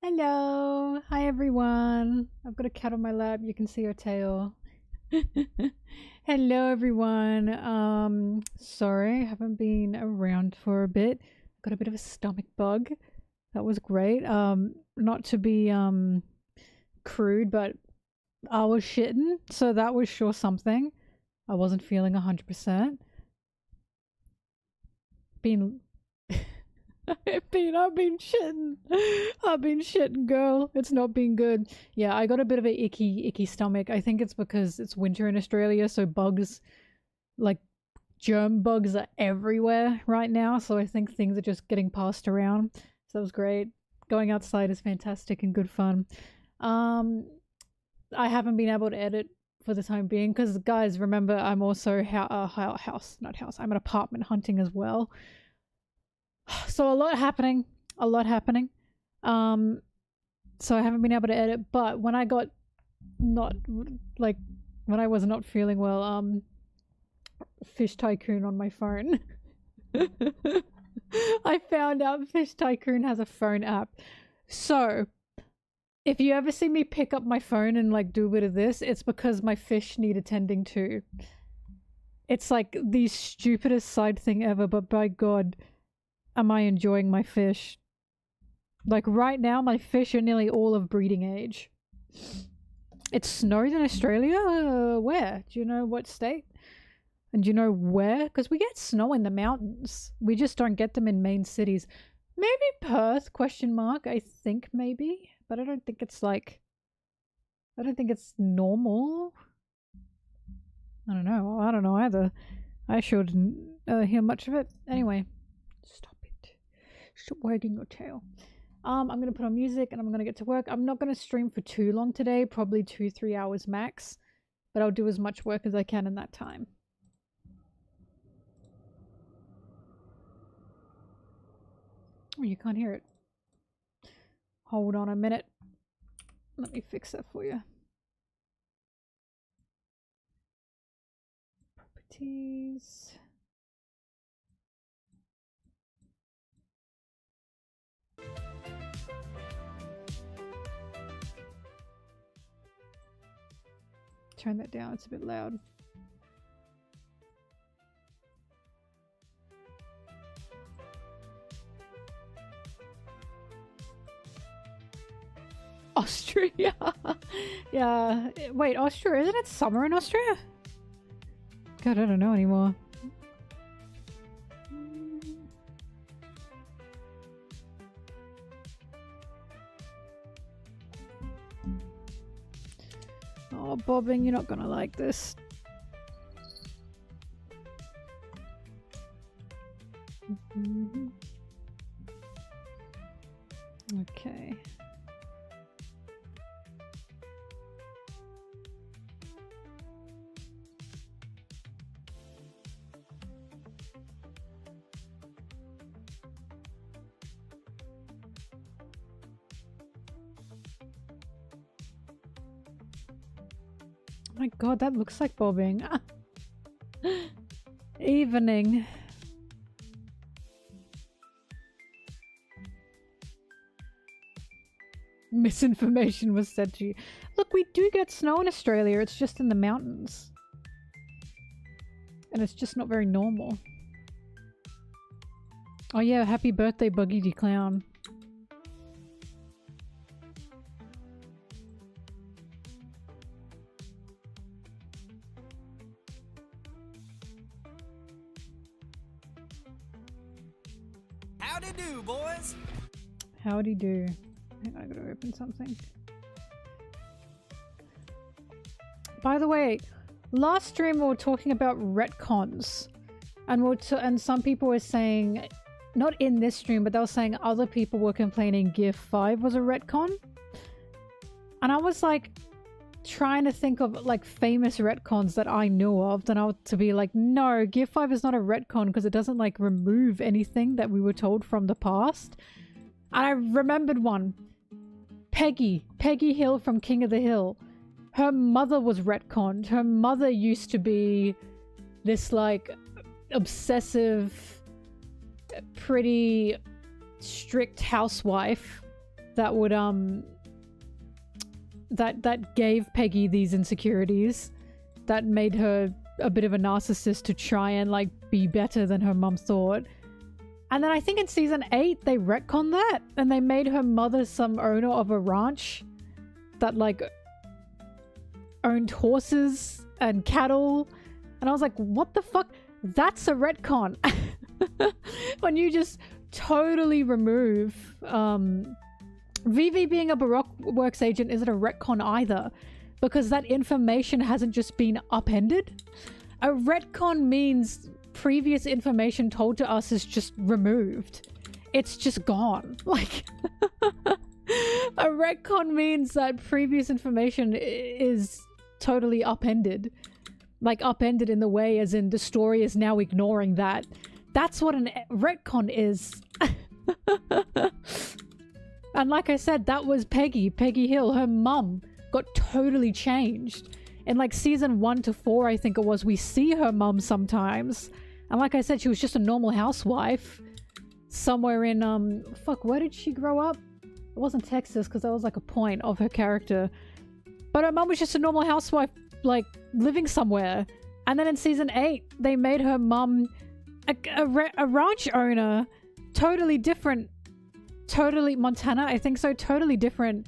Hello! Hi everyone! I've got a cat on my lap, you can see her tail. Hello everyone! Sorry, I haven't been around for a bit. Got a bit of a stomach bug. That was great. Not to be, crude, but I was shitting, so that was sure something. I wasn't feeling 100%. Been I've been shitting. I've been shitting, girl. It's not been good. Yeah, I got a bit of a icky stomach. I think it's because it's winter in Australia, so bugs, like germ bugs, are everywhere right now. So I think things are just getting passed around. So that was great. Going outside is fantastic and good fun. Um, I haven't been able to edit for the time being because, guys, remember I'm also I'm an apartment hunting as well. So a lot happening, a lot happening. Um, so I haven't been able to edit, but when I got not like when I was not feeling well, Fish Tycoon on my phone. I found out Fish Tycoon has a phone app. So if you ever see me pick up my phone and like do a bit of this, it's because my fish need attending to. It's like the stupidest side thing ever, but by God, am I enjoying my fish. Like right now, my fish are nearly all of breeding age. It snowed in Australia? Where? Do you know what state? And do you know where? Because we get snow in the mountains. We just don't get them in main cities. Maybe Perth, question mark. I think maybe. But I don't think it's like... I don't think it's normal. I don't know. I don't know either. I sure didn't hear much of it. Anyway. Stop it. Stop wagging your tail. I'm gonna put on music and I'm gonna get to work. I'm not gonna stream for too long today, probably 2-3 hours max, but I'll do as much work as I can in that time. Oh, you can't hear it. Hold on a minute. Let me fix that for you. Properties. Turn that down, it's a bit loud. Austria. Yeah. Wait, Austria, isn't it summer in Austria? God, I don't know anymore. Oh, Bobbing, you're not gonna like this. Okay. Oh my god, that looks like bobbing. Evening. Misinformation was said to you. Look, we do get snow in Australia, it's just in the mountains. And it's just not very normal. Oh yeah, happy birthday, Buggy D Clown. Howdy do, boys! Howdy do. I gotta open something. By the way, last stream we were talking about retcons. And some people were saying, not in this stream, but they were saying other people were complaining Gear 5 was a retcon. And I was like, trying to think of like famous retcons that I knew of, then I was to be like, no, Gear 5 is not a retcon because it doesn't like remove anything that we were told from the past. And I remembered one. Peggy Hill from King of the Hill. Her mother was retconned. Her mother used to be this like obsessive, pretty strict housewife that would that gave Peggy these insecurities, that made her a bit of a narcissist to try and like be better than her mum thought. And then I think in season 8 they retconned that and they made her mother some owner of a ranch that like owned horses and cattle, and I was like, what the fuck? That's a retcon. When you just totally remove Vivi being a Baroque Works agent isn't a retcon either, because that information hasn't just been upended. A retcon means previous information told to us is just removed. It's just gone. Like, a retcon means that previous information is totally upended. Like, upended in the way as in the story is now ignoring that. That's what a retcon is. And like I said, that was Peggy Hill. Her mum got totally changed. In like season 1 to 4, I think it was, we see her mum sometimes. And like I said, she was just a normal housewife. Somewhere in, fuck, where did she grow up? It wasn't Texas, because that was like a point of her character. But her mum was just a normal housewife, like, living somewhere. And then in season 8, they made her mum a ranch owner. Totally different. Totally Montana, I think so. Totally different.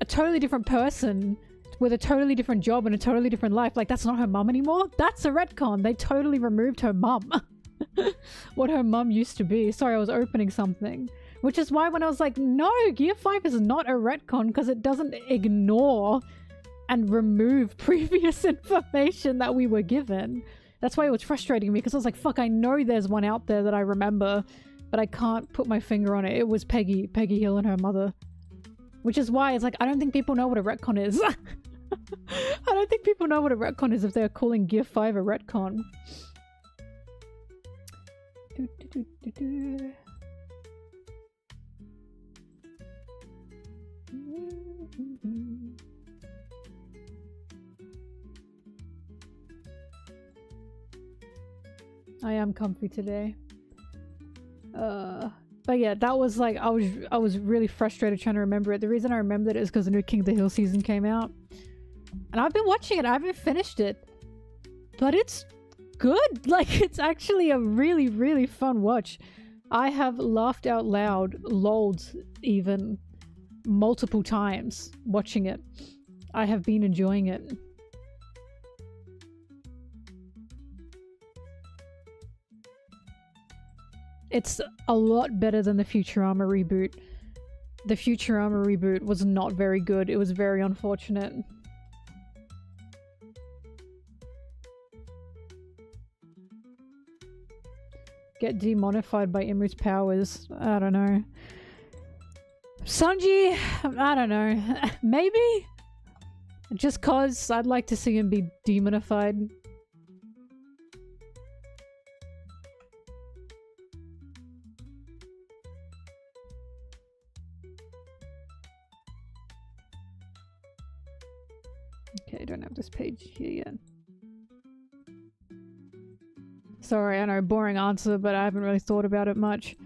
A totally different person with a totally different job and a totally different life. Like, that's not her mum anymore. That's a retcon. They totally removed her mum. What her mum used to be. Sorry, I was opening something. Which is why when I was like, no, Gear 5 is not a retcon because it doesn't ignore and remove previous information that we were given. That's why it was frustrating me, because I was like, fuck, I know there's one out there that I remember, but I can't put my finger on it. It was Peggy Hill and her mother. Which is why it's like, I don't think people know what a retcon is. I don't think people know what a retcon is if they're calling Gear 5 a retcon. I am comfy today. But yeah, that was like, I was really frustrated trying to remember it. The reason I remembered it is because the new King of the Hill season came out. And I've been watching it. I haven't finished it. But it's good. Like, it's actually a really, really fun watch. I have laughed out loud, lolled even, multiple times watching it. I have been enjoying it. It's a lot better than the Futurama reboot. The Futurama reboot was not very good. It was very unfortunate. Get demonetized by Imru's powers. I don't know. Sanji? I don't know. Maybe? Just cause I'd like to see him be demonified. Okay, I don't have this page here yet. Sorry, I know, boring answer, but I haven't really thought about it much.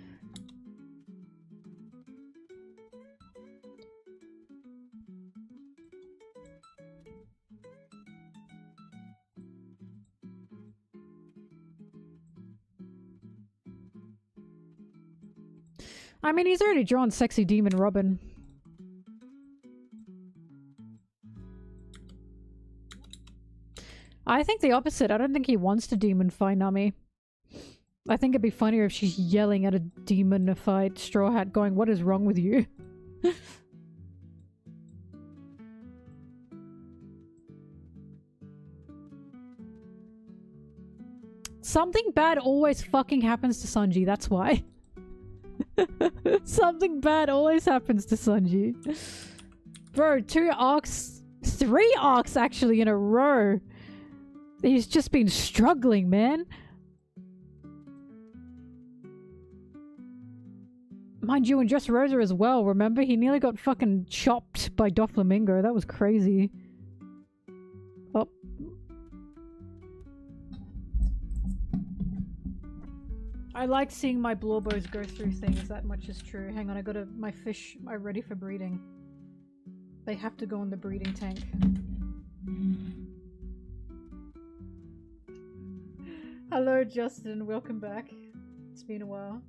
I mean, he's already drawn sexy demon Robin. I think the opposite. I don't think he wants to demonify Nami. I think it'd be funnier if she's yelling at a demonified Straw Hat going, "What is wrong with you?" Something bad always fucking happens to Sanji, that's why. Something bad always happens to Sanji. Bro, 2 arcs, 3 arcs actually in a row. He's just been struggling, man. Mind you, and Dressrosa as well, remember? He nearly got fucking chopped by Doflamingo. That was crazy. Oh. I like seeing my blorbos go through things, that much is true. Hang on, my fish are ready for breeding. They have to go in the breeding tank. Hello Justin, welcome back. It's been a while.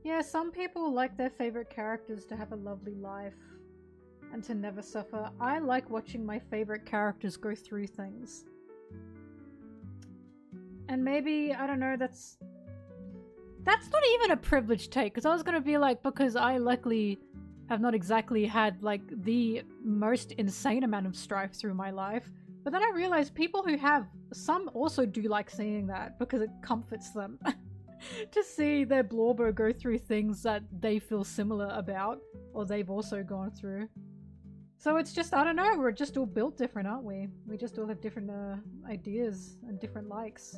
Yeah, some people like their favorite characters to have a lovely life and to never suffer. I like watching my favorite characters go through things. And maybe, I don't know, that's not even a privileged take, because I was gonna be like, because I luckily have not exactly had like the most insane amount of strife through my life. But then I realized people who have, some also do like seeing that because it comforts them. To see their blorbo go through things that they feel similar about, or they've also gone through. So it's just, I don't know, we're just all built different, aren't we? We just all have different ideas and different likes.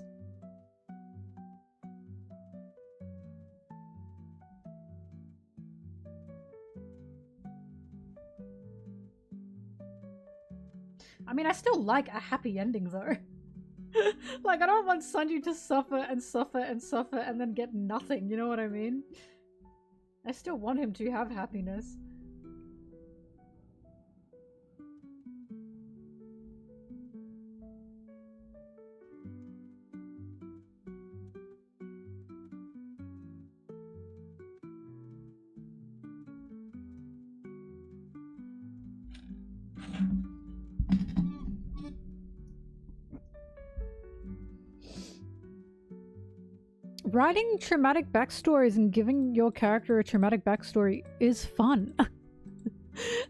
I mean, I still like a happy ending though. Like, I don't want Sanji to suffer and suffer and suffer and then get nothing, you know what I mean? I still want him to have happiness. Writing traumatic backstories and giving your character a traumatic backstory is fun.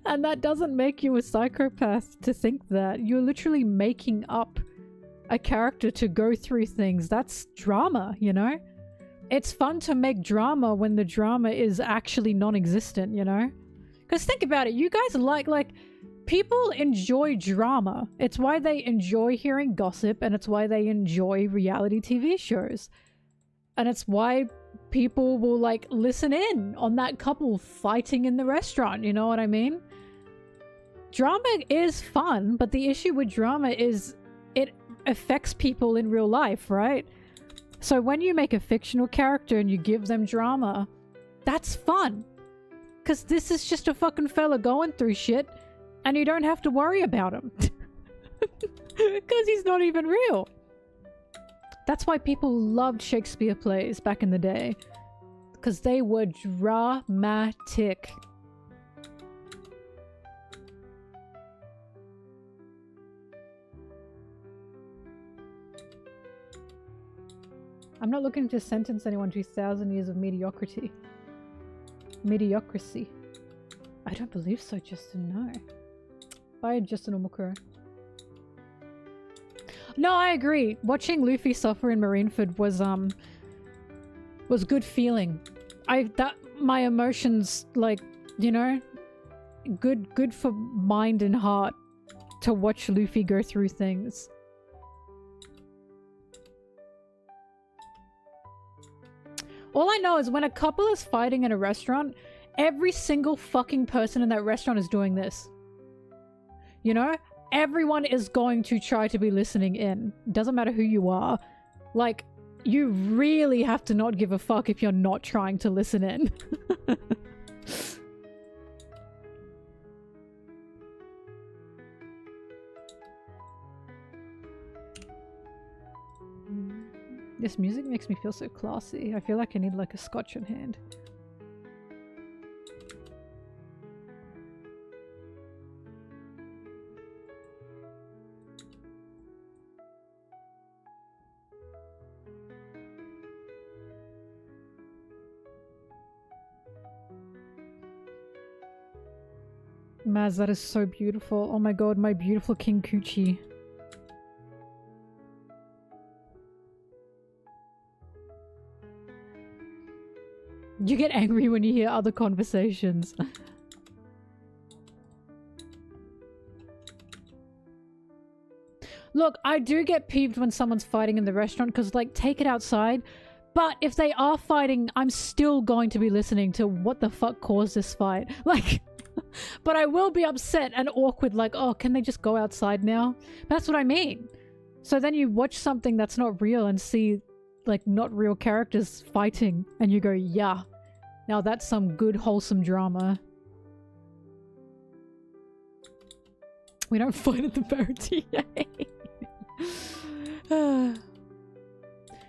And that doesn't make you a psychopath to think that. You're literally making up a character to go through things. That's drama, you know? It's fun to make drama when the drama is actually non-existent, you know? Because think about it, you guys like people enjoy drama. It's why they enjoy hearing gossip, and it's why they enjoy reality TV shows. And it's why people will like listen in on that couple fighting in the restaurant, you know what I mean? Drama is fun, but the issue with drama is it affects people in real life, right? So when you make a fictional character and you give them drama, that's fun. Because this is just a fucking fella going through shit, and you don't have to worry about him. Because he's not even real. That's why people loved Shakespeare plays back in the day. Because they were dramatic. I'm not looking to sentence anyone to 1,000 years of mediocrity. Mediocrity. I don't believe so, Justin, no. Bye, Justin Omokuro. No, I agree. Watching Luffy suffer in Marineford was good feeling. My emotions, like, you know, good for mind and heart to watch Luffy go through things. All I know is when a couple is fighting in a restaurant, every single fucking person in that restaurant is doing this. You know? Everyone is going to try to be listening in. Doesn't matter who you are. Like, you really have to not give a fuck if you're not trying to listen in. This music makes me feel so classy. I feel like I need like a scotch in hand. Maz, that is so beautiful. Oh my god, my beautiful King Coochie. You get angry when you hear other conversations. Look, I do get peeved when someone's fighting in the restaurant because, like, take it outside. But if they are fighting, I'm still going to be listening to what the fuck caused this fight. Like, but I will be upset and awkward, like, oh, can they just go outside now? That's what I mean. So then you watch something that's not real and see, like, not real characters fighting, and you go, yeah, now that's some good, wholesome drama. We don't fight at the Baratie.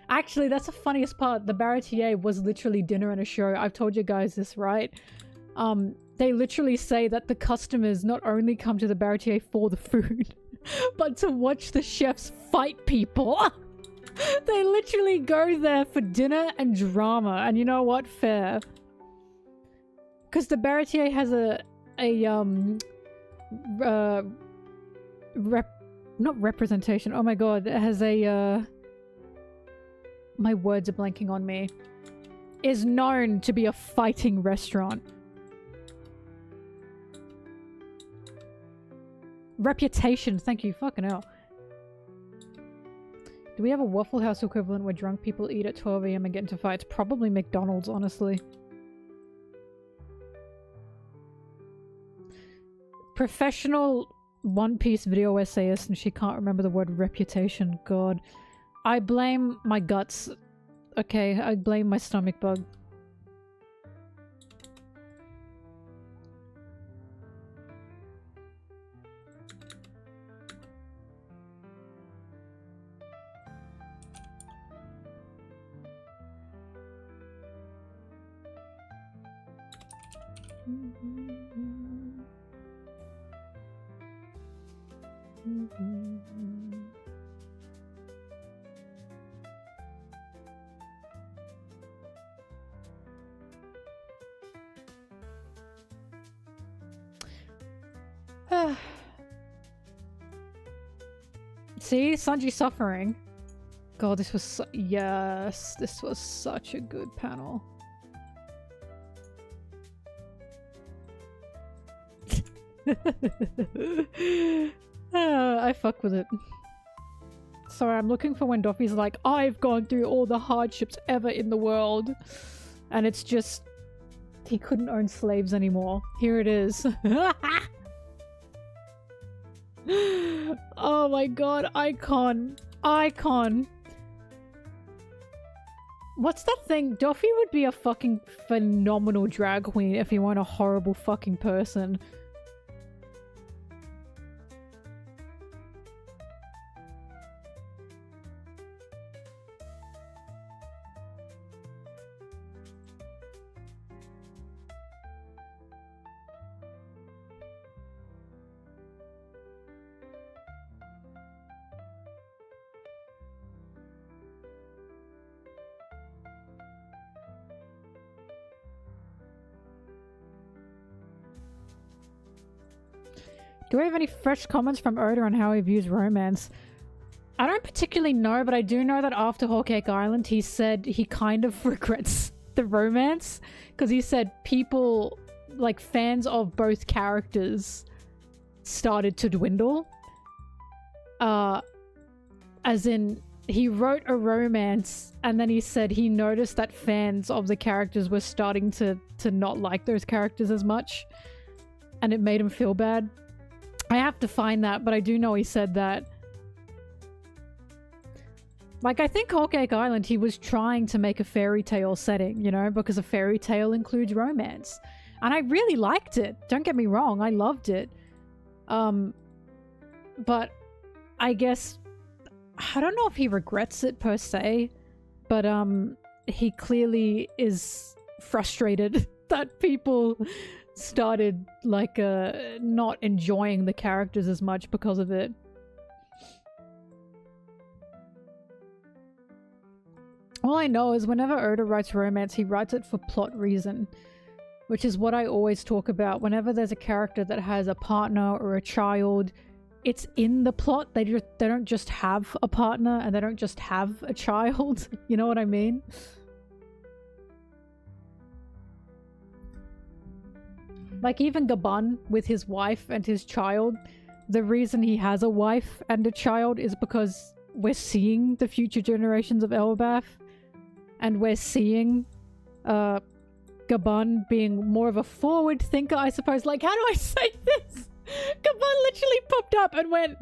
Actually, that's the funniest part. The Baratie was literally dinner and a show. I've told you guys this, right? They literally say that the customers not only come to the Baratie for the food, but to watch the chefs fight people. They literally go there for dinner and drama. And you know what? Fair. Because the Baratie has not representation. Oh my god. It has a, my words are blanking on me. Is known to be a fighting restaurant. Reputation, thank you. Fucking hell. Do we have a Waffle House equivalent where drunk people eat at 12 AM and get into fights? Probably McDonald's, honestly. Professional One Piece video essayist, and she can't remember the word reputation. God. I blame my guts. Okay, I blame my stomach bug. See? Sanji suffering. God, this was yes, this was such a good panel. I fuck with it. Sorry, I'm looking for when Doffy's like, I've gone through all the hardships ever in the world. And it's just, he couldn't own slaves anymore. Here it is. Oh my god, icon. Icon. What's that thing? Doffy would be a fucking phenomenal drag queen if he weren't a horrible fucking person. Do we have any fresh comments from Oda on how he views romance? I don't particularly know, but I do know that after Whole Cake Island, he said he kind of regrets the romance. Because he said people, like fans of both characters, started to dwindle. As in, he wrote a romance, and then he said he noticed that fans of the characters were starting to not like those characters as much. And it made him feel bad. I have to find that, but I do know he said that. Like, I think Whole Cake Island, he was trying to make a fairy tale setting, you know, because a fairy tale includes romance. And I really liked it. Don't get me wrong, I loved it. But I guess, I don't know if he regrets it per se, but he clearly is frustrated that people started like not enjoying the characters as much because of it. All I know is whenever Oda writes romance, he writes it for plot reason, which is what I always talk about. Whenever there's a character that has a partner or a child, it's in the plot. They don't just have a partner and they don't just have a child. You know what I mean? Like even Gaban with his wife and his child, the reason he has a wife and a child is because we're seeing the future generations of Elbaf. and we're seeing Gabon being more of a forward thinker, I suppose. Like, how do I say this? Gabon literally popped up and went,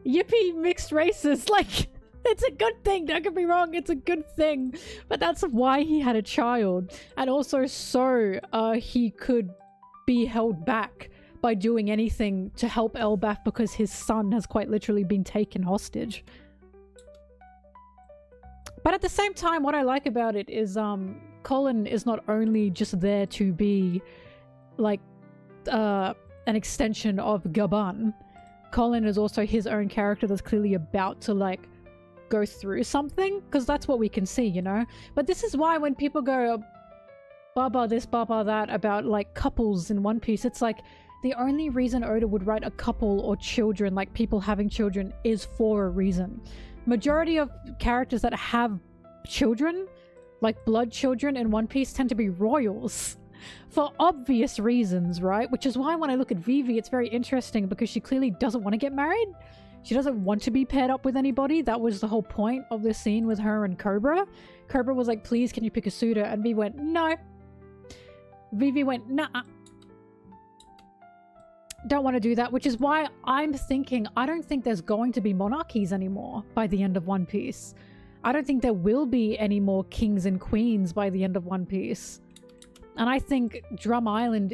yippee, mixed races. Like, it's a good thing, don't get me wrong, it's a good thing. But that's why he had a child. And also so he could be held back by doing anything to help Elbaf because his son has quite literally been taken hostage. But at the same time, what I like about it is Colin is not only just there to be like an extension of Gabon. Colin is also his own character that's clearly about to like go through something, because that's what we can see, you know. But this is why when people go baba this baba that about like couples in One Piece, it's like the only reason Oda would write a couple or children, like people having children, is for a reason. Majority of characters that have children, like blood children in One Piece, tend to be royals for obvious reasons, right? Which is why when I look at Vivi, it's very interesting because she clearly doesn't want to get married. She doesn't want to be paired up with anybody. That was the whole point of this scene with her and Cobra. Cobra was like, please, can you pick a suitor? And Vivi went, no. Vivi went, nah. Don't want to do that, which is why I'm thinking I don't think there's going to be monarchies anymore by the end of One Piece. I don't think there will be any more kings and queens by the end of One Piece. And I think Drum Island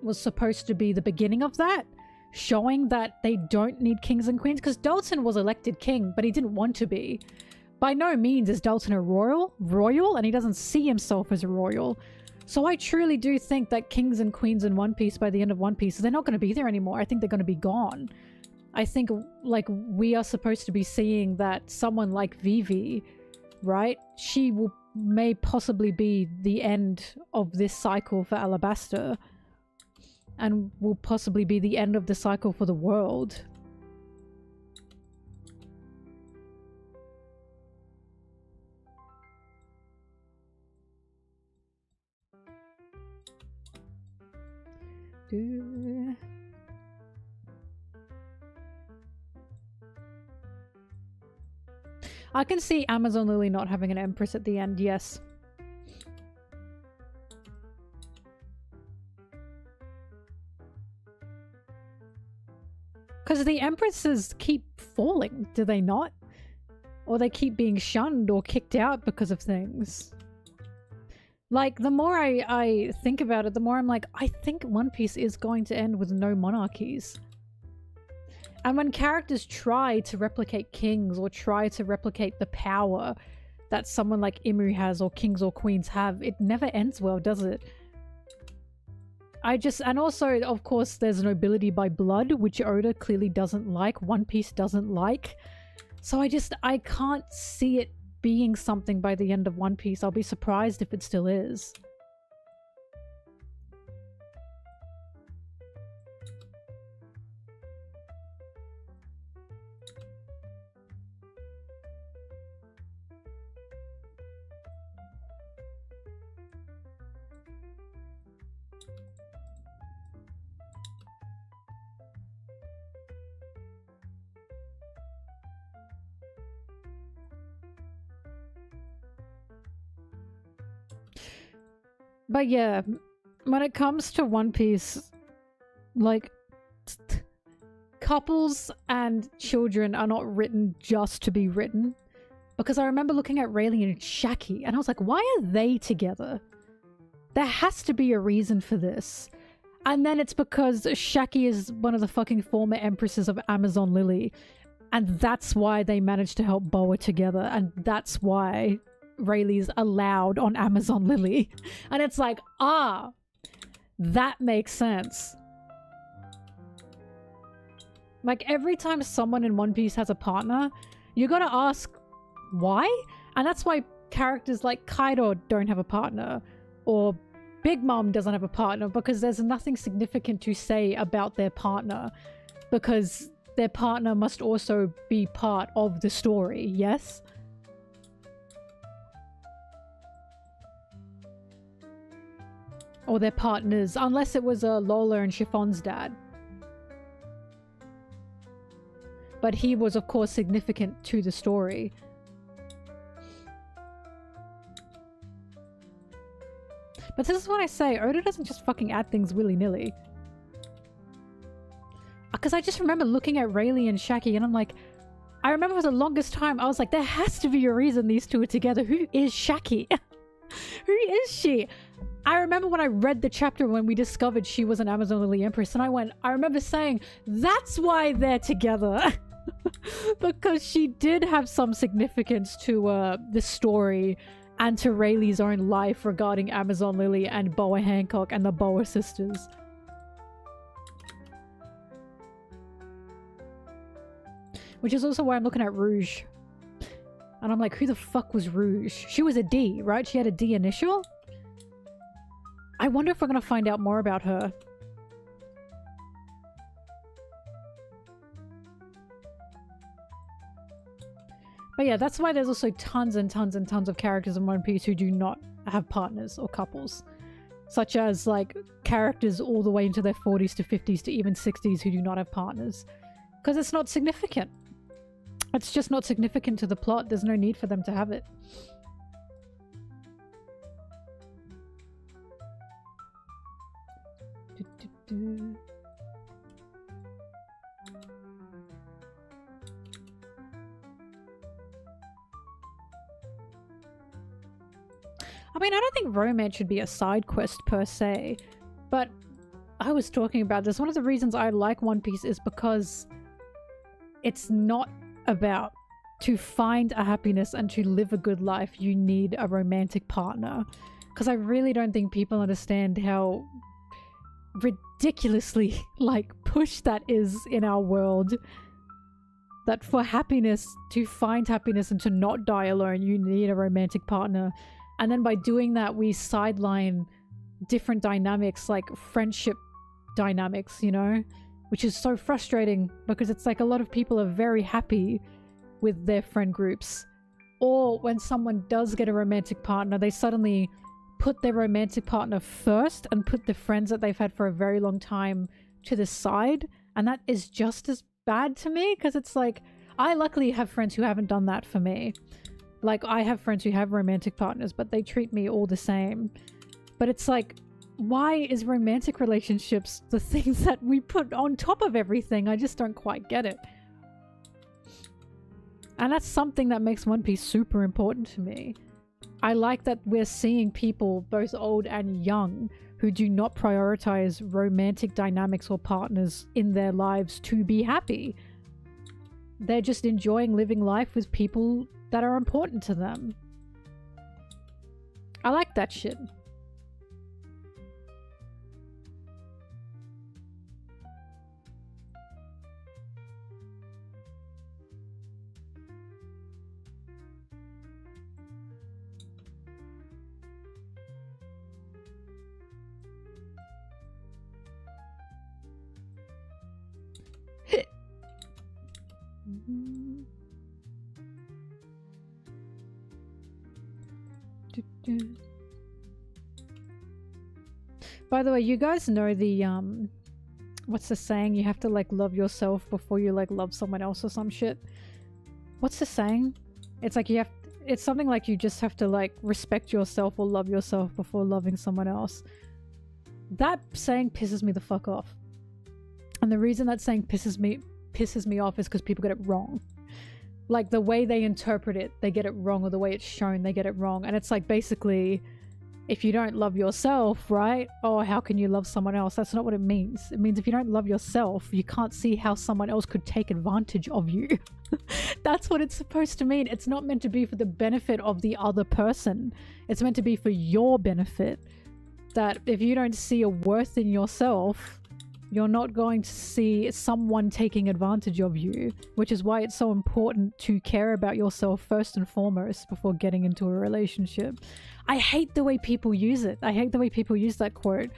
was supposed to be the beginning of that, showing that they don't need kings and queens, because Dalton was elected king, but he didn't want to be. By no means is Dalton a royal, and he doesn't see himself as a royal. So I truly do think that kings and queens in One Piece by the end of One Piece, they're not going to be there anymore. I think they're going to be gone. I think, like, we are supposed to be seeing that someone like Vivi, right? She may possibly be the end of this cycle for Alabasta, and will possibly be the end of the cycle for the world. I can see Amazon Lily not having an Empress at the end, yes. Because the Empresses keep falling, do they not? Or they keep being shunned or kicked out because of things. Like, the more I think about it, the more I'm like, I think One Piece is going to end with no monarchies. And when characters try to replicate kings or try to replicate the power that someone like Imri has or kings or queens have, it never ends well, does it? And also, of course, there's nobility by blood, which Oda clearly doesn't like, One Piece doesn't like. So I can't see it being something by the end of One Piece. I'll be surprised if it still is. But yeah, when it comes to One Piece, like, couples and children are not written just to be written. Because I remember looking at Rayleigh and Shaki, and I was like, why are they together? There has to be a reason for this. And then it's because Shaki is one of the fucking former empresses of Amazon Lily. And that's why they managed to help Boa together. And that's why Rayleigh's allowed on Amazon Lily. And it's like, ah, that makes sense. Like, every time someone in One Piece has a partner, you gotta ask why? And that's why characters like Kaido don't have a partner, or Big Mom doesn't have a partner, because there's nothing significant to say about their partner, because their partner must also be part of the story, yes? Or their partners, unless it was Lola and Chiffon's dad. But he was, of course, significant to the story. But this is what I say, Oda doesn't just fucking add things willy-nilly. Because I just remember looking at Rayleigh and Shaki and I'm like, I remember for the longest time, I was like, there has to be a reason these two are together. Who is Shaki? Who is she? I remember when I read the chapter when we discovered she was an Amazon Lily Empress and I remember saying, that's why they're together. Because she did have some significance to the story and to Rayleigh's own life regarding Amazon Lily and Boa Hancock and the Boa sisters. Which is also why I'm looking at Rouge. And I'm like, who the fuck was Rouge? She was a D, right? She had a D initial? I wonder if we're gonna find out more about her. But yeah, that's why there's also tons and tons and tons of characters in One Piece who do not have partners or couples. Such as, like, characters all the way into their 40s to 50s to even 60s who do not have partners. Because it's not significant. It's just not significant to the plot. There's no need for them to have it. I mean, I don't think romance should be a side quest per se, but I was talking about this. One of the reasons I like One Piece is because it's not about to find a happiness and to live a good life, you need a romantic partner. Because I really don't think people understand how ridiculously, like, push that is in our world. That for happiness, to find happiness and to not die alone, you need a romantic partner. And then by doing that, we sideline different dynamics, like friendship dynamics, you know? Which is so frustrating because it's like a lot of people are very happy with their friend groups. Or when someone does get a romantic partner, they suddenly put their romantic partner first and put the friends that they've had for a very long time to the side. And that is just as bad to me because it's like, I luckily have friends who haven't done that for me. Like, I have friends who have romantic partners, but they treat me all the same. But it's like, why is romantic relationships the things that we put on top of everything? I just don't quite get it. And that's something that makes One Piece super important to me. I like that we're seeing people, both old and young, who do not prioritize romantic dynamics or partners in their lives to be happy. They're just enjoying living life with people that are important to them. I like that shit. By the way, you guys know the what's the saying? You have to like love yourself before you like love someone else or some shit. What's the saying? It's like you have, it's something like you just have to like respect yourself or love yourself before loving someone else. That saying pisses me the fuck off. And the reason that saying pisses me off is because people get it wrong. Like the way they interpret it, they get it wrong, or the way it's shown, they get it wrong. And it's like basically, if you don't love yourself, right? Oh, how can you love someone else? That's not what it means. It means if you don't love yourself, you can't see how someone else could take advantage of you. That's what it's supposed to mean. It's not meant to be for the benefit of the other person. It's meant to be for your benefit. That if you don't see a worth in yourself, you're not going to see someone taking advantage of you, which is why it's so important to care about yourself first and foremost before getting into a relationship. I hate the way people use it. I hate the way people use that quote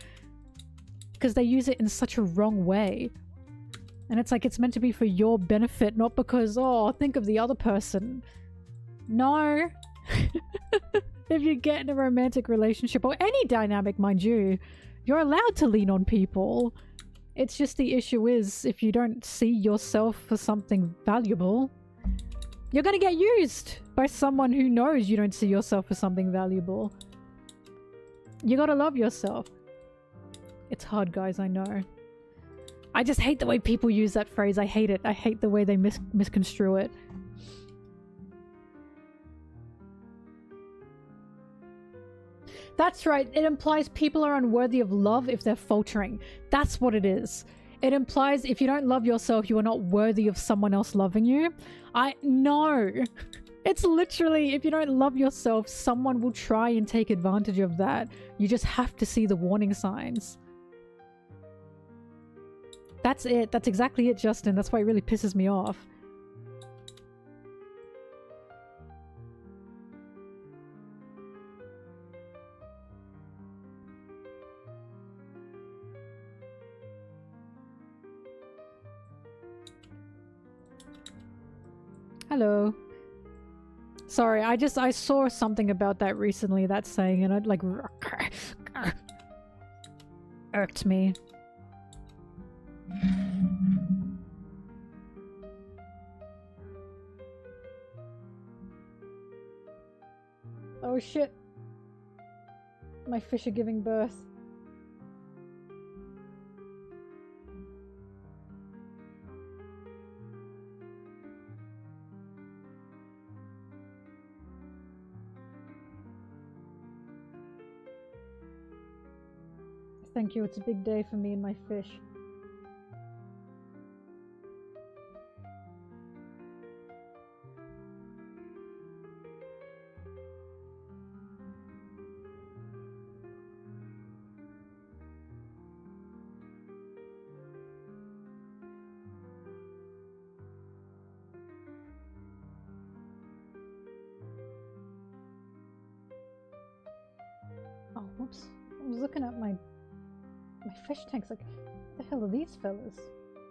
because they use it in such a wrong way. And it's like it's meant to be for your benefit, not because, oh, think of the other person. No. If you get in a romantic relationship or any dynamic, mind you, you're allowed to lean on people. It's just the issue is if you don't see yourself for something valuable, you're gonna get used by someone who knows you don't see yourself for something valuable. You gotta love yourself. It's hard, guys, I know. I just hate the way people use that phrase. I hate it. I hate the way they misconstrue it. That's right. It implies people are unworthy of love if they're faltering. That's what it is. It implies if you don't love yourself, you are not worthy of someone else loving you. No. It's literally, if you don't love yourself, someone will try and take advantage of that. You just have to see the warning signs. That's it. That's exactly it, Justin. That's why it really pisses me off. Hello. Sorry, I saw something about that recently, that saying, and it like irked me. Oh shit. My fish are giving birth. Thank you, it's a big day for me and my fish. Oh, whoops. I was looking at my fish tanks, like, what the hell are these fellas?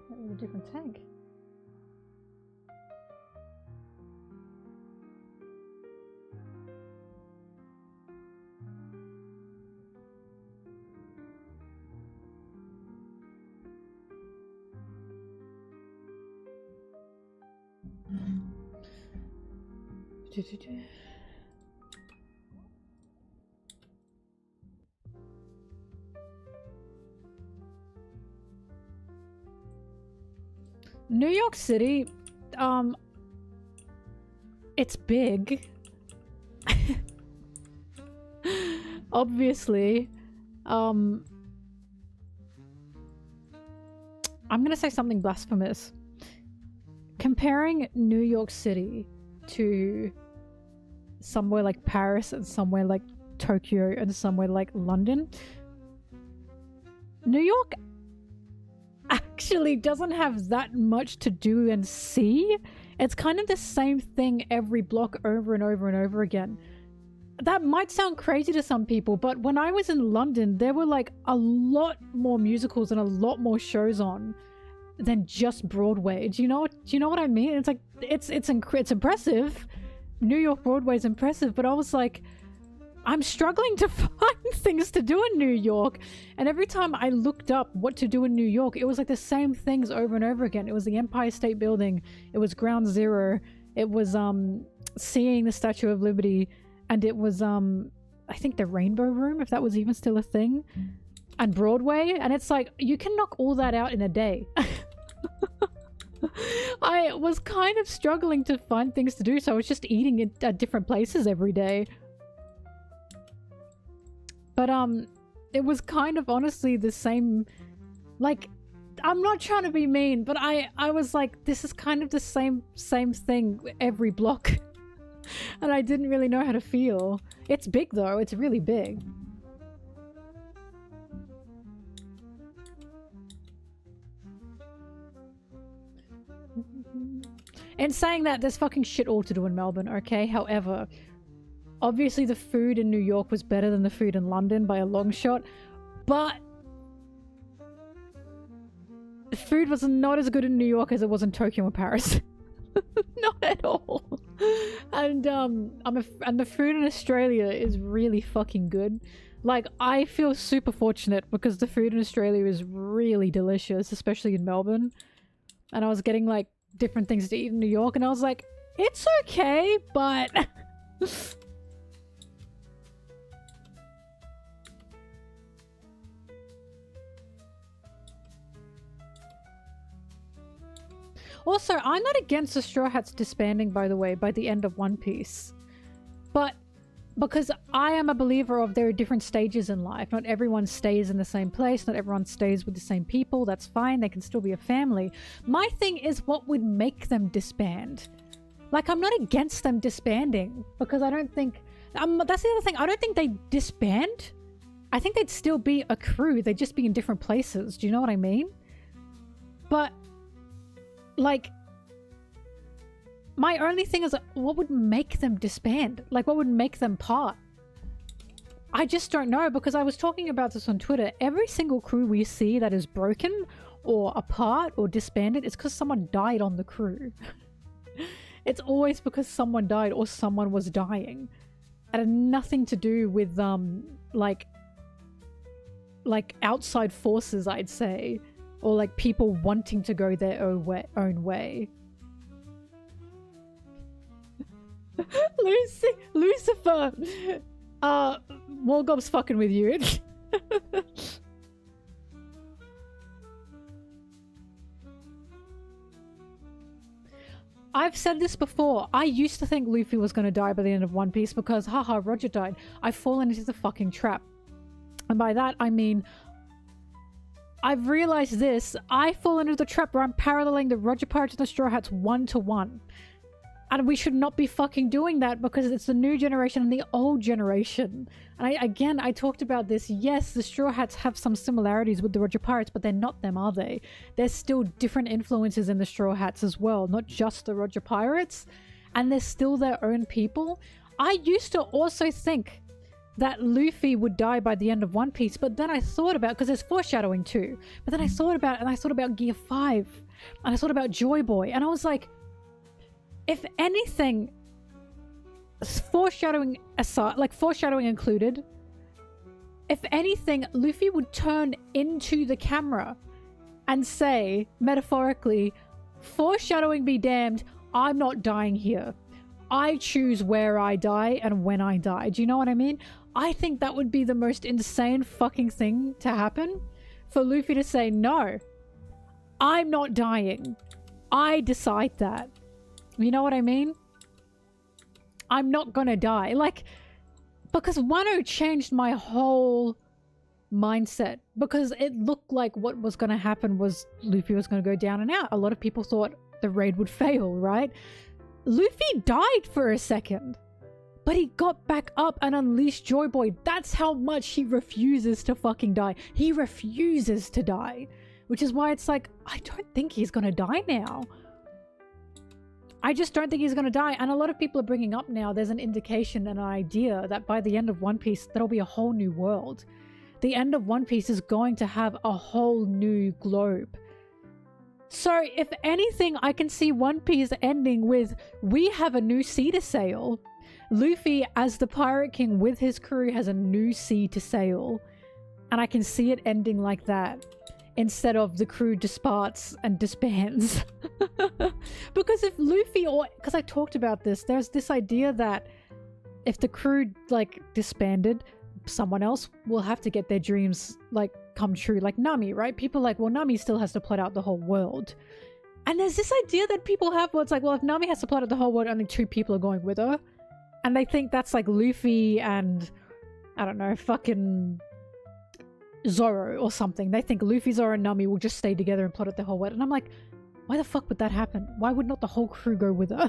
That was a different tank. New York City, it's big. Obviously. I'm gonna say something blasphemous. Comparing New York City to somewhere like Paris and somewhere like Tokyo and somewhere like London, New York actually doesn't have that much to do and see. It's kind of the same thing every block over and over and over again. That might sound crazy to some people, but when I was in London, there were like a lot more musicals and a lot more shows on than just Broadway. Do you know what I mean? It's like it's impressive. New York Broadway is impressive, but I was like, I'm struggling to find things to do in New York. And every time I looked up what to do in New York, it was like the same things over and over again. It was the Empire State Building. It was Ground Zero. It was seeing the Statue of Liberty. And it was I think the Rainbow Room, if that was even still a thing. And Broadway. And it's like, you can knock all that out in a day. I was kind of struggling to find things to do, so I was just eating at different places every day. But it was kind of honestly the same, like, I'm not trying to be mean, but I was like, this is kind of the same thing every block. And I didn't really know how to feel. It's big though, it's really big. In saying that, there's fucking shit all to do in Melbourne, okay? However, obviously the food in New York was better than the food in London by a long shot, but the food was not as good in New York as it was in Tokyo or Paris. Not at all. And and the food in Australia is really fucking good. Like, I feel super fortunate because the food in Australia is really delicious, especially in Melbourne. And I was getting like different things to eat in New York, and I was like, it's okay, but Also, I'm not against the Straw Hats disbanding, by the way, by the end of One Piece. But because I am a believer of there are different stages in life. Not everyone stays in the same place. Not everyone stays with the same people. That's fine. They can still be a family. My thing is what would make them disband. Like, I'm not against them disbanding because I don't think... that's the other thing. I don't think they disband. I think they'd still be a crew. They'd just be in different places. Do you know what I mean? But, like... my only thing is, what would make them disband? Like, what would make them part? I just don't know, because I was talking about this on Twitter. Every single crew we see that is broken or apart or disbanded, it's because someone died on the crew. It's always because someone died or someone was dying. It had nothing to do with, like outside forces, I'd say. Or, like, people wanting to go their own way. Lucifer! Morgob's fucking with you. I've said this before. I used to think Luffy was going to die by the end of One Piece because, haha, Roger died. I've fallen into the fucking trap. And by that, I mean... I've realized this. I fall into the trap where I'm paralleling the Roger Pirates and the Straw Hats 1-to-1. And we should not be fucking doing that because it's the new generation and the old generation. And I talked about this. Yes, the Straw Hats have some similarities with the Roger Pirates, but they're not them, are they? There's still different influences in the Straw Hats as well, not just the Roger Pirates. And they're still their own people. I used to also think that Luffy would die by the end of One Piece, but then I thought about, because there's foreshadowing too, but then I thought about, and I thought about Gear 5, and I thought about Joy Boy, and I was like, if anything, foreshadowing aside, like foreshadowing included, if anything, Luffy would turn into the camera and say, metaphorically, foreshadowing be damned, I'm not dying here. I choose where I die and when I die. Do you know what I mean? I think that would be the most insane fucking thing to happen. For Luffy to say, no, I'm not dying. I decide that. You know what I mean? I'm not gonna die. Like, because Wano changed my whole mindset. Because it looked like what was gonna happen was Luffy was gonna go down and out. A lot of people thought the raid would fail, right? Luffy died for a second. But he got back up and unleashed Joy Boy. That's how much he refuses to fucking die. He refuses to die. Which is why it's like, I don't think he's gonna die now. I just don't think he's gonna die. And a lot of people are bringing up now, there's an indication and an idea that by the end of One Piece, there'll be a whole new world. The end of One Piece is going to have a whole new globe. So if anything, I can see One Piece ending with, we have a new sea to sail. Luffy, as the Pirate King with his crew, has a new sea to sail. And I can see it ending like that. Instead of the crew disparts and disbands. Because if Luffy, or... because I talked about this, there's this idea that if the crew, like, disbanded, someone else will have to get their dreams, like, come true. Like Nami, right? People are like, well, Nami still has to plot out the whole world. And there's this idea that people have where it's like, well, if Nami has to plot out the whole world, only 2 people are going with her. And they think that's like Luffy and, I don't know, fucking Zoro or something. They think Luffy, Zoro, and Nami will just stay together and plot out the whole world. And I'm like, why the fuck would that happen? Why would not the whole crew go with her?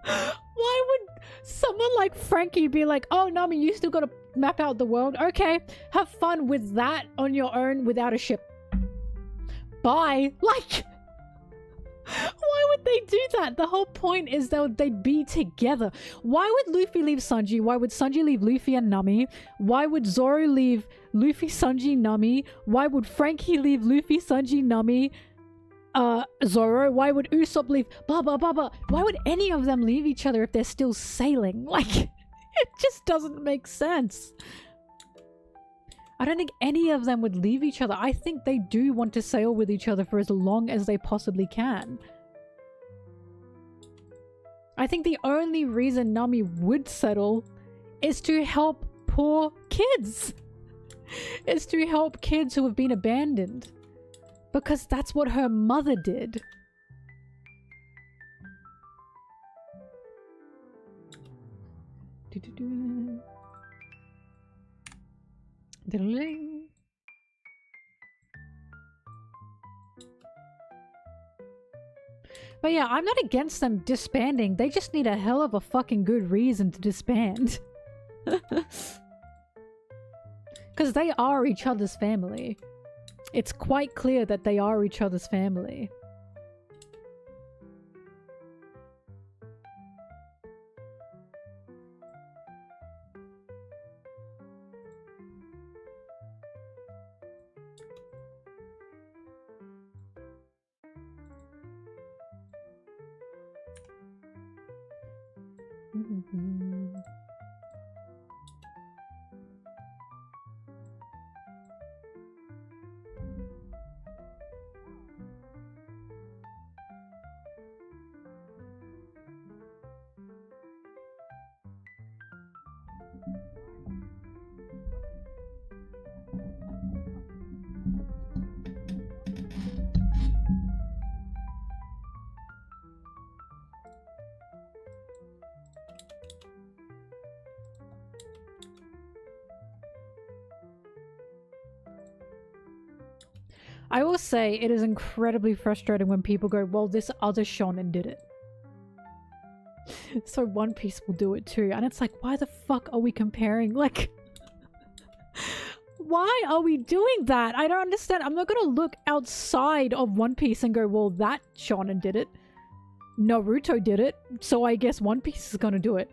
Why would someone like Frankie be like, oh, Nami, you still gotta map out the world? Okay, have fun with that on your own without a ship. Bye. Like... why would they do that? The whole point is they'd be together. Why would Luffy leave Sanji? Why would Sanji leave Luffy and Nami? Why would Zoro leave Luffy, Sanji, Nami? Why would Frankie leave Luffy, Sanji, Nami, Zoro? Why would Usopp leave blah blah blah blah? Why would any of them leave each other if they're still sailing? Like, it just doesn't make sense. I don't think any of them would leave each other. I think they do want to sail with each other for as long as they possibly can. I think the only reason Nami would settle is to help poor kids. Is to help kids who have been abandoned. Because that's what her mother did. Diddling. But yeah, I'm not against them disbanding. They just need a hell of a fucking good reason to disband. Because they are each other's family. It's quite clear that they are each other's family. I will say it is incredibly frustrating when people go, well, this other shonen did it. So One Piece will do it too. And it's like, why the fuck are we comparing? Like, why are we doing that? I don't understand. I'm not gonna look outside of One Piece and go, well, that shonen did it. Naruto did it. So I guess One Piece is gonna do it.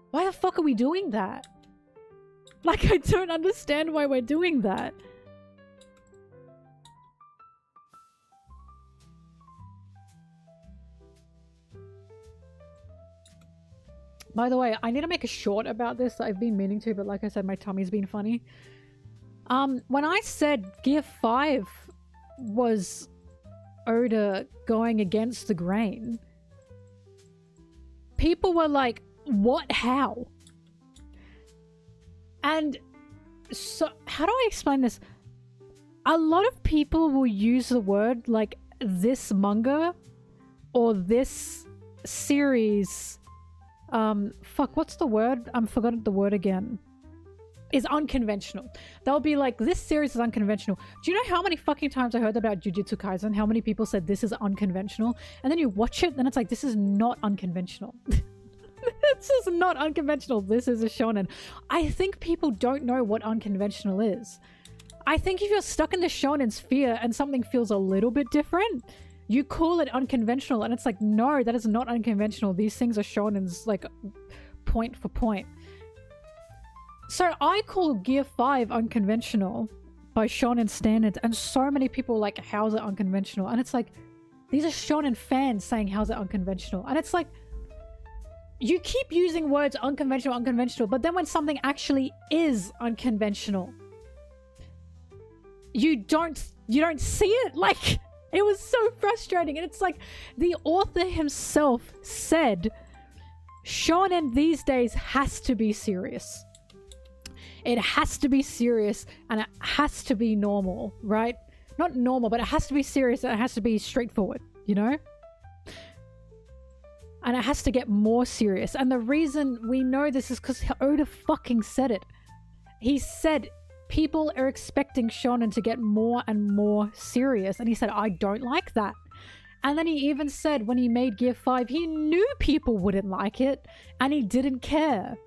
Why the fuck are we doing that? Like, I don't understand why we're doing that. By the way, I need to make a short about this. I've been meaning to, but like I said, my tummy's been funny. When I said Gear 5 was Oda going against the grain, people were like, what? How? And so, how do I explain this? A lot of people will use the word like this manga or this series. Fuck, what's the word? I'm forgotten the word again. Is unconventional. They'll be like, this series is unconventional. Do you know how many fucking times I heard about Jujutsu Kaisen? How many people said this is unconventional? And then you watch it, then it's like, this is not unconventional. This is not unconventional. This is a shonen. I think people don't know what unconventional is. I think if you're stuck in the shonen sphere and something feels a little bit different, you call it unconventional, and it's like, no, that is not unconventional. These things are shonens, like, point for point. So I call Gear 5 unconventional by shonen standards, and so many people are like, how's it unconventional? And it's like, these are shonen fans saying, how's it unconventional? And it's like, you keep using words unconventional, unconventional, but then when something actually is unconventional, you don't see it. Like, it was so frustrating. And it's like, the author himself said, shonen these days has to be serious. It has to be serious, and it has to be normal, right? Not normal, but it has to be serious, and it has to be straightforward, you know? And it has to get more serious. And the reason we know this is because Oda fucking said it. He said, people are expecting shonen to get more and more serious. And he said, I don't like that. And then he even said when he made Gear 5, he knew people wouldn't like it. And he didn't care.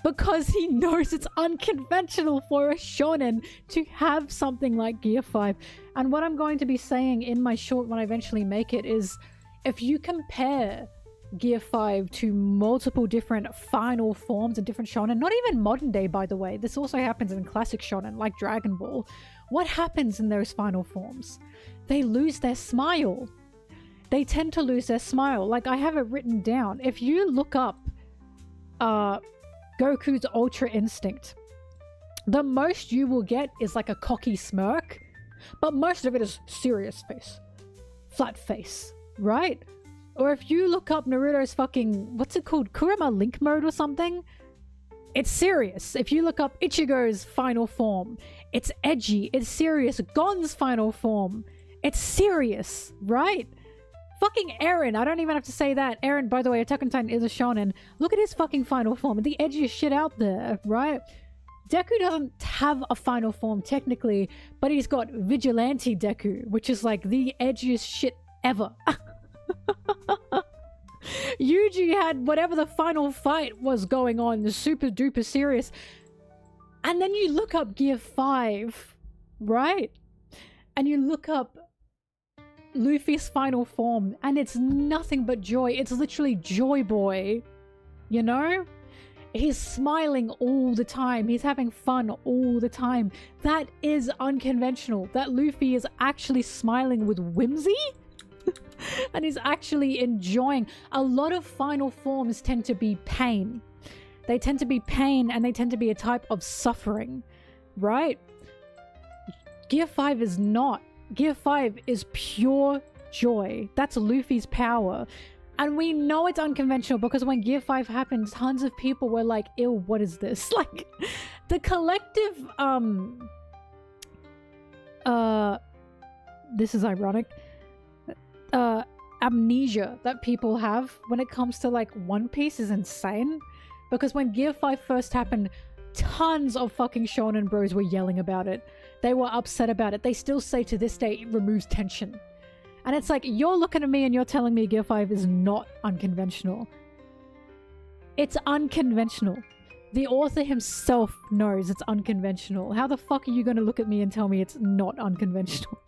Because he knows it's unconventional for a shonen to have something like Gear 5. And what I'm going to be saying in my short when I eventually make it is, if you compare Gear 5 to multiple different final forms and different shonen, not even modern day, by the way, this also happens in classic shonen like Dragon Ball. What happens in those final forms? They lose their smile. They tend to lose their smile. Like, I have it written down. If you look up Goku's Ultra Instinct, the most you will get is like a cocky smirk, but most of it is serious face, flat face, right? Or if you look up Naruto's fucking, what's it called? Kurama Link Mode or something? It's serious. If you look up Ichigo's final form, it's edgy, it's serious. Gon's final form, it's serious, right? Fucking Eren, I don't even have to say that. Eren, by the way, Attack on Titan is a shonen. Look at his fucking final form, the edgiest shit out there, right? Deku doesn't have a final form technically, but he's got Vigilante Deku, which is like the edgiest shit ever. Yuji had whatever the final fight was going on, the super duper serious. And then you look up Gear 5, right? And you look up Luffy's final form, and it's nothing but joy. It's literally Joy Boy, you know? He's smiling all the time. He's having fun all the time. That is unconventional. That Luffy is actually smiling with whimsy and he's actually enjoying. A lot of final forms tend to be pain. They tend to be pain and they tend to be a type of suffering, right? Gear 5 is not. Gear 5 is pure joy. That's Luffy's power. And we know it's unconventional because when Gear 5 happened, tons of people were like, ew, what is this? Like, the collective, this is ironic, amnesia that people have when it comes to, like, One Piece is insane. Because when Gear 5 first happened, tons of fucking shonen bros were yelling about it. They were upset about it. They still say to this day, it removes tension. And it's like, you're looking at me and you're telling me Gear 5 is not unconventional. It's unconventional. The author himself knows it's unconventional. How the fuck are you going to look at me and tell me it's not unconventional?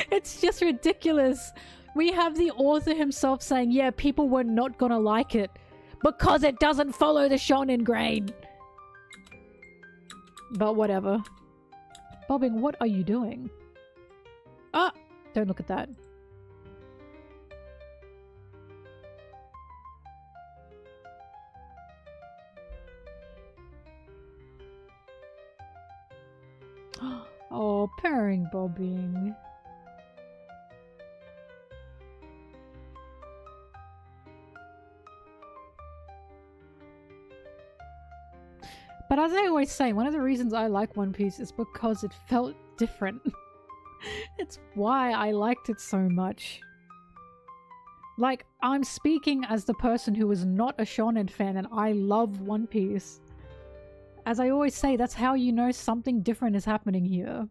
It's just ridiculous. We have the author himself saying, yeah, people were not going to like it because it doesn't follow the shonen grain. But whatever. Bobbing, what are you doing? Ah! Don't look at that. Oh, purring bobbing. But as I always say, one of the reasons I like One Piece is because it felt different. It's why I liked it so much. Like, I'm speaking as the person who is not a shonen fan and I love One Piece. As I always say, that's how you know something different is happening here.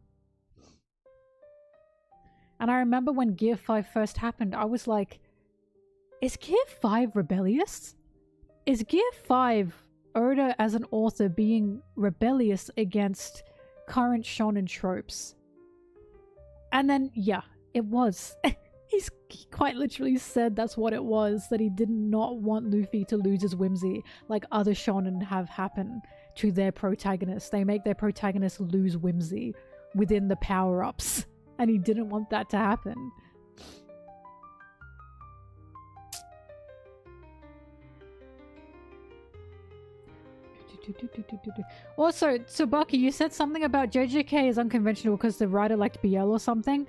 And I remember when Gear 5 first happened, I was like, is Gear 5 rebellious? Is Gear 5 Oda as an author being rebellious against current shonen tropes? And then, yeah, it was. He quite literally said that's what it was, that he did not want Luffy to lose his whimsy like other shonen have happen to their protagonists. They make their protagonists lose whimsy within the power-ups, and he didn't want that to happen. Also, Tsubaki, you said something about JJK is unconventional because the writer liked BL or something.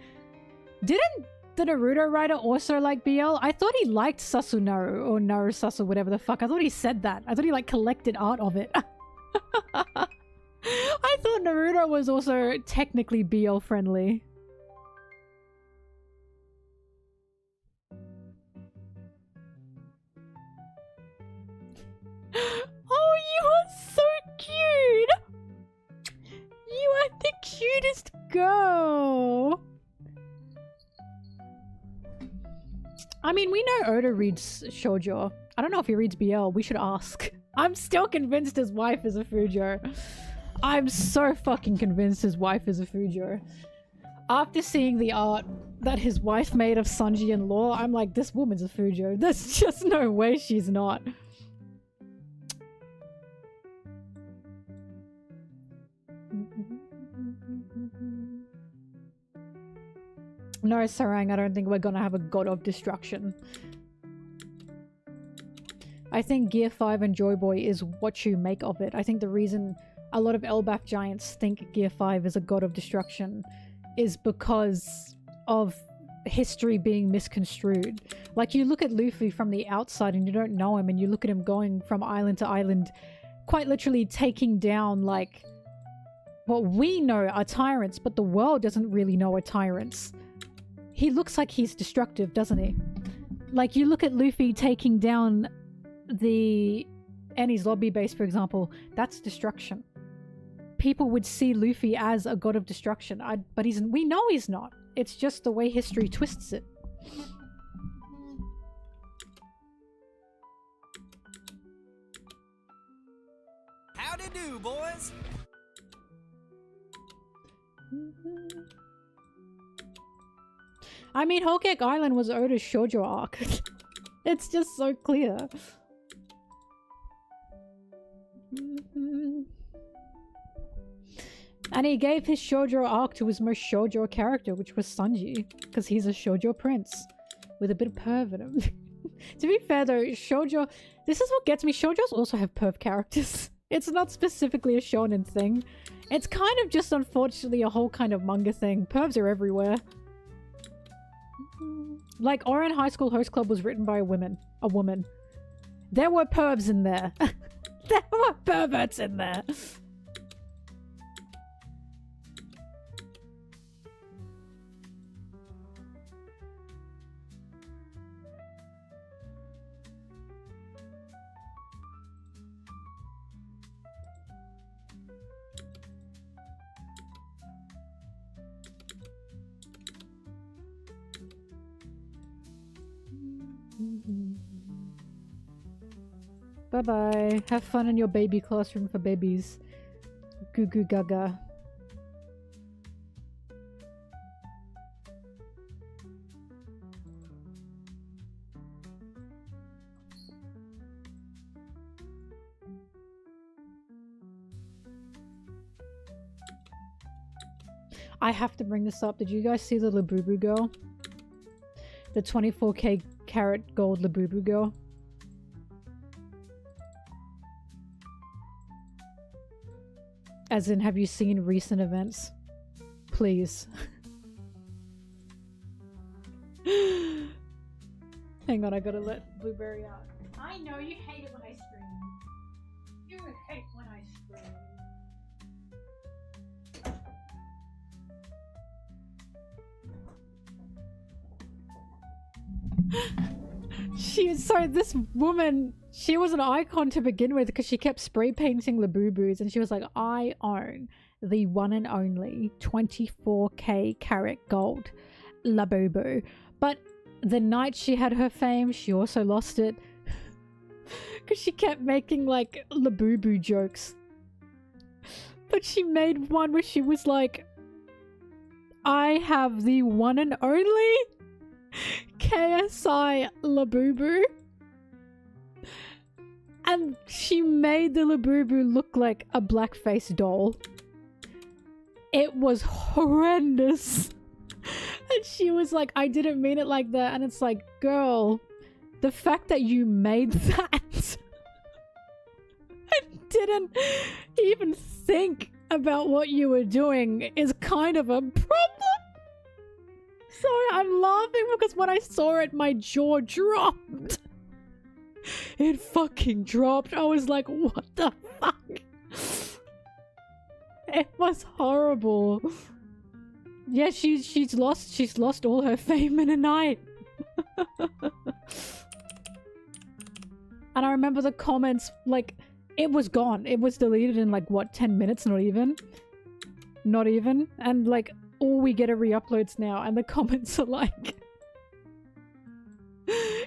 Didn't the Naruto writer also like BL? I thought he liked Sasunaru or Narusasu, whatever the fuck. I thought he said that. I thought he like collected art of it. I thought Naruto was also technically BL friendly. Oh, you are so cute! You are the cutest girl! I mean, we know Oda reads shoujo. I don't know if he reads BL. We should ask. I'm still convinced his wife is a Fujo. I'm so fucking convinced his wife is a Fujo. After seeing the art that his wife made of Sanji and Law, I'm like, this woman's a Fujo. There's just no way she's not. No, Sarang, I don't think we're gonna have a god of destruction. I think Gear 5 and Joy Boy is what you make of it. I think the reason a lot of Elbaf giants think Gear 5 is a god of destruction is because of history being misconstrued. Like, you look at Luffy from the outside and you don't know him, and you look at him going from island to island, quite literally taking down, like, what we know are tyrants, but the world doesn't really know are tyrants. he looks like he's destructive, doesn't he? Like, you look at Luffy taking down the Enies lobby base, for example, that's destruction. People would see Luffy as a god of destruction, but we know he's not. It's just the way history twists it. Howdy do, boys. I mean, Whole Cake Island was Oda's shoujo arc. It's just so clear. And he gave his shoujo arc to his most shoujo character, which was Sanji, because he's a shoujo prince with a bit of perv in him. To be fair though, shoujo, this is what gets me, shoujos also have perv characters. It's not specifically a shonen thing. It's kind of just unfortunately a whole kind of manga thing. Pervs are everywhere. Like, Ouran High School Host Club was written by a woman. There were pervs in there. There were perverts in there. Bye-bye. Have fun in your baby classroom for babies. Goo goo gaga. I have to bring this up. Did you guys see the Labubu girl? The 24k carat gold Labubu girl? As in, have you seen recent events? Please. Hang on, I gotta let Blueberry out. I know you hate it when I scream. You hate when I scream. Sorry, this woman, she was an icon to begin with because she kept spray painting Labubus, and she was like, I own the one and only 24k carat gold Labubu. But the night she had her fame, she also lost it because she kept making like Labubu jokes. But she made one where she was like, I have the one and only KSI Labubu. And she made the Labubu look like a blackface doll. It was horrendous. And she was like, I didn't mean it like that. And it's like, girl, the fact that you made that and didn't even think about what you were doing is kind of a problem. Sorry, I'm laughing because when I saw it, my jaw dropped. It fucking dropped. I was like, what the fuck? It was horrible. Yeah, she's lost all her fame in a night. And I remember the comments, like, it was gone. It was deleted in like, what, 10 minutes? Not even. Not even. And like, all we get are re-uploads now, and the comments are like,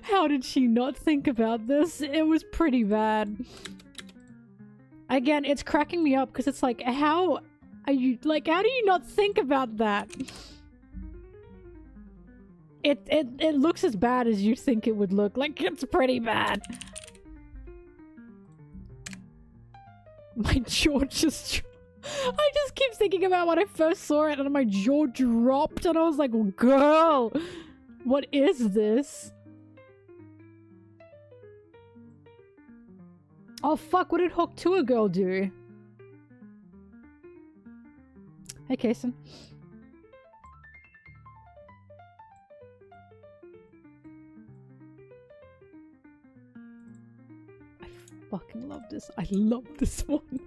how did she not think about this? It was pretty bad. Again, it's cracking me up because it's like, how are you, like, how do you not think about that? It looks as bad as you think it would look. Like, it's pretty bad. My jaw just... I just keep thinking about when I first saw it and my jaw dropped and I was like, girl, what is this? Oh fuck, what did Hawk Tua girl do? Hey Kason. I fucking love this. I love this one.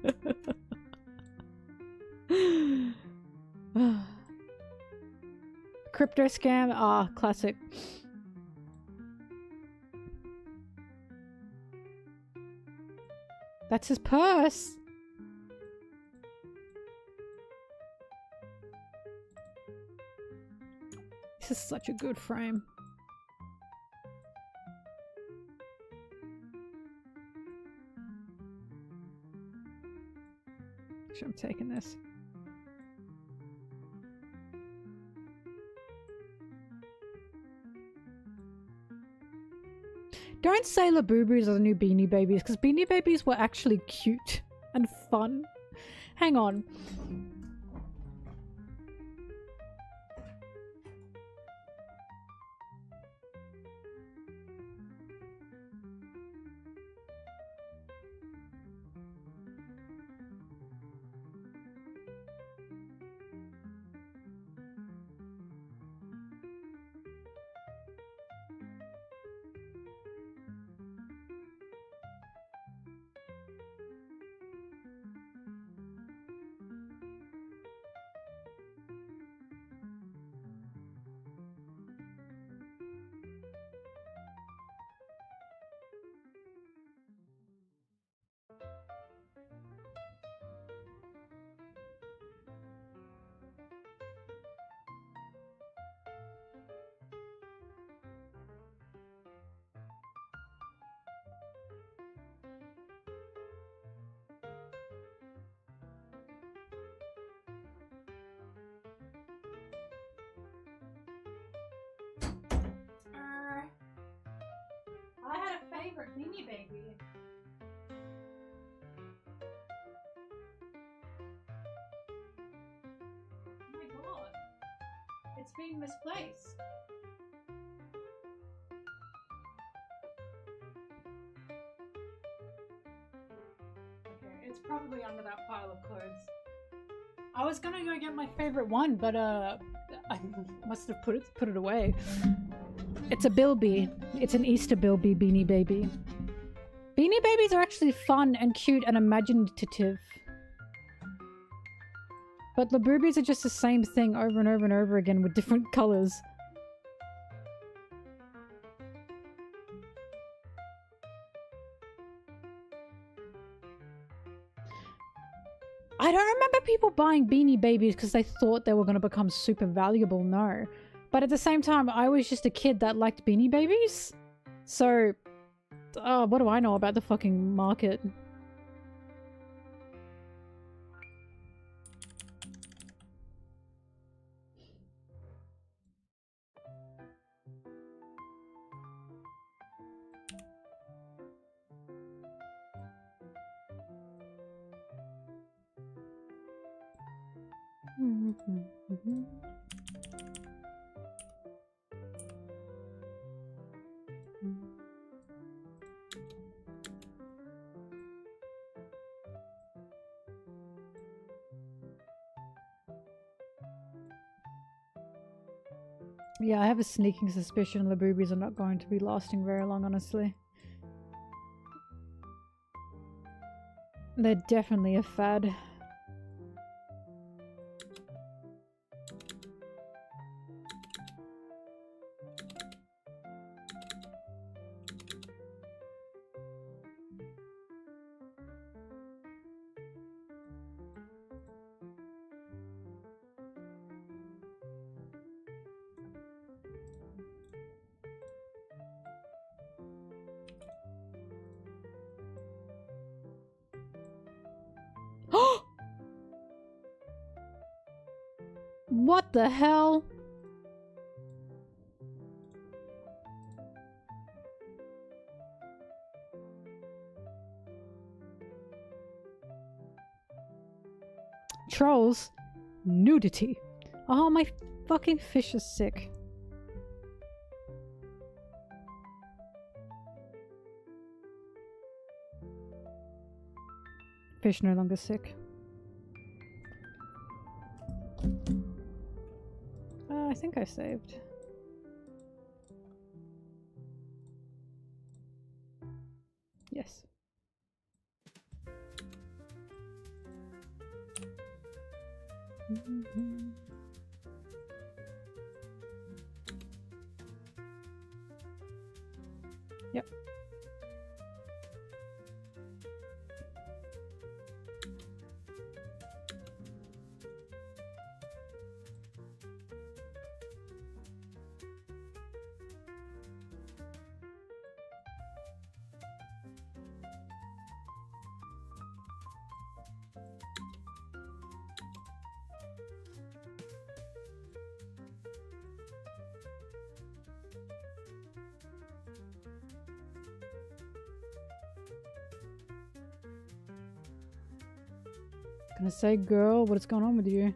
Crypto scam. Ah, classic. That's his purse. This is such a good frame. Actually, I'm taking this. Don't say Labubus are the new Beanie Babies, because Beanie Babies were actually cute and fun. Hang on. I had a favorite Beanie Baby. Oh my god. It's being misplaced. Okay, it's probably under that pile of clothes. I was gonna go get my favorite one, but I must have put it away. It's a Bilby. It's an Easter Bilby Beanie Baby. Beanie Babies are actually fun and cute and imaginative. But Labubis are just the same thing over and over and over again with different colors. I don't remember people buying Beanie Babies because they thought they were going to become super valuable, no. But at the same time, I was just a kid that liked Beanie Babies. So, what do I know about the fucking market? Yeah, I have a sneaking suspicion Labubis are not going to be lasting very long, honestly. They're definitely a fad. What the hell? Trolls? Nudity. Oh, my fucking fish is sick. Fish no longer sick. I think I saved. Yes. Yep. Gonna say, girl, what is going on with you?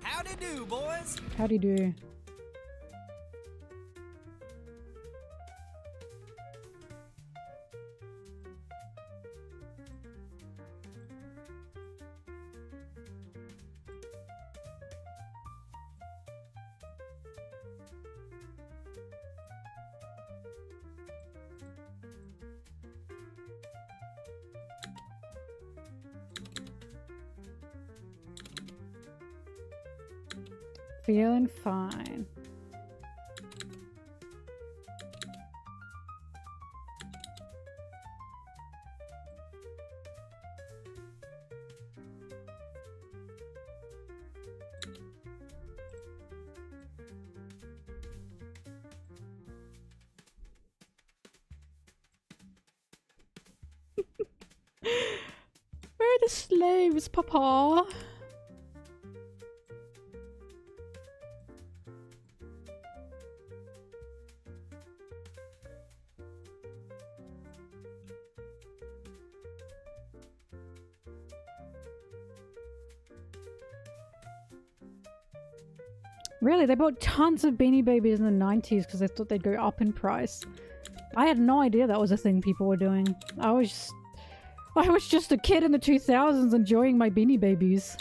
Howdy do, boys. Howdy do. Feeling fine. Where are the slaves, Papa? Really? They bought tons of Beanie Babies in the 90s because they thought they'd go up in price. I had no idea that was a thing people were doing. I was just a kid in the 2000s enjoying my Beanie Babies.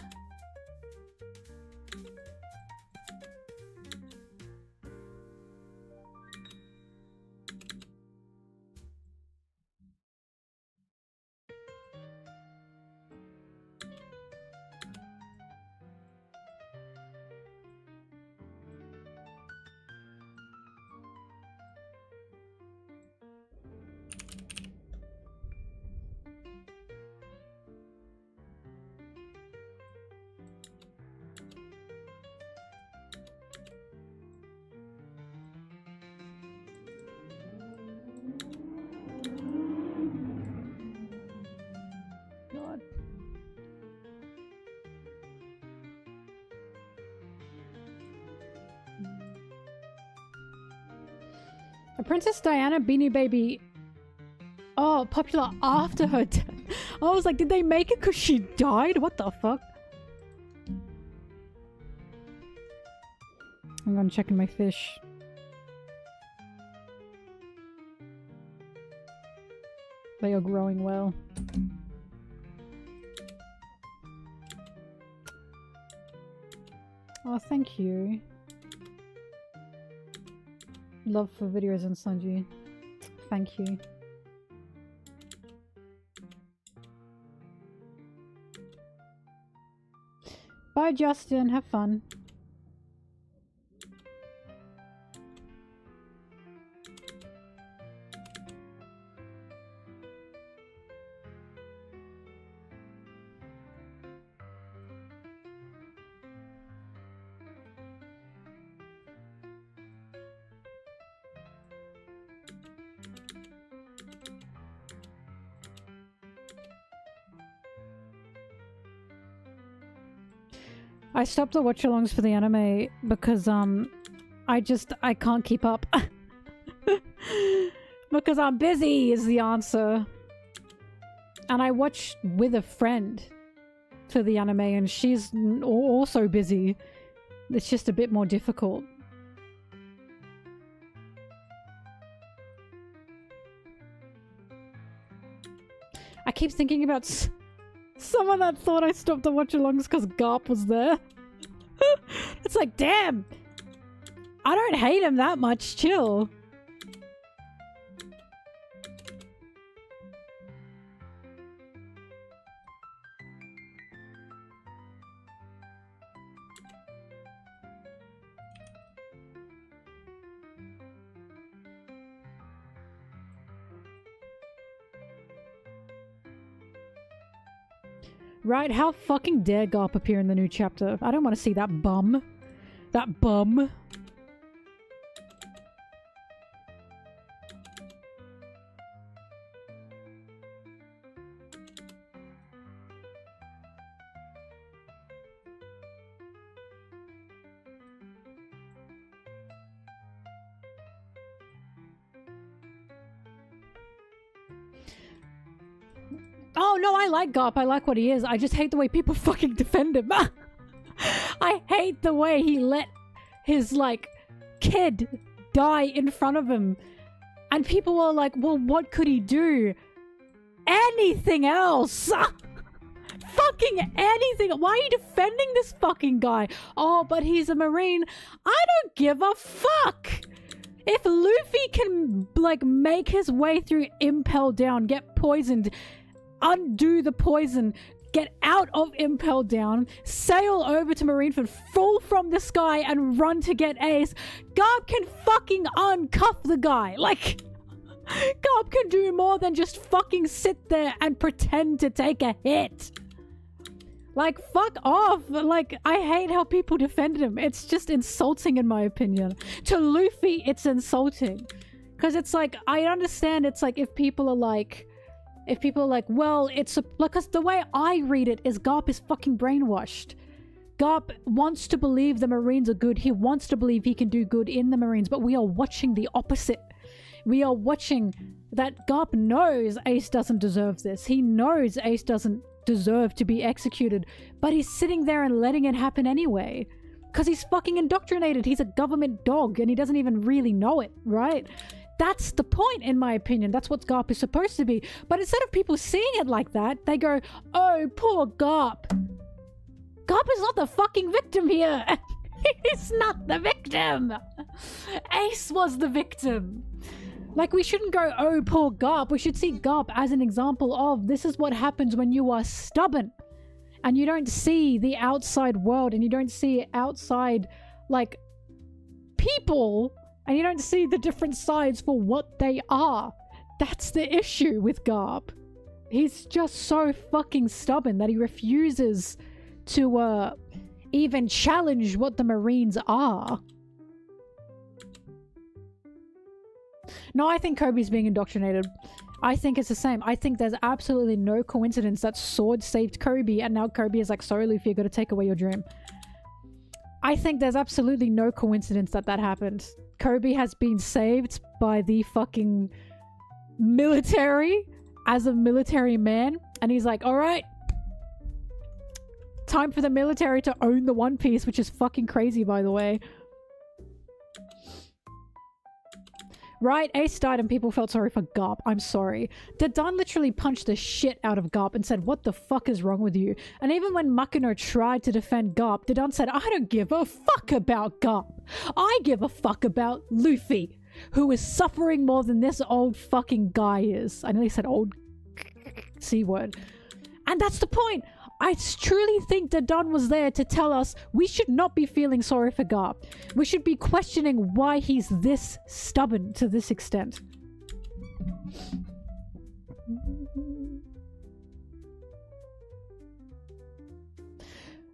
A Princess Diana Beanie Baby. Oh, popular after her death. I was like, did they make it because she died? What the fuck? I'm gonna check in my fish. They are growing well. Oh, thank you. Love for videos and Sanji. Thank you. Bye, Justin. Have fun. I stopped the watch-alongs for the anime because, I can't keep up. Because I'm busy is the answer. And I watch with a friend. to the anime and she's also busy. It's just a bit more difficult. I keep thinking about someone that thought I stopped the watch-alongs because Garp was there. It's like, damn! I don't hate him that much, chill. Right, how fucking dare Garp appear in the new chapter? I don't want to see that bum. That bum. Oh no, I like Garp. I like what he is. I just hate the way people fucking defend him. I hate the way he let his, like, kid die in front of him. And people were like, well, what could he do? Anything else! Fucking anything! Why are you defending this fucking guy? Oh, but he's a Marine. I don't give a fuck! If Luffy can, like, make his way through Impel Down, get poisoned, undo the poison, get out of Impel Down, sail over to Marineford, fall from the sky and run to get Ace, Garp can fucking uncuff the guy. Like, Garp can do more than just fucking sit there and pretend to take a hit. Like, fuck off. Like, I hate how people defend him. It's just insulting in my opinion. To Luffy, it's insulting. Because it's like, I understand it's like if people are like, well, it's a... Because the way I read it is Garp is fucking brainwashed. Garp wants to believe the Marines are good. He wants to believe he can do good in the Marines, but we are watching the opposite. We are watching that Garp knows Ace doesn't deserve this. He knows Ace doesn't deserve to be executed, but he's sitting there and letting it happen anyway. Because he's fucking indoctrinated. He's a government dog and he doesn't even really know it, right? That's the point, in my opinion. That's what Garp is supposed to be. But instead of people seeing it like that, they go, oh, poor Garp. Garp is not the fucking victim here. He's not the victim. Ace was the victim. Like, we shouldn't go, oh, poor Garp. We should see Garp as an example of this is what happens when you are stubborn. And you don't see the outside world and you don't see outside, like, people... And you don't see the different sides for what they are. That's the issue with Garp. He's just so fucking stubborn that he refuses to even challenge what the Marines are. No, I think Kobe's being indoctrinated. I think it's the same. I think there's absolutely no coincidence that Sword saved Kobe and now Kobe is like, sorry Luffy, you gotta take away your dream. I think there's absolutely no coincidence that that happened. Kobe has been saved by the fucking military as a military man. And he's like, all right, time for the military to own the One Piece, which is fucking crazy, by the way. Right, Ace died and people felt sorry for Garp. I'm sorry. Dadan literally punched the shit out of Garp and said, what the fuck is wrong with you? And even when Makino tried to defend Garp, Dadan said, I don't give a fuck about Garp. I give a fuck about Luffy, who is suffering more than this old fucking guy is. I nearly said old C word. And that's the point. I truly think Dadan was there to tell us we should not be feeling sorry for Garp. We should be questioning why he's this stubborn to this extent.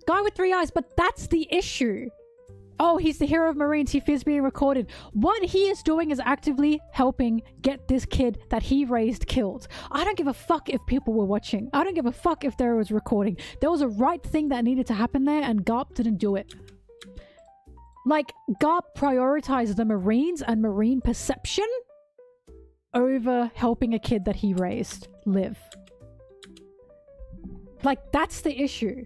Guy with 3 eyes, but that's the issue. Oh, he's the hero of Marines. He fears being recorded. What he is doing is actively helping get this kid that he raised killed. I don't give a fuck if people were watching. I don't give a fuck if there was recording. There was a right thing that needed to happen there and Garp didn't do it. Like, Garp prioritized the Marines and Marine perception over helping a kid that he raised live. Like, that's the issue.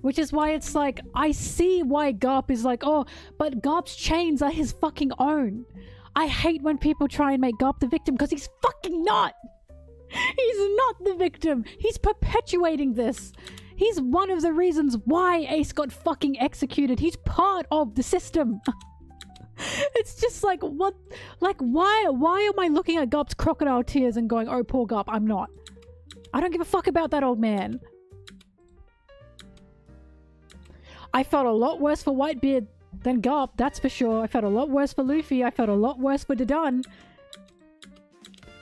Which is why it's like, I see why Garp is like, oh, but Garp's chains are his fucking own. I hate when people try and make Garp the victim, because he's fucking not. He's not the victim. He's perpetuating this. He's one of the reasons why Ace got fucking executed. He's part of the system. It's just like, what? Like, why am I looking at Garp's crocodile tears and going, oh, poor Garp? I'm not. I don't give a fuck about that old man. I felt a lot worse for Whitebeard than Garp, that's for sure. I felt a lot worse for Luffy. I felt a lot worse for Dadan.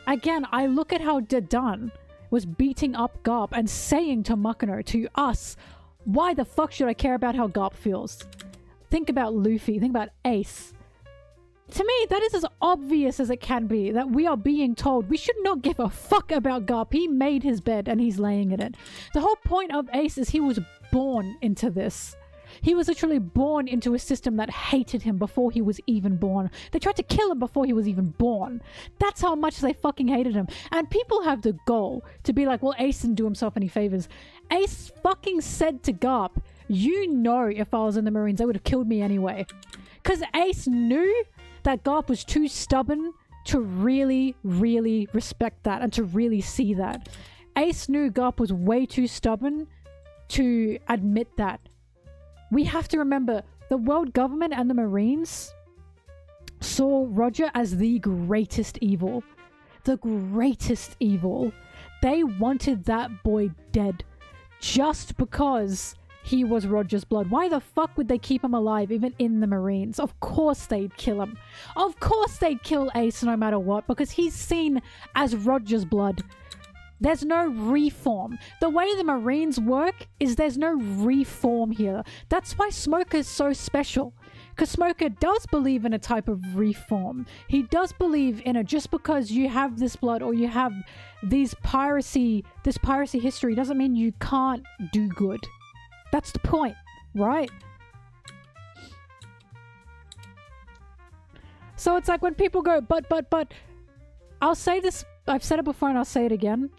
Again, I look at how Dadan was beating up Garp and saying to Makino, to us, why the fuck should I care about how Garp feels? Think about Luffy. Think about Ace. To me, that is as obvious as it can be, that we are being told we should not give a fuck about Garp. He made his bed and he's laying in it. The whole point of Ace is he was born into this. He was literally born into a system that hated him before he was even born. They tried to kill him before he was even born. That's how much they fucking hated him. And people have the goal to be like, well, Ace didn't do himself any favors. Ace fucking said to Garp, you know, if I was in the Marines, they would have killed me anyway. Because Ace knew that Garp was too stubborn to really, really respect that and to really see that. Ace knew Garp was way too stubborn to admit that. We have to remember, the world government and the Marines saw Roger as the greatest evil. The greatest evil. They wanted that boy dead just because he was Roger's blood. Why the fuck would they keep him alive even in the Marines? Of course they'd kill him. Of course they'd kill Ace no matter what, because he's seen as Roger's blood. There's no reform. The way the Marines work is there's no reform here. That's why Smoker's so special. Because Smoker does believe in a type of reform. He does believe in it. Just because you have this blood or you have this piracy history doesn't mean you can't do good. That's the point, right? So it's like when people go, but, I'll say this, I've said it before and I'll say it again.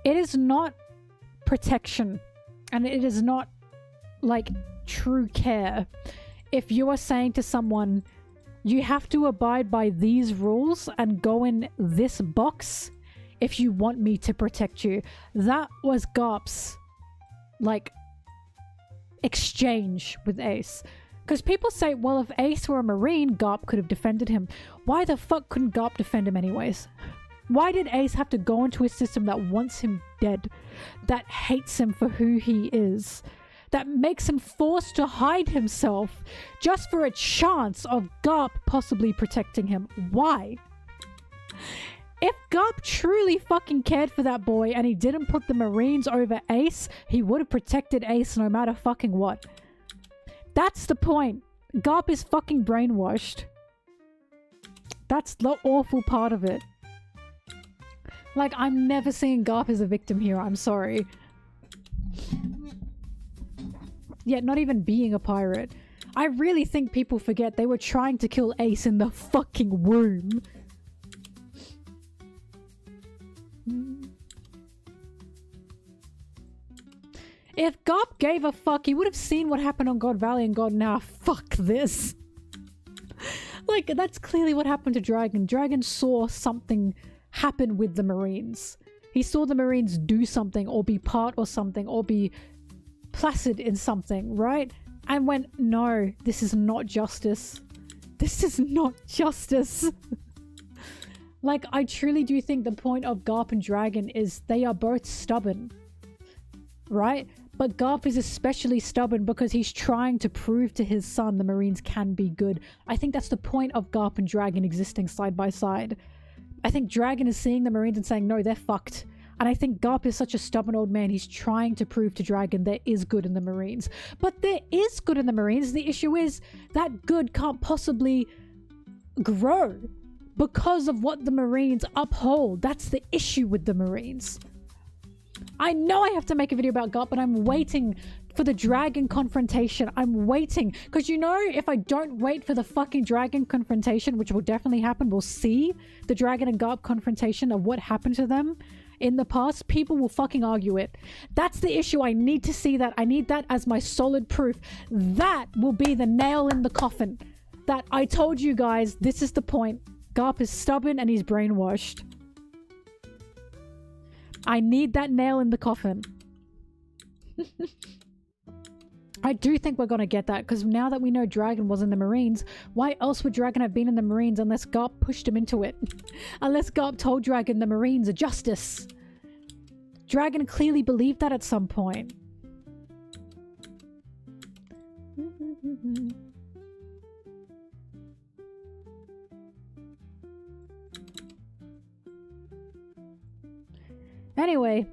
It is not protection and it is not like true care if you are saying to someone, you have to abide by these rules and go in this box if you want me to protect you. That was Garp's like exchange with Ace. Because people say, well, if Ace were a Marine, Garp could have defended him. Why the fuck couldn't Garp defend him anyways? Why did Ace have to go into a system that wants him dead, that hates him for who he is, that makes him forced to hide himself just for a chance of Garp possibly protecting him? Why? If Garp truly fucking cared for that boy and he didn't put the Marines over Ace, he would have protected Ace no matter fucking what. That's the point. Garp is fucking brainwashed. That's the awful part of it. Like, I'm never seeing Garp as a victim here, I'm sorry. Yet not even being a pirate. I really think people forget they were trying to kill Ace in the fucking womb. If Garp gave a fuck, he would have seen what happened on God Valley and gone, nah, fuck this. Like, that's clearly what happened to Dragon. Dragon saw something happen with the Marines. He saw the Marines do something or be part or something or be placid in something, right? And went, no, this is not justice. This is not justice. Like, I truly do think the point of Garp and Dragon is they are both stubborn, right? But Garp is especially stubborn because he's trying to prove to his son the Marines can be good. I think that's the point of Garp and Dragon existing side by side. I think Dragon is seeing the Marines and saying, no, they're fucked. And I think Garp is such a stubborn old man, he's trying to prove to Dragon there is good in the Marines. But there is good in the Marines. The issue is that good can't possibly grow because of what the Marines uphold. That's the issue with the Marines. I know I have to make a video about Garp, but I'm waiting for the Dragon confrontation. I'm waiting. Because you know, if I don't wait for the fucking Dragon confrontation, which will definitely happen, we'll see the Dragon and Garp confrontation of what happened to them. in the past, people will fucking argue it. That's the issue. I need to see that. I need that as my solid proof. That will be the nail in the coffin. That I told you guys, this is the point. Garp is stubborn and he's brainwashed. I need that nail in the coffin. I do think we're gonna get that, because now that we know Dragon was in the Marines, why else would Dragon have been in the Marines unless Garp pushed him into it? Unless Garp told Dragon the Marines are justice. Dragon clearly believed that at some point. Anyway,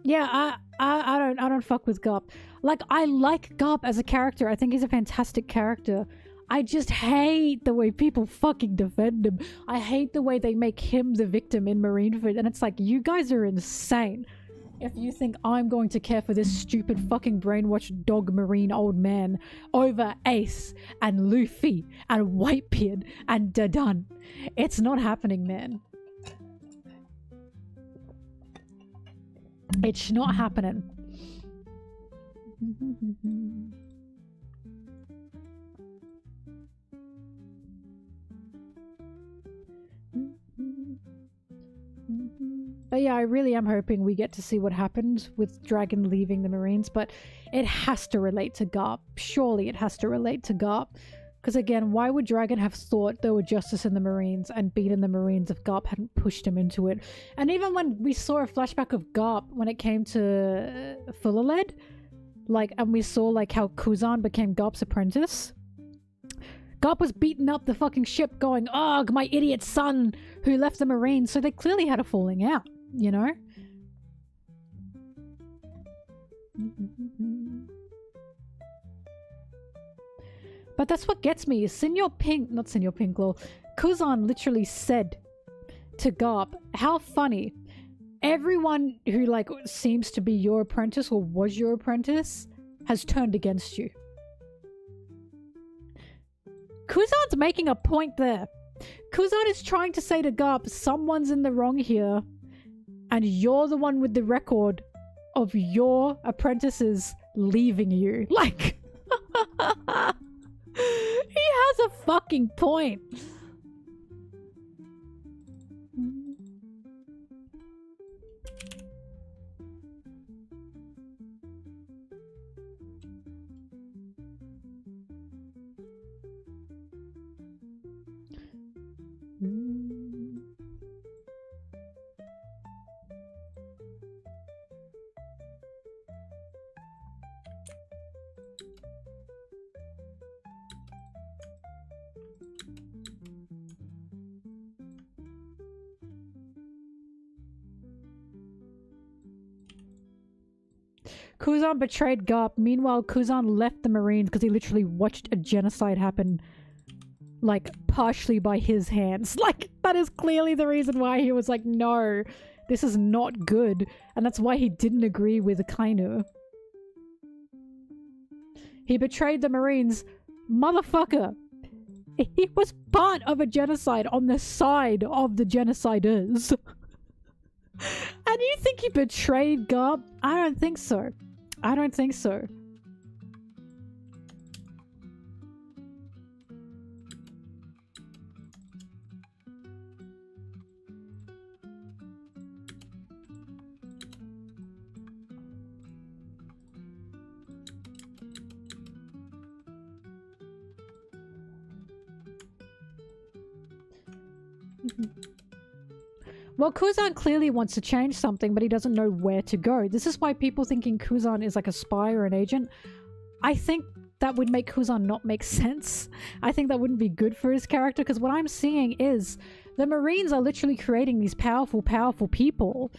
yeah, I don't fuck with Garp. Like, I like Garp as a character. I think he's a fantastic character. I just hate the way people fucking defend him. I hate the way they make him the victim in Marineford, and it's like, you guys are insane if you think I'm going to care for this stupid fucking brainwashed dog marine old man over Ace and Luffy and Whitebeard and Dadan. It's not happening, man. It's not happening. But yeah, I really am hoping we get to see what happens with Dragon leaving the Marines, but it has to relate to Garp. Surely it has to relate to Garp. Because again, why would Dragon have thought there were justice in the Marines and been in the Marines if Garp hadn't pushed him into it? And even when we saw a flashback of Garp when it came to Fullerled, like, and we saw like how Kuzan became Garp's apprentice. Garp was beating up the fucking ship going, "Ugh, my idiot son who left the Marines." So they clearly had a falling out, you know? But that's what gets me. Kuzan literally said to Garp, how funny. Everyone who like seems to be your apprentice or was your apprentice has turned against you. Kuzan's making a point there. Kuzan is trying to say to Garp, someone's in the wrong here, and you're the one with the record of your apprentices leaving you. Like, he has a fucking point. Kuzan betrayed Garp. Meanwhile, Kuzan left the Marines because he literally watched a genocide happen, like, partially by his hands. Like, that is clearly the reason why he was like, no, this is not good. And that's why he didn't agree with Akainu. He betrayed the Marines. Motherfucker! He was part of a genocide on the side of the genociders. And you think he betrayed Garp? I don't think so. I don't think so. Well, Kuzan clearly wants to change something, but he doesn't know where to go. This is why people thinking Kuzan is like a spy or an agent. I think that would make Kuzan not make sense. I think that wouldn't be good for his character, because what I'm seeing is the Marines are literally creating these powerful, powerful people.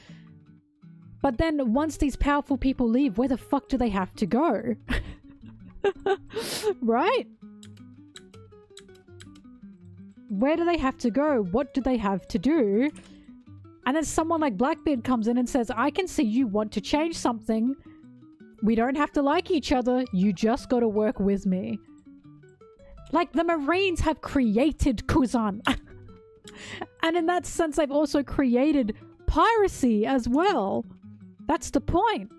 But then once these powerful people leave, where the fuck do they have to go? Right? Where do they have to go? What do they have to do? And then someone like Blackbeard comes in and says, I can see you want to change something. We don't have to like each other. You just got to work with me. Like, the Marines have created Kuzan. And in that sense, they've also created piracy as well. That's the point.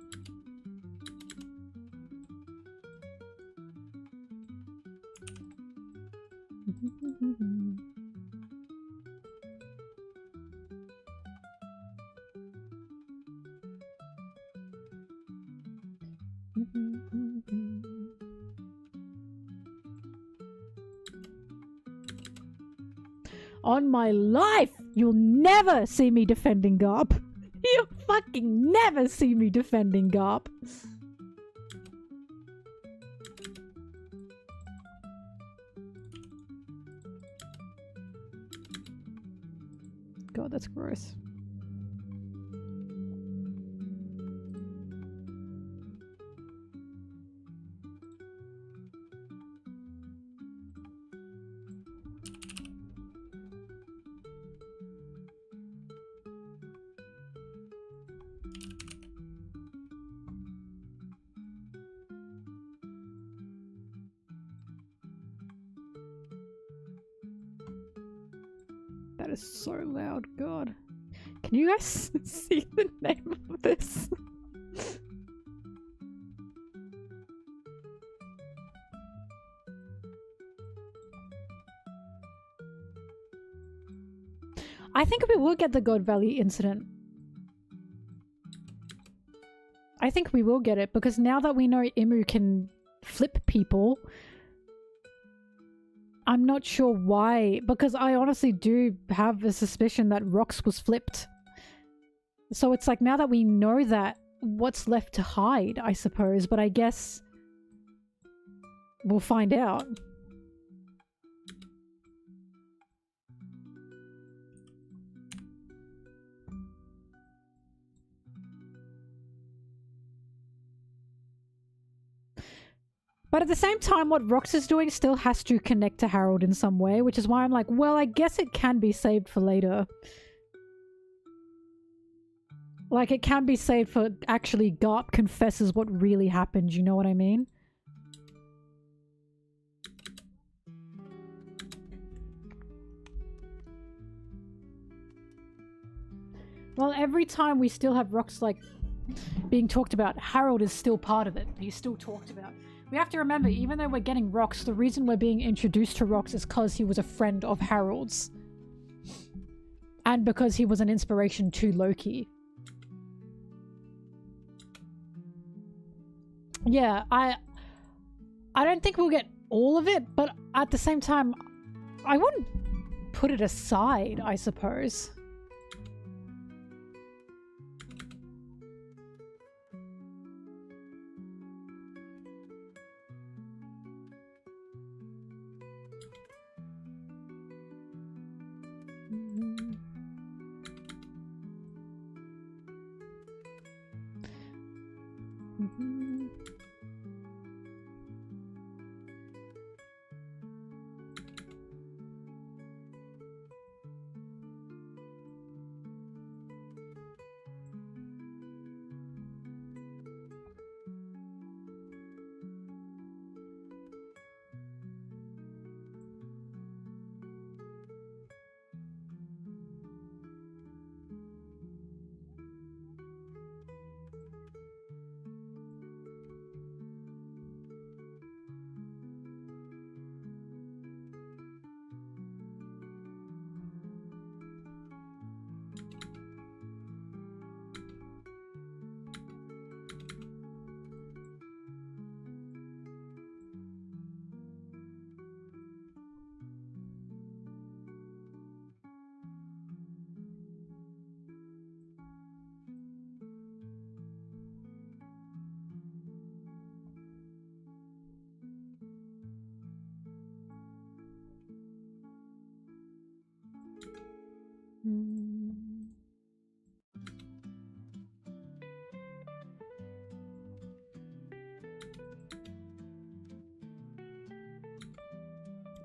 On my life, you'll never see me defending Garp. You'll fucking never see me defending Garp. God, that's gross. That is so loud, God. Can you guys see the name of this? I think we will get the God Valley incident. I think we will get it because now that we know Imu can flip people, I'm not sure why, because I honestly do have a suspicion that Rox was flipped. So it's like, now that we know that, what's left to hide, I suppose, but I guess we'll find out. But at the same time, what Rox is doing still has to connect to Harold in some way, which is why I'm like, well, I guess it can be saved for later. Like, it can be saved for actually Garp confesses what really happened, you know what I mean? Well, every time we still have Rox, like, being talked about, Harold is still part of it. He's still talked about. We have to remember, even though we're getting Rox, the reason we're being introduced to Rox is because he was a friend of Harold's. And because he was an inspiration to Loki. Yeah, I don't think we'll get all of it, but at the same time, I wouldn't put it aside, I suppose.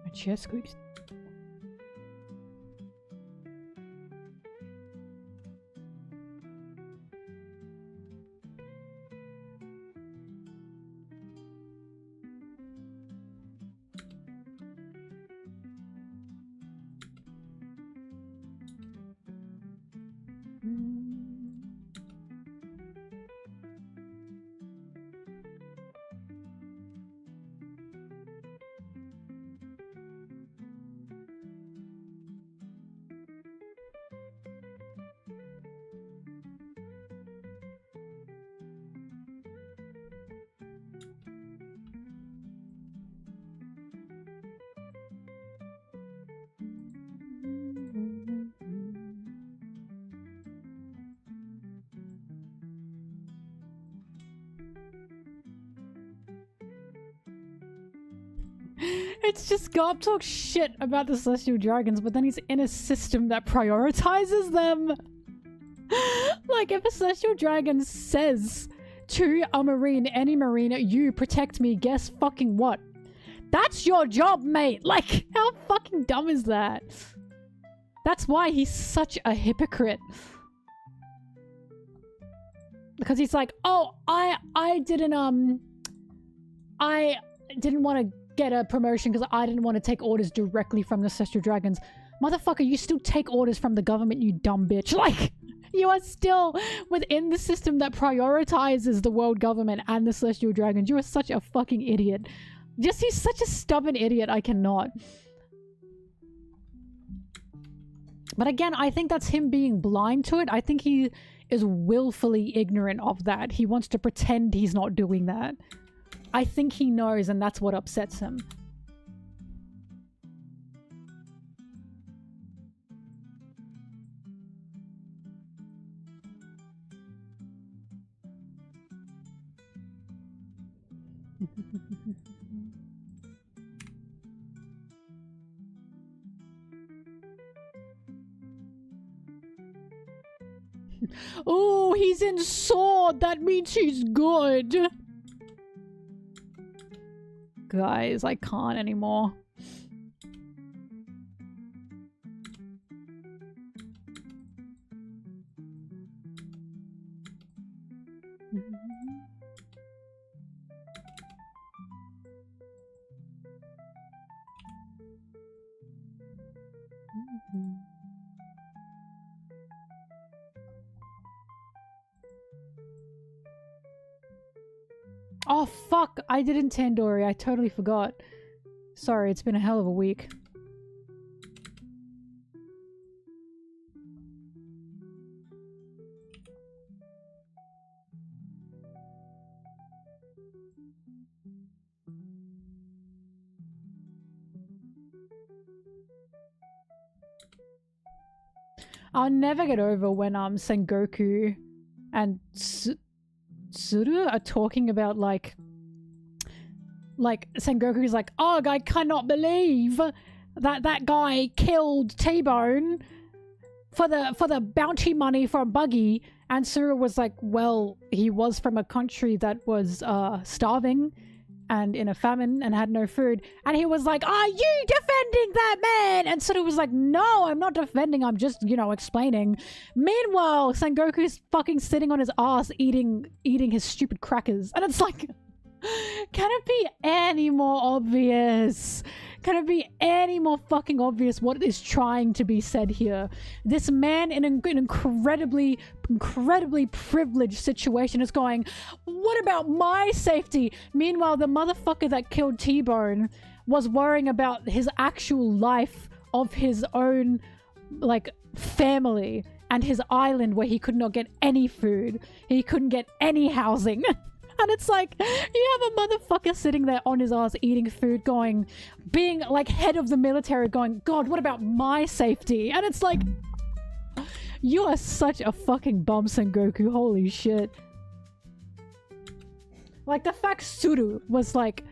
My chair squeaks. It's just Garp talks shit about the celestial dragons, but then he's in a system that prioritizes them. Like, if a celestial dragon says to a marine, any marine, you protect me, guess fucking what? That's your job, mate! Like, how fucking dumb is that? That's why he's such a hypocrite. Because he's like, oh, I didn't want to get a promotion because I didn't want to take orders directly from the celestial dragons. Motherfucker, you still take orders from the government, you dumb bitch. Like, you are still within the system that prioritizes the world government and the celestial dragons. You are such a fucking idiot. He's such a stubborn idiot, I cannot. But again, I think that's him being blind to it. I think he is willfully ignorant of that. He wants to pretend he's not doing that. I think he knows, and that's what upsets him. Oh, he's in sword. That means he's good. Guys, I can't anymore. Oh fuck, I didn't Tandoori. I totally forgot. Sorry, it's been a hell of a week. I'll never get over when Sengoku and Tsuru are talking about like Sengoku's like, oh, I cannot believe that guy killed T-Bone for the bounty money from Buggy, and Tsuru was like, well, he was from a country that was starving and in a famine and had no food, and he was like, are you defending that man? And Tsuru was like, no, I'm not defending, I'm just, you know, explaining. Meanwhile, Sengoku's fucking sitting on his ass eating his stupid crackers, and it's like, can it be any more obvious? Can it be any more fucking obvious what is trying to be said here? This man in an incredibly privileged situation is going, what about my safety? Meanwhile, the motherfucker that killed T-Bone was worrying about his actual life of his own, like, family and his island where he could not get any food. He couldn't get any housing. And it's like, you have a motherfucker sitting there on his ass eating food going, being like head of the military going, God, what about my safety? And it's like, you are such a fucking bum, Sengoku, holy shit. Like, the fact Tsuru was like,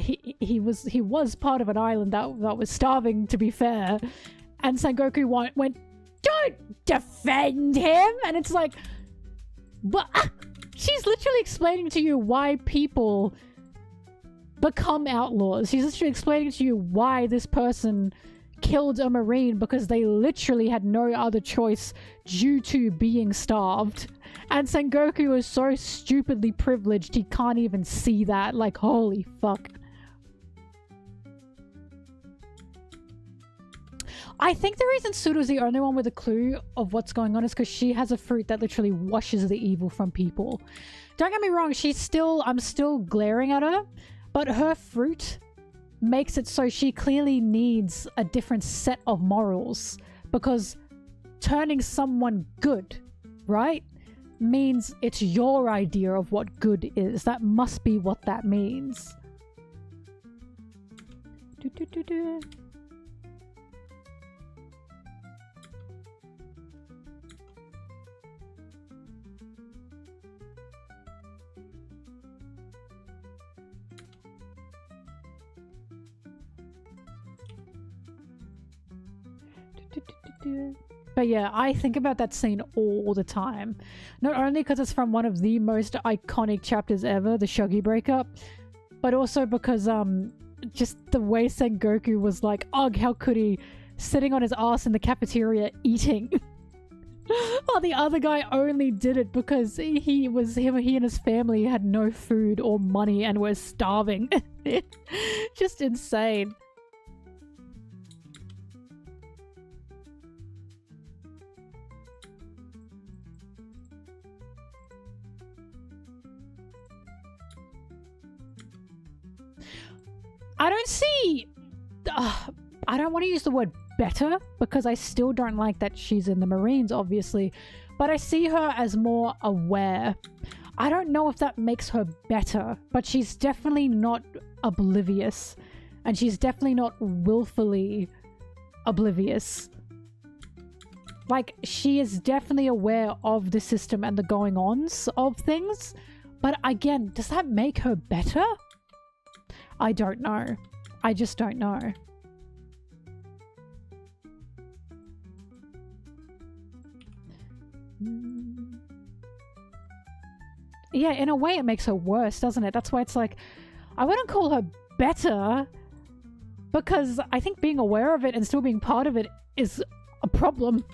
he was part of an island that was starving, to be fair, and Sengoku went, don't defend him! And it's like, but she's literally explaining to you why people become outlaws. She's literally explaining to you why this person killed a marine because they literally had no other choice due to being starved. And Sengoku is so stupidly privileged he can't even see that. Like, holy fuck. I think the reason Tsuru's the only one with a clue of what's going on is because she has a fruit that literally washes the evil from people. Don't get me wrong, I'm still glaring at her, but her fruit makes it so she clearly needs a different set of morals, because turning someone good, right, means it's your idea of what good is. That must be what that means. But yeah, I think about that scene all the time. Not only because it's from one of the most iconic chapters ever, the Shuggy breakup, but also because just the way Sengoku was like, ugh, how could he, sitting on his ass in the cafeteria eating. While the other guy only did it because he and his family had no food or money and were starving. Just insane. I don't see... I don't want to use the word better because I still don't like that she's in the Marines, obviously. But I see her as more aware. I don't know if that makes her better, but she's definitely not oblivious. And she's definitely not willfully oblivious. Like, she is definitely aware of the system and the going-ons of things. But again, does that make her better? I don't know. I just don't know. Yeah, in a way it makes her worse, doesn't it? That's why it's like, I wouldn't call her better, because I think being aware of it and still being part of it is a problem.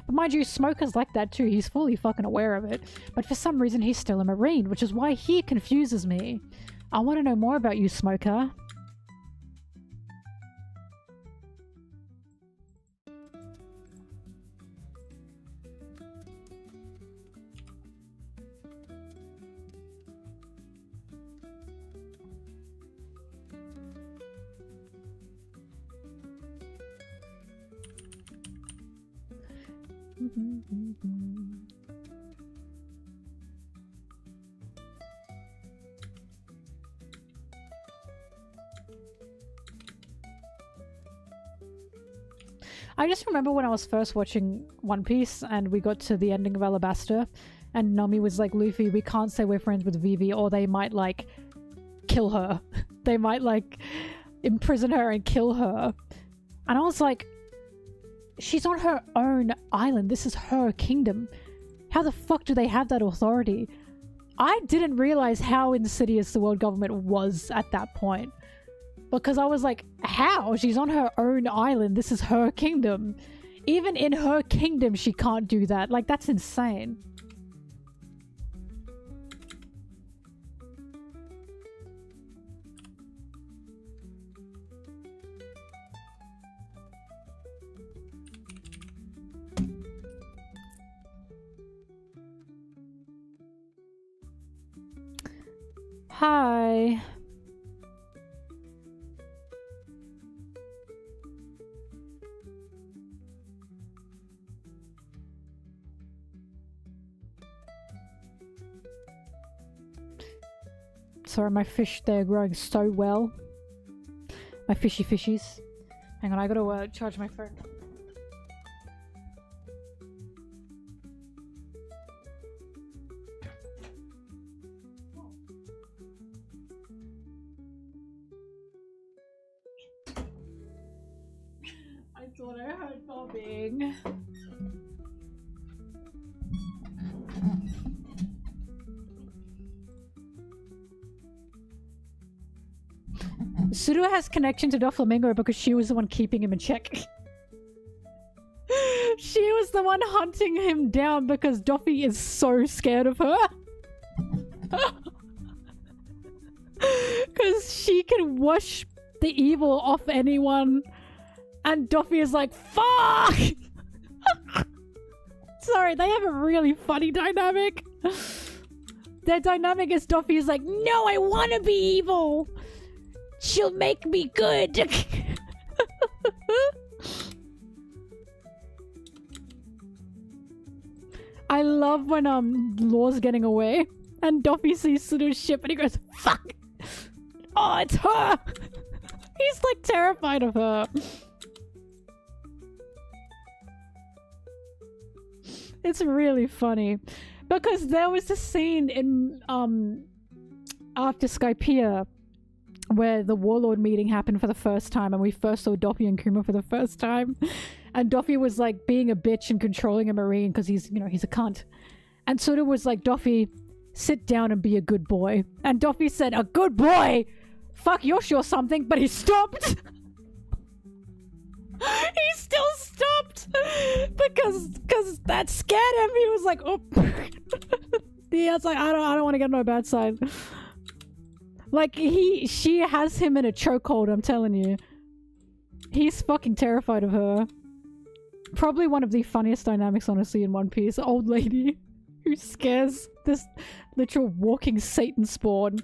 But mind you, Smoker's like that too. He's fully fucking aware of it. But for some reason, he's still a Marine, which is why he confuses me. I want to know more about you, Smoker. I just remember when I was first watching One Piece and we got to the ending of Alabasta and Nami was like, Luffy, we can't say we're friends with Vivi or they might like kill her. They might like imprison her and kill her. And I was like, she's on her own island. This is her kingdom. How the fuck do they have that authority? I didn't realize how insidious the world government was at that point. Because I was like, how? She's on her own island. This is her kingdom. Even in her kingdom, she can't do that. Like, that's insane. Hi. Sorry, my fish, they're growing so well. My fishies. Hang on, I gotta charge my phone. I thought I heard bobbing. Suru has connection to Doflamingo because she was the one keeping him in check. She was the one hunting him down because Doffy is so scared of her. Because she can wash the evil off anyone. And Doffy is like, fuck! Sorry, they have a really funny dynamic. Their dynamic is Doffy is like, no, I want to be evil! She'll make me good! I love when Law's getting away and Doffy sees Sudo's ship and he goes, fuck! Oh, it's her! He's like terrified of her. It's really funny. Because there was a scene in after Skypiea where the warlord meeting happened for the first time and we first saw Doffy and Kuma for the first time. And Doffy was like being a bitch and controlling a marine because he's, you know, he's a cunt. And Suda was like, Doffy, sit down and be a good boy. And Doffy said, a good boy? Fuck, you're sure something. But he stopped. He still stopped because that scared him. He was like, oh. Yeah, it's like, I don't want to get no bad side. Like, she has him in a chokehold, I'm telling you. He's fucking terrified of her. Probably one of the funniest dynamics, honestly, in One Piece. Old lady who scares this literal walking Satan spawn.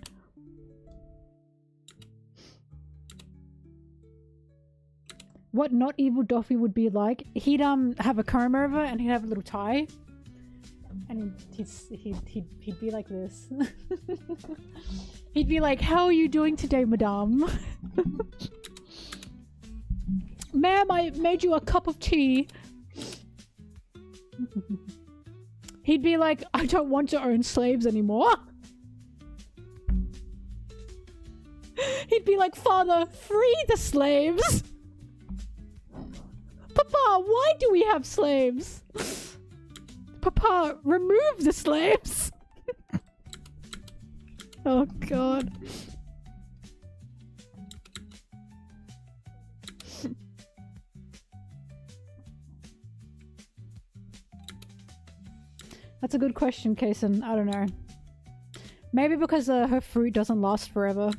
What not evil Doffy would be like, he'd have a comb over and he'd have a little tie. And he'd be like this. He'd be like, how are you doing today, madame? Ma'am, I made you a cup of tea. He'd be like, I don't want to own slaves anymore. He'd be like, Father, free the slaves. Papa, why do we have slaves? Papa, remove the slaves. Oh god. That's a good question, Kason. I don't know. Maybe because her fruit doesn't last forever.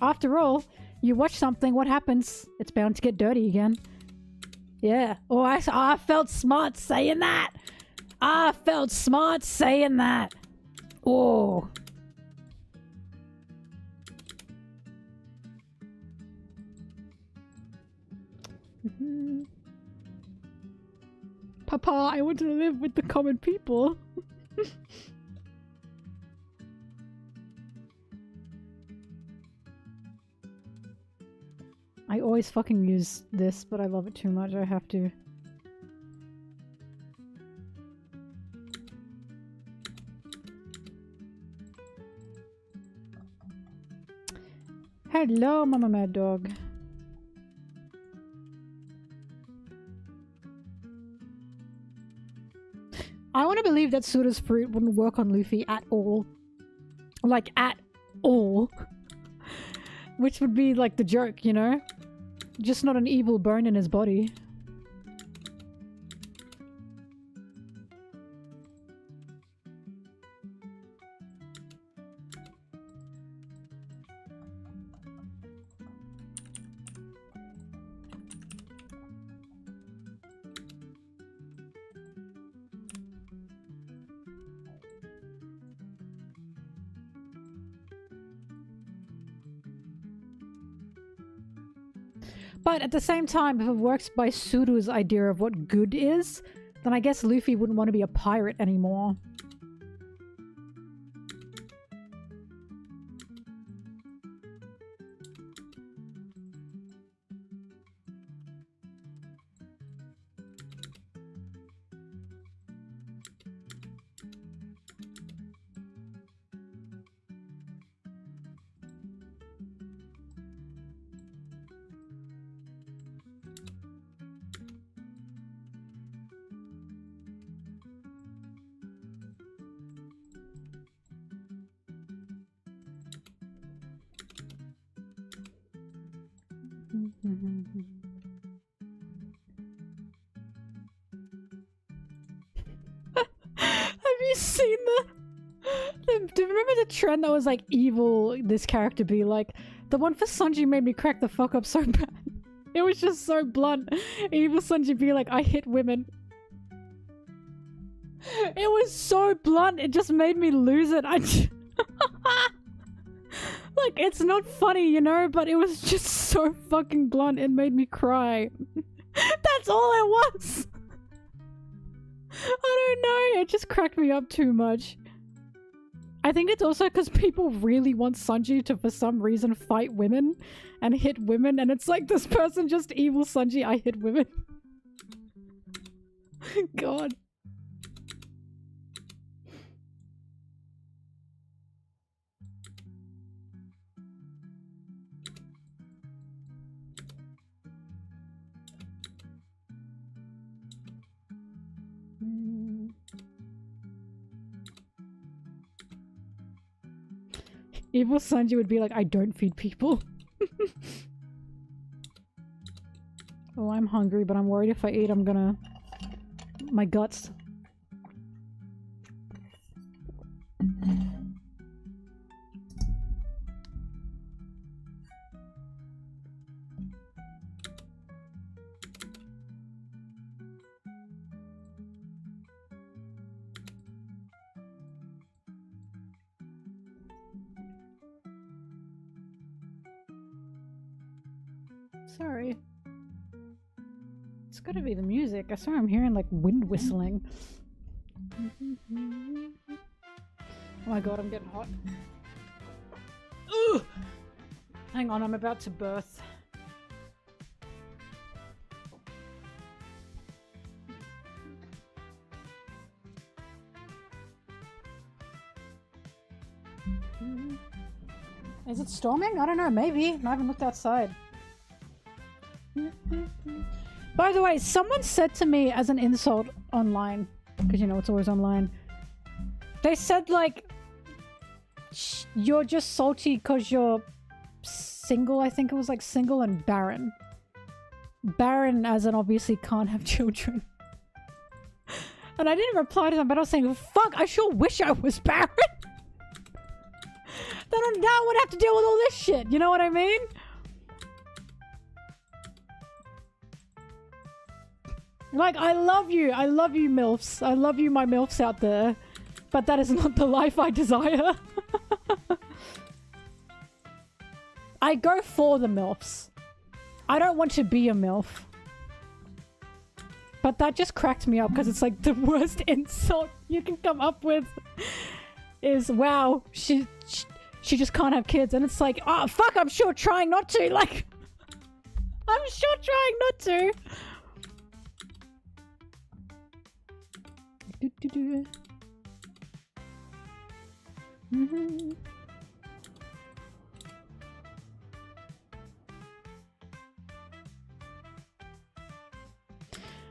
After all, you watch something, what happens? It's bound to get dirty again. Yeah. Oh, I felt smart saying that. I felt smart saying that. Oh. Papa, I want to live with the common people. I always fucking use this, but I love it too much. I have to. Hello, Mama Mad Dog. I want to believe that Suda's fruit wouldn't work on Luffy at all. Like, at all. Which would be like the joke, you know? Just not an evil bone in his body. But at the same time, if it works by Sudo's idea of what good is, then I guess Luffy wouldn't want to be a pirate anymore. Have you seen do you remember the trend that was like evil this character be like? The one for Sanji made me crack the fuck up so bad. It was just so blunt. Evil Sanji be like, I hit women. It was so blunt, it just made me lose it. Like, it's not funny, you know, but it was just so fucking blunt, it made me cry. That's all it was! I don't know, it just cracked me up too much. I think it's also because people really want Sanji to, for some reason, fight women and hit women, and it's like, this person just evil Sanji, I hit women. God. Evil Sanji would be like, I don't feed people. Oh, I'm hungry, but I'm worried if I eat, I'm gonna... my guts. Sorry. It's gotta be the music. I swear I'm hearing like wind whistling. Oh my god, I'm getting hot. Ugh! Hang on, I'm about to birth. Is it storming? I don't know, maybe. I haven't looked outside. By the way, someone said to me as an insult online, because you know it's always online, they said like, you're just salty because you're single. I think it was like single and barren. Barren as in obviously can't have children. And I didn't reply to them, but I was saying, fuck, I sure wish I was barren. Then I would have to deal with all this shit, you know what I mean? Like, I love you MILFs. I love you, my MILFs out there. But that is not the life I desire. I go for the MILFs. I don't want to be a MILF. But that just cracked me up because it's like the worst insult you can come up with is, wow, she just can't have kids. And it's like, oh, fuck, I'm sure trying not to. Like, I'm sure trying not to.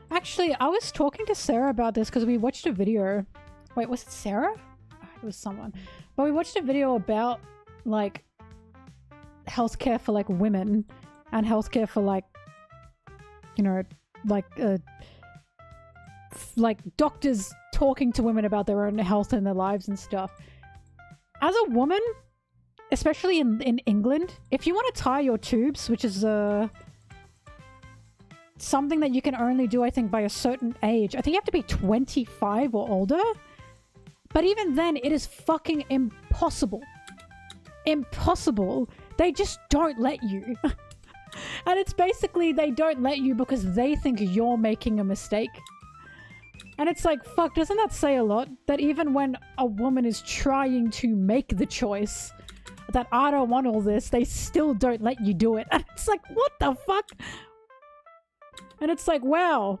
Actually, I was talking to Sarah about this because we watched a video. Wait, was it Sarah? It was someone. But we watched a video about, like, healthcare for, like, women and healthcare for, like, you know, like doctors talking to women about their own health and their lives and stuff. As a woman, especially in England, if you want to tie your tubes, which is something that you can only do, I think, by a certain age. I think you have to be 25 or older. But even then, it is fucking impossible. Impossible. They just don't let you. And it's basically they don't let you because they think you're making a mistake. And it's like, fuck, doesn't that say a lot? That even when a woman is trying to make the choice that I don't want all this, they still don't let you do it. And it's like, what the fuck? And it's like, wow.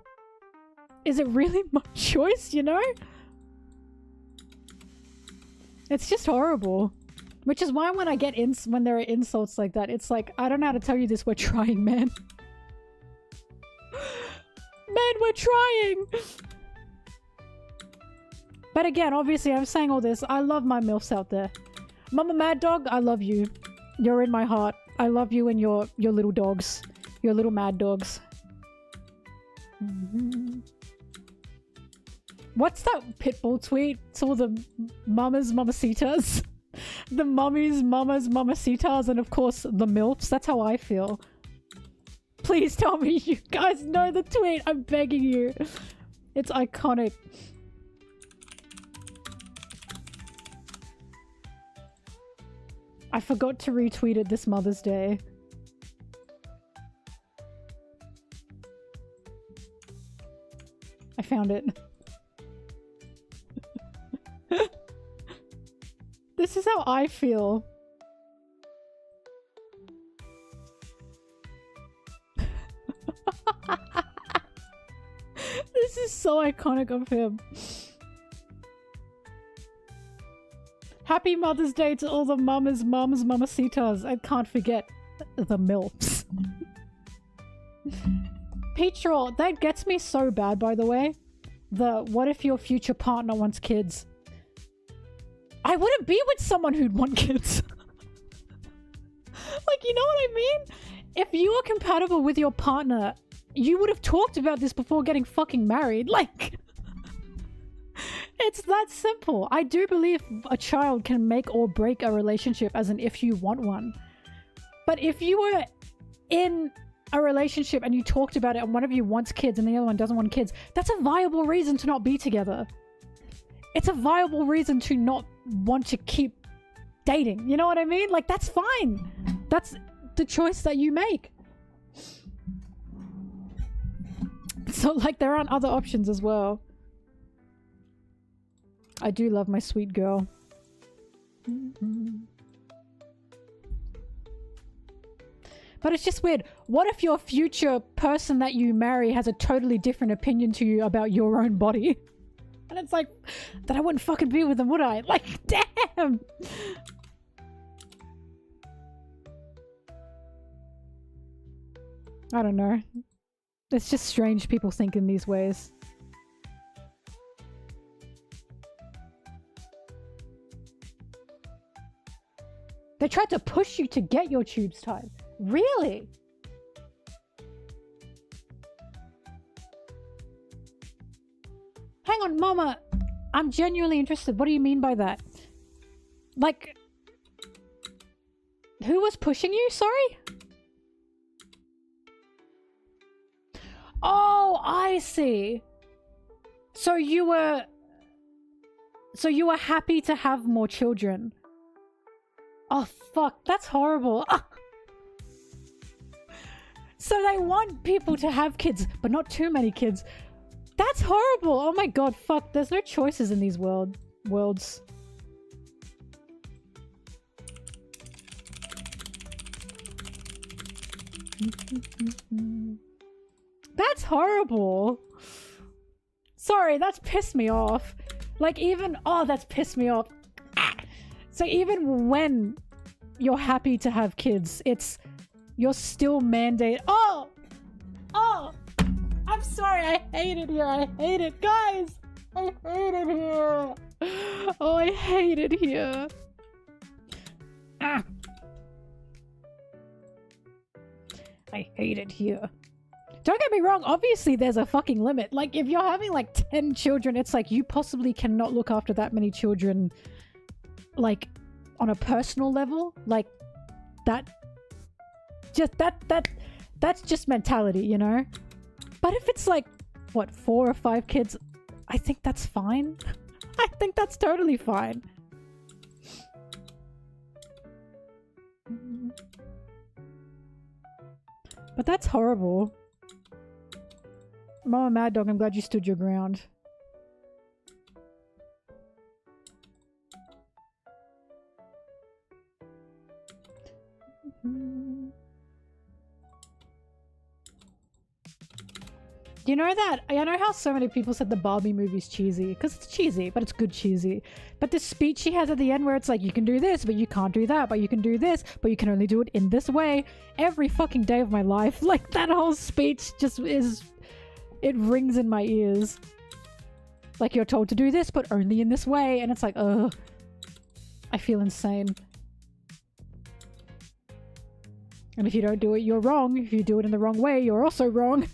Is it really my choice, you know? It's just horrible. Which is why when I get when there are insults like that, it's like, I don't know how to tell you this, we're trying, man. Man, we're trying! But again, obviously, I'm saying all this. I love my MILFs out there. Mama Mad Dog, I love you. You're in my heart. I love you and your little dogs. Your little mad dogs. What's that Pitbull tweet? It's all the mamas, mamacitas. The mummies, mamas, mamacitas, and of course the MILFs. That's how I feel. Please tell me you guys know the tweet. I'm begging you. It's iconic. I forgot to retweet it this Mother's Day. I found it. This is how I feel. This is so iconic of him. Happy Mother's Day to all the mamas, moms, mamacitas. I can't forget the MILFs. Peach Roll, that gets me so bad, by the way. The what if your future partner wants kids? I wouldn't be with someone who'd want kids. Like, you know what I mean? If you are compatible with your partner, you would have talked about this before getting fucking married. Like, it's that simple. I do believe a child can make or break a relationship, as in if you want one. But if you were in a relationship and you talked about it and one of you wants kids and the other one doesn't want kids, that's a viable reason to not be together. It's a viable reason to not want to keep dating. You know what I mean? Like, that's fine. That's the choice that you make. So, like, there aren't other options as well. I do love my sweet girl. But it's just weird. What if your future person that you marry has a totally different opinion to you about your own body? And it's like, then I wouldn't fucking be with them, would I? Like, damn! I don't know. It's just strange people think in these ways. They tried to push you to get your tubes tied. Really? Hang on, Mama. I'm genuinely interested. What do you mean by that? Like, who was pushing you? Sorry? Oh, I see. So you were happy to have more children. Oh, fuck. That's horrible. So they want people to have kids, but not too many kids. That's horrible. Oh my god, fuck. There's no choices in these worlds. That's horrible. Sorry, that's pissed me off. Like, even... Oh, that's pissed me off. So even when you're happy to have kids, you're still mandated. Oh! Oh! I'm sorry, I hate it here. I hate it. Guys! I hate it here. Oh, I hate it here. Ah. I hate it here. Don't get me wrong, obviously there's a fucking limit. Like, if you're having like 10 children, it's like you possibly cannot look after that many children, like, on a personal level. Like, that's just mentality, you know? But if it's like, what, 4 or 5 kids, I think that's fine. I think that's totally fine. But that's horrible. Mama Mad Dog, I'm glad you stood your ground. You know that? I know how so many people said the Barbie movie's cheesy. Because it's cheesy, but it's good cheesy. But the speech she has at the end where it's like, you can do this, but you can't do that, but you can do this, but you can only do it in this way. Every fucking day of my life. Like, that whole speech just is... It rings in my ears. Like, you're told to do this, but only in this way. And it's like, ugh. I feel insane. And if you don't do it, you're wrong. If you do it in the wrong way, you're also wrong.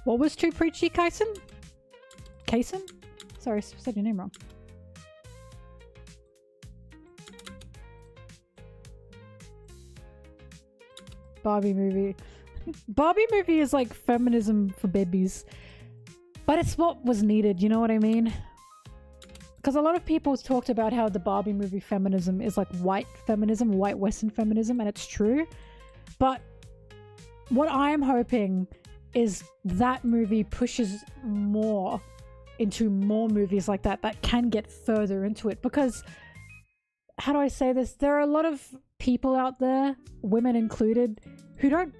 What was too preachy, Kaisen? Kaisen? Sorry, I said your name wrong. Barbie movie. Barbie movie is like feminism for babies. But it's what was needed, you know what I mean? Because a lot of people talked about how the Barbie movie feminism is like white feminism, white Western feminism, and it's true. But what I'm hoping is that movie pushes more into more movies like that that can get further into it. Because, how do I say this? There are a lot of people out there, women included, who don't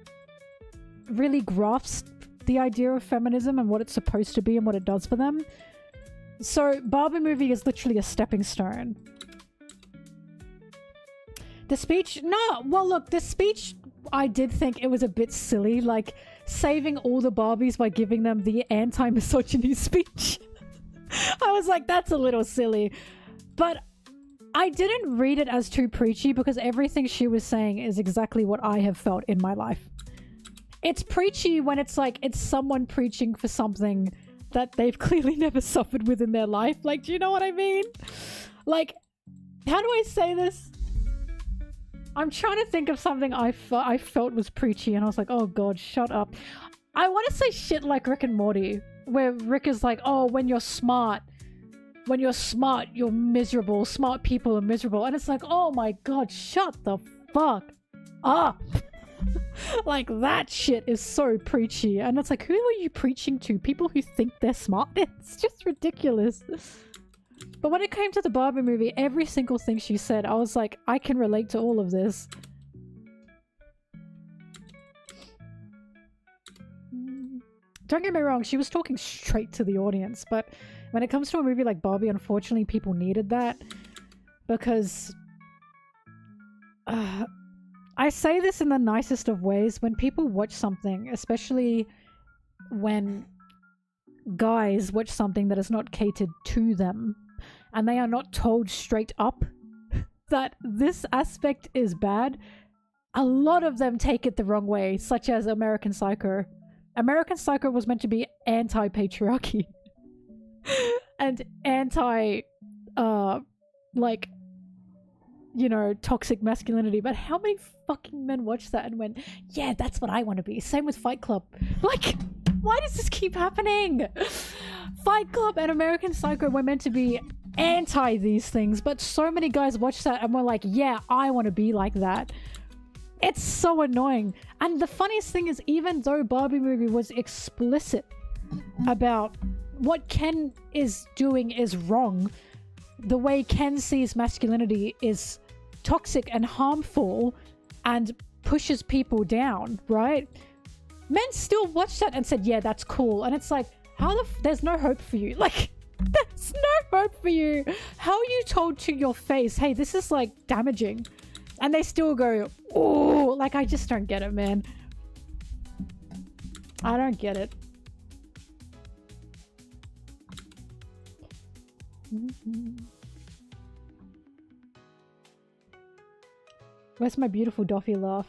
really grasp the idea of feminism and what it's supposed to be and what it does for them. So Barbie movie is literally a stepping stone. The speech, no, well look, the speech, I did think it was a bit silly, like saving all the Barbies by giving them the anti-misogyny speech. I was like, that's a little silly. But I didn't read it as too preachy because everything she was saying is exactly what I have felt in my life. It's preachy when it's like, it's someone preaching for something that they've clearly never suffered with in their life. Like, do you know what I mean? Like, how do I say this? I'm trying to think of something I felt was preachy and I was like, oh god, shut up. I want to say shit like Rick and Morty, where Rick is like, oh, when you're smart, you're miserable. Smart people are miserable. And it's like, oh my god, shut the fuck up. Like, that shit is so preachy. And it's like, who are you preaching to? People who think they're smart? It's just ridiculous. But when it came to the Barbie movie, every single thing she said, I was like, I can relate to all of this. Don't get me wrong, she was talking straight to the audience, but when it comes to a movie like Barbie, unfortunately, people needed that. Because... I say this in the nicest of ways. When people watch something, especially when guys watch something that is not catered to them, and they are not told straight up that this aspect is bad, a lot of them take it the wrong way, such as American Psycho. American Psycho was meant to be anti-patriarchy. And anti, like, you know, toxic masculinity. But how many fucking men watched that and went, yeah, that's what I want to be. Same with Fight Club. Like, why does this keep happening? Fight Club and American Psycho were meant to be anti these things, but so many guys watched that and were like, yeah, I want to be like that. It's so annoying. And the funniest thing is, even though Barbie movie was explicit about what Ken is doing is wrong, the way Ken sees masculinity is toxic and harmful and pushes people down, right? Men still watched that and said, yeah, that's cool. And it's like, there's no hope for you. Like, there's no hope for you. How are you told to your face, hey, this is like damaging? And they still go, oh, like, I just don't get it, man. I don't get it. Where's my beautiful Doffy laugh?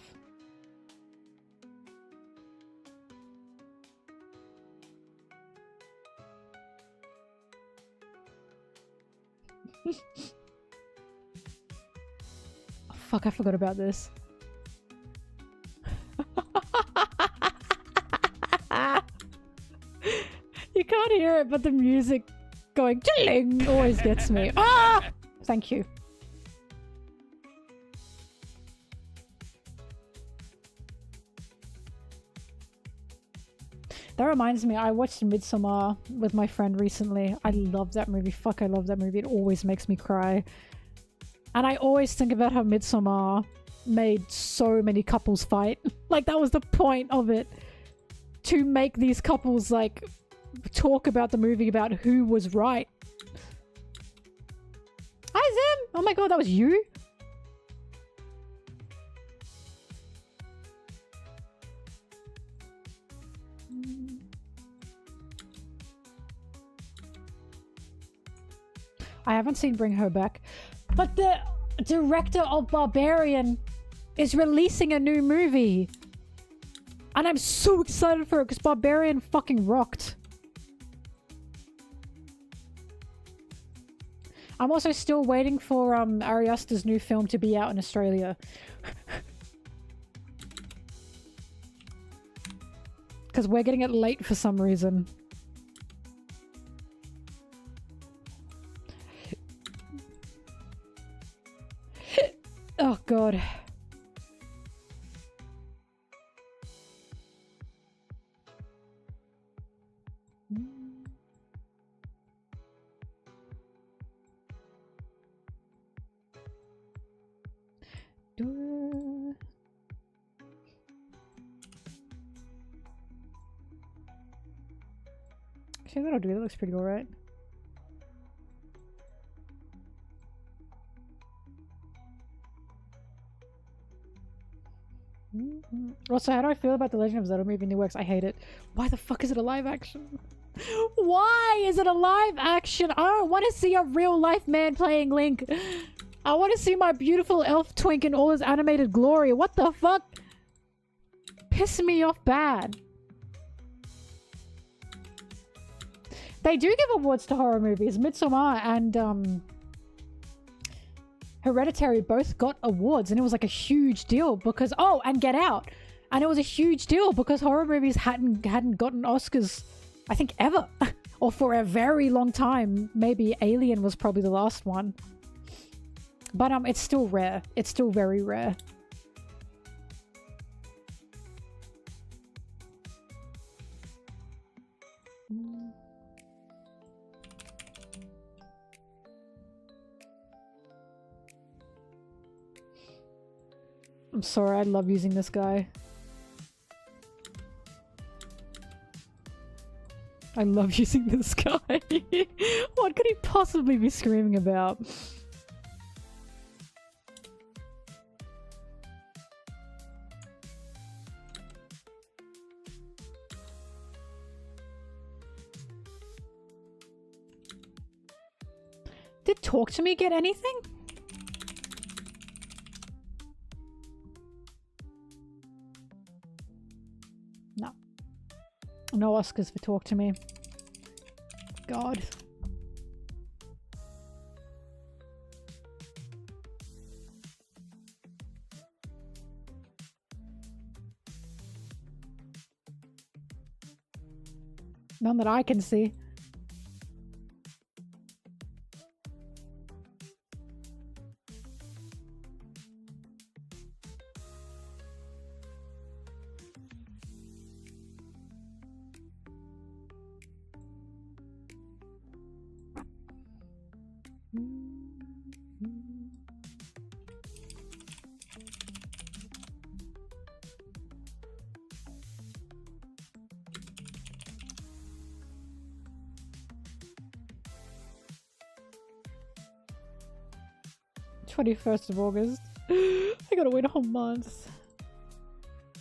Oh, fuck, I forgot about this. You can't hear it, but the music going ding always gets me. Ah! Thank you. That reminds me, I watched Midsommar with my friend recently. I love that movie. Fuck, I love that movie. It always makes me cry. And I always think about how Midsommar made so many couples fight. Like, that was the point of it. To make these couples, like, talk about the movie, about who was right. Hi, Zim! Oh my god, that was you? I haven't seen Bring Her Back. But the director of Barbarian is releasing a new movie. And I'm so excited for it because Barbarian fucking rocked. I'm also still waiting for Ari Aster's new film to be out in Australia. Because we're getting it late for some reason. Oh god. Actually, that'll do. That looks pretty alright. Also, how do I feel about the Legend of Zelda movie in the works? I hate it. Why the fuck is it a live action? Why is it a live action? I don't want to see a real life man playing Link. I want to see my beautiful elf twink in all his animated glory. What the fuck? Pissing me off bad. They do give awards to horror movies. Midsommar and Hereditary both got awards, and it was like a huge deal because and Get Out, and it was a huge deal because horror movies hadn't gotten Oscars, I think, ever. Or for a very long time. Maybe Alien was probably the last one, but it's still rare. It's still very rare. I'm sorry, I love using this guy. I love using this guy. What could he possibly be screaming about? Did Talk to Me get anything? No. No Oscars for Talk to Me. God. None that I can see. August. I gotta wait a whole month.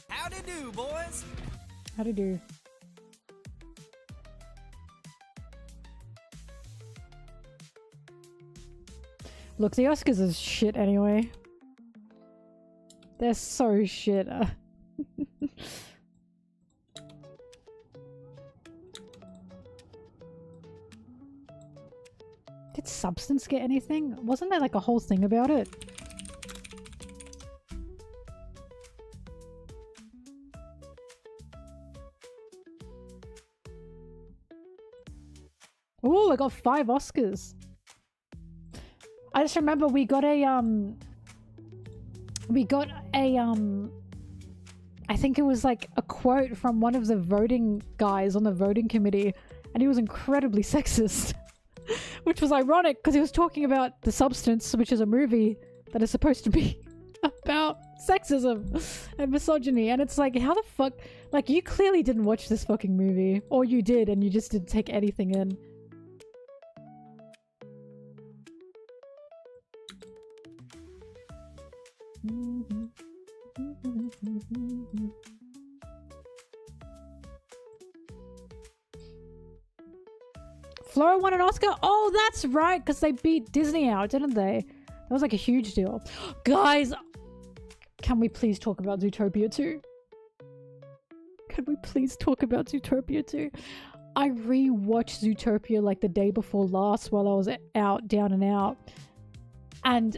Howdy do, boys. Howdy do. Look, the Oscars is shit anyway. They're so shit. Did Substance get anything? Wasn't there like a whole thing about it? Oh, I got 5 Oscars. I just remember we got a I think it was like a quote from one of the voting guys on the voting committee, and he was incredibly sexist. Which was ironic because he was talking about The Substance, which is a movie that is supposed to be about sexism and misogyny. And it's like, how the fuck? Like, you clearly didn't watch this fucking movie. Or you did and you just didn't take anything in. Flora won an Oscar? Oh, that's right, because they beat Disney out, didn't they? That was like a huge deal. Guys, can we please talk about Zootopia 2? Can we please talk about Zootopia 2? I re-watched Zootopia like the day before last while I was out, down and out. And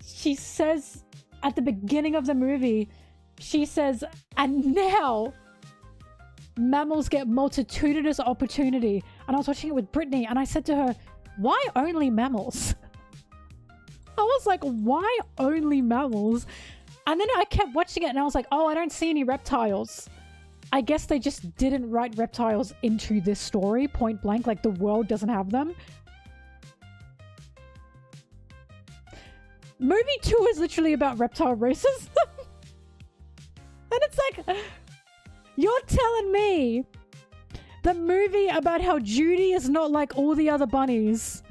she says at the beginning of the movie, she says, and now mammals get multitudinous opportunity. And I was watching it with Brittany and I said to her, why only mammals? I was like, why only mammals? And then I kept watching it and I was like, oh, I don't see any reptiles. I guess they just didn't write reptiles into this story, point blank. Like, the world doesn't have them. Movie 2 is literally about reptile races. And it's like, you're telling me the movie about how Judy is not like all the other bunnies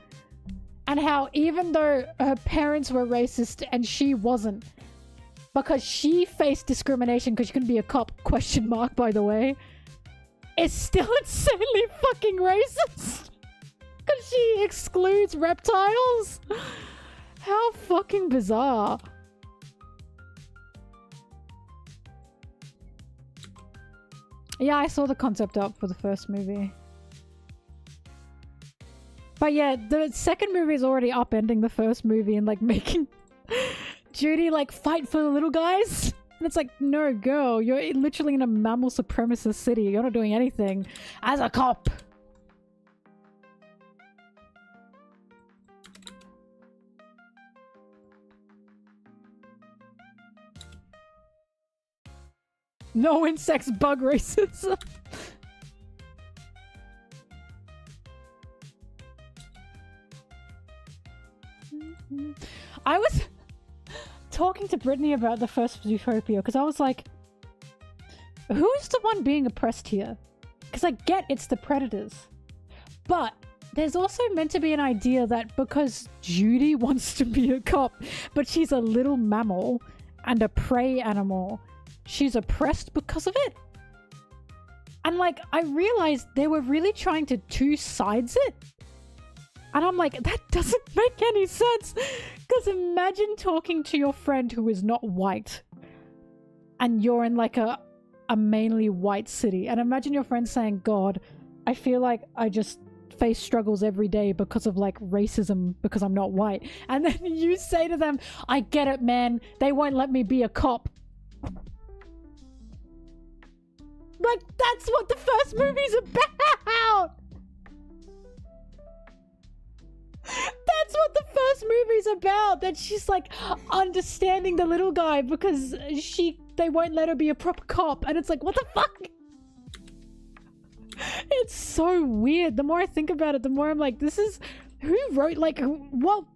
And how even though her parents were racist and she wasn't, because she faced discrimination because she couldn't be a cop, question mark, by the way, it's still insanely fucking racist. Because she excludes reptiles. How fucking bizarre. Yeah, I saw the concept art for the first movie. But yeah, the second movie is already upending the first movie and like making Judy like fight for the little guys. And it's like, no, girl, you're literally in a mammal supremacist city. You're not doing anything as a cop. No insects, bug races. I was talking to Brittany about the first Zootopia because I was like, who's the one being oppressed here? Because I get it's the predators. But there's also meant to be an idea that because Judy wants to be a cop, but she's a little mammal and a prey animal, she's oppressed because of it. And like, I realized they were really trying to two sides it. And I'm like, that doesn't make any sense. Because imagine talking to your friend who is not white. And you're in like a mainly white city. And imagine your friend saying, God, I feel like I just face struggles every day because of like racism because I'm not white. And then you say to them, I get it, man. They won't let me be a cop. Like, that's what the first movie's about! That's what the first movie's about! That she's like understanding the little guy because they won't let her be a proper cop. And it's like, what the fuck? It's so weird. The more I think about it, the more I'm like, this is... Who wrote, like, what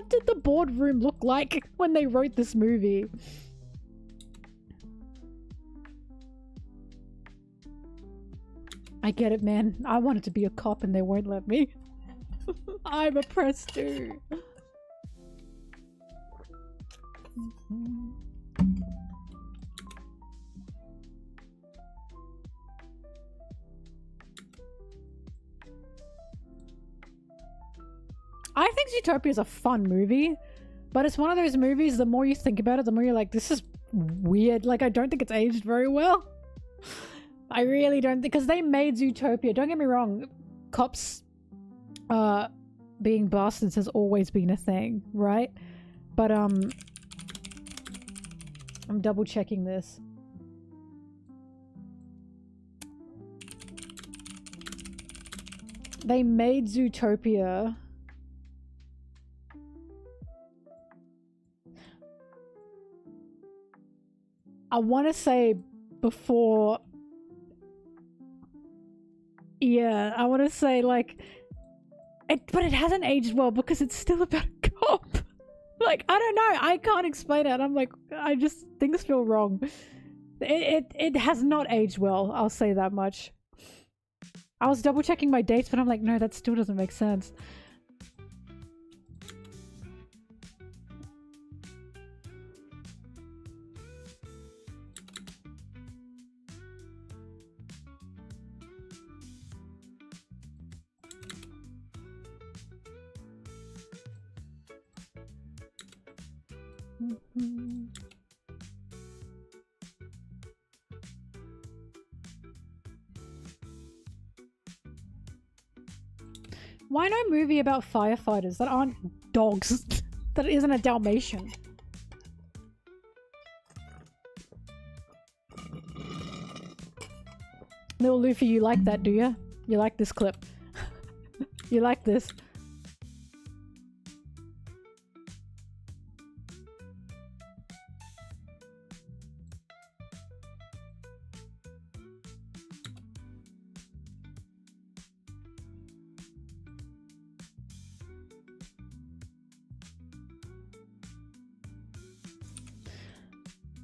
did the boardroom look like when they wrote this movie? I get it, man. I wanted to be a cop and they won't let me. I'm oppressed too. I think Zootopia is a fun movie, but it's one of those movies, the more you think about it, the more you're like, this is weird. Like, I don't think it's aged very well. I really don't think, because they made Zootopia. Don't get me wrong, cops being bastards has always been a thing, right? But I'm double checking this. They made Zootopia. I want to say before... Yeah, I want to say like... But it hasn't aged well because it's still about a cop. Like, I don't know. I can't explain it. I'm like, things feel wrong. It has not aged well. I'll say that much. I was double checking my dates, but I'm like, no, that still doesn't make sense. Why no movie about firefighters that aren't dogs? That isn't a Dalmatian? Little Luffy, you like that, do you? You like this clip? You like this?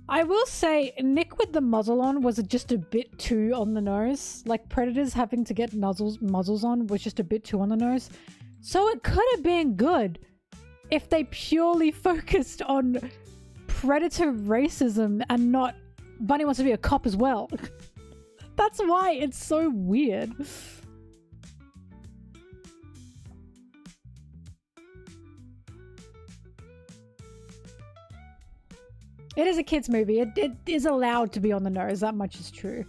I will say, Nick with the muzzle on was just a bit too on the nose. Like, Predators having to get muzzles on was just a bit too on the nose. So it could have been good if they purely focused on predator racism and not Bunny wants to be a cop as well. That's why it's so weird. It is a kid's movie. It is allowed to be on the nose. That much is true.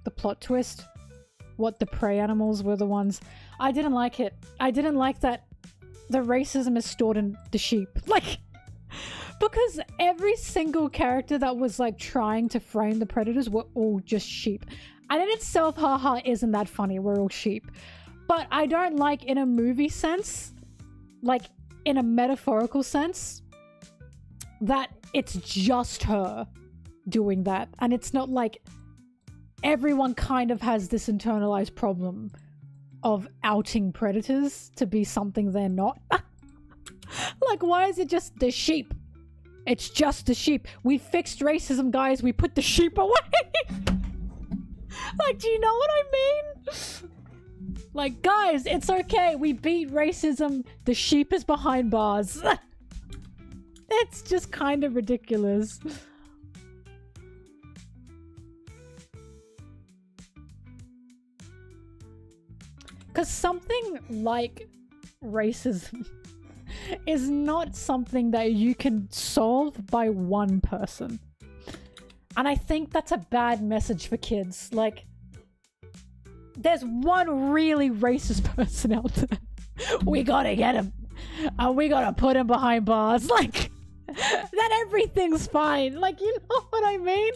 The plot twist. What, the prey animals were the ones. I didn't like it. I didn't like that the racism is stored in the sheep. Like, because every single character that was like trying to frame the predators were all just sheep. And in itself, haha, isn't that funny. We're all sheep. But I don't like in a movie sense, like in a metaphorical sense, that it's just her doing that. And it's not like everyone kind of has this internalized problem of outing predators to be something they're not. Like, why is it just the sheep? It's just the sheep. We fixed racism, guys. We put the sheep away. Like, do you know what I mean? Like, guys, it's okay. We beat racism. The sheep is behind bars. It's just kind of ridiculous. Because something like racism is not something that you can solve by one person. And I think that's a bad message for kids. Like, there's one really racist person out there. We gotta get him. And we gotta put him behind bars. Like, then everything's fine. Like, you know what I mean?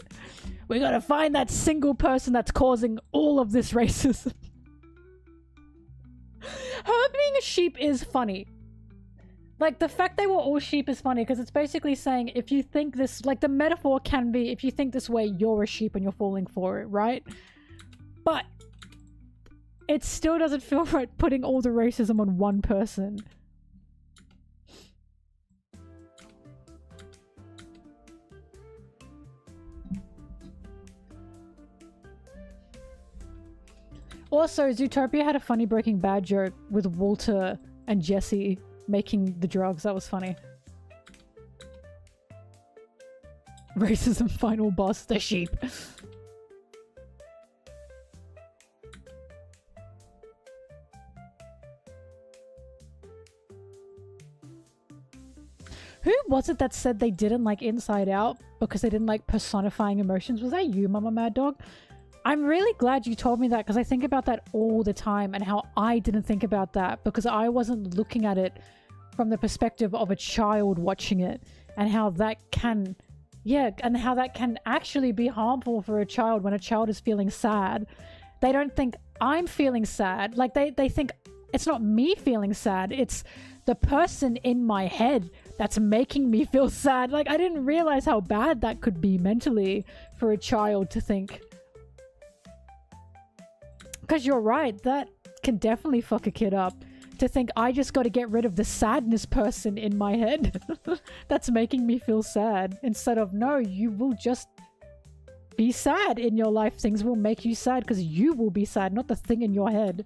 We gotta find that single person that's causing all of this racism. Her being a sheep is funny. Like, the fact they were all sheep is funny because it's basically saying if you think this, like, the metaphor can be if you think this way, you're a sheep and you're falling for it, right? But it still doesn't feel right putting all the racism on one person. Also, Zootopia had a funny Breaking Bad joke with Walter and Jesse making the drugs. That was funny. Racism final boss, the sheep. Who was it that said they didn't like Inside Out because they didn't like personifying emotions? Was that you, Mama Mad Dog? I'm really glad you told me that because I think about that all the time and how I didn't think about that because I wasn't looking at it from the perspective of a child watching it and how that can, yeah, and how that can actually be harmful for a child when a child is feeling sad. They don't think I'm feeling sad. Like they think it's not me feeling sad. It's the person in my head that's making me feel sad. Like, I didn't realize how bad that could be mentally for a child to think. Because you're right, that can definitely fuck a kid up. To think I just got to get rid of the sadness person in my head that's making me feel sad. Instead of, no, you will just be sad in your life. Things will make you sad because you will be sad, not the thing in your head.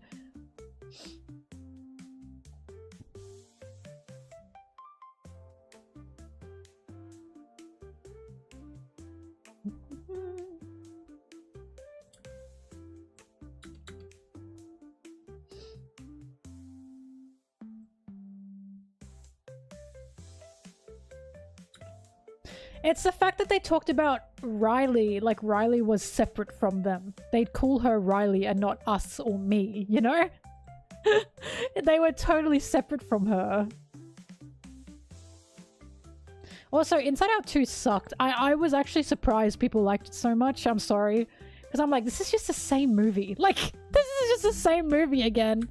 It's the fact that they talked about Riley, like Riley was separate from them. They'd call her Riley and not us or me, you know? They were totally separate from her. Also, Inside Out 2 sucked. I was actually surprised people liked it so much. I'm sorry. Because I'm like, this is just the same movie. Like, this is just the same movie again.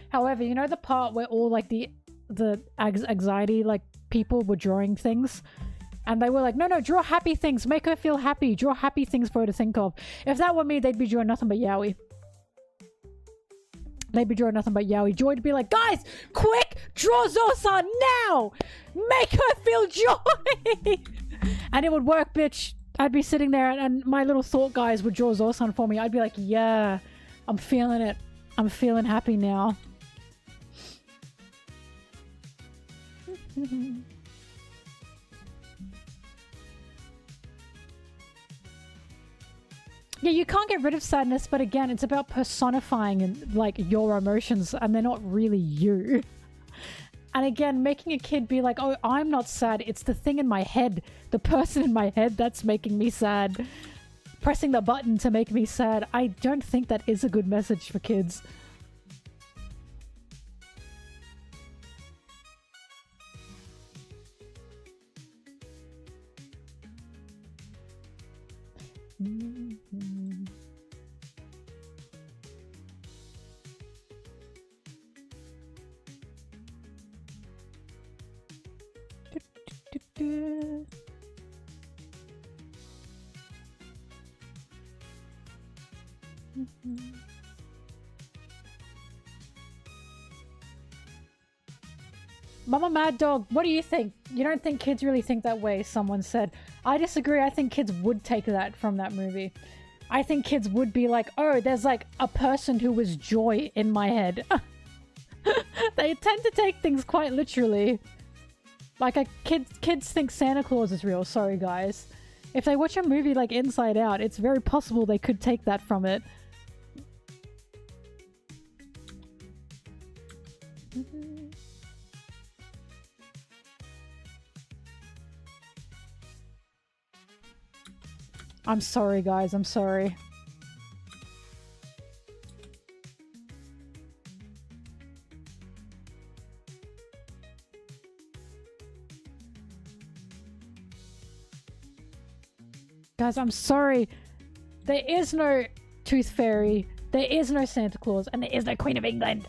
However, you know the part where all like the anxiety like people were drawing things and they were like, no, draw happy things, make her feel happy, draw happy things for her to think of. If that were me, they'd be drawing nothing but yaoi. they'd be drawing nothing but yaoi. Joy would be like, guys, quick, draw Zosan now! Make her feel joy! And it would work, bitch. I'd be sitting there and my little thought guys would draw Zosan for me. I'd be like, yeah, I'm feeling it. I'm feeling happy now. Yeah, you can't get rid of sadness, but again, it's about personifying and like your emotions, and they're not really you. And again, making a kid be like, oh, I'm not sad, it's the thing in my head, the person in my head that's making me sad. Pressing the button to make me sad. I don't think that is a good message for kids. Mama Mad Dog, what do you think? You don't think kids really think that way, someone said. I disagree. I think kids would take that from that movie. I think kids would be like, oh, there's like a person who was joy in my head. They tend to take things quite literally. Like kids think Santa Claus is real. Sorry, guys. If they watch a movie like Inside Out, it's very possible they could take that from it. I'm sorry, guys. I'm sorry. Guys, I'm sorry. There is no Tooth Fairy, there is no Santa Claus, and there is no Queen of England.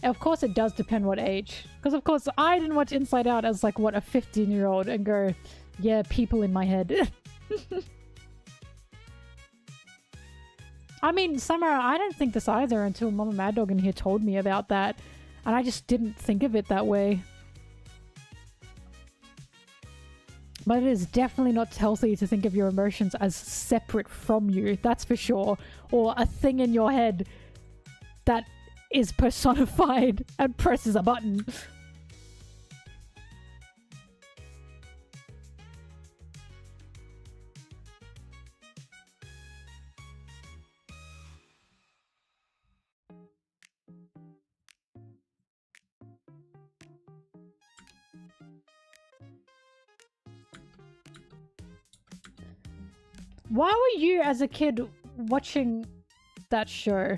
Of course it does depend what age. Because of course I didn't watch Inside Out as like, what, a 15-year-old and go, yeah, people in my head. I mean, Samara, I didn't think this either until Mama Mad Dog in here told me about that. And I just didn't think of it that way. But it is definitely not healthy to think of your emotions as separate from you, that's for sure. Or a thing in your head that is personified and presses a button. Why were you as a kid watching that show?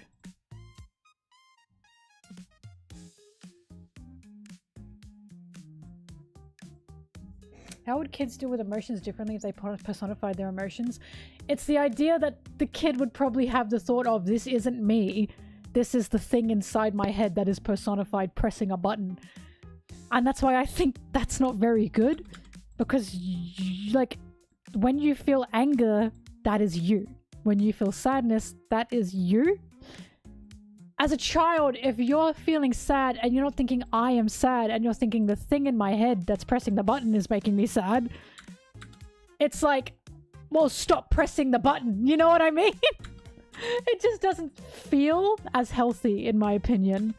How would kids deal with emotions differently if they personified their emotions? It's the idea that the kid would probably have the thought of, this isn't me. This is the thing inside my head that is personified pressing a button. And that's why I think that's not very good. Because, like, when you feel anger, that is you. When you feel sadness, that is you. As a child, if you're feeling sad and you're not thinking I am sad and you're thinking the thing in my head that's pressing the button is making me sad, it's like, well, stop pressing the button. You know what I mean? It just doesn't feel as healthy, in my opinion.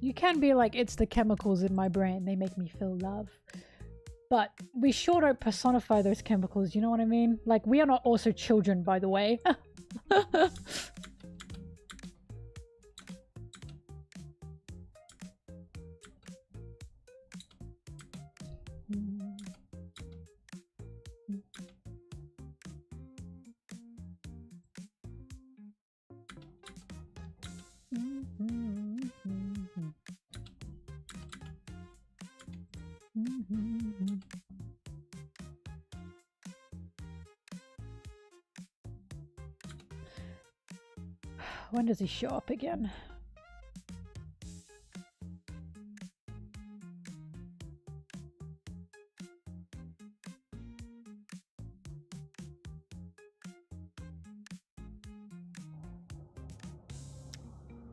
You can be like, it's the chemicals in my brain, they make me feel love. But we sure don't personify those chemicals, you know what I mean? Like, we are not also children, by the way. When does he show up again?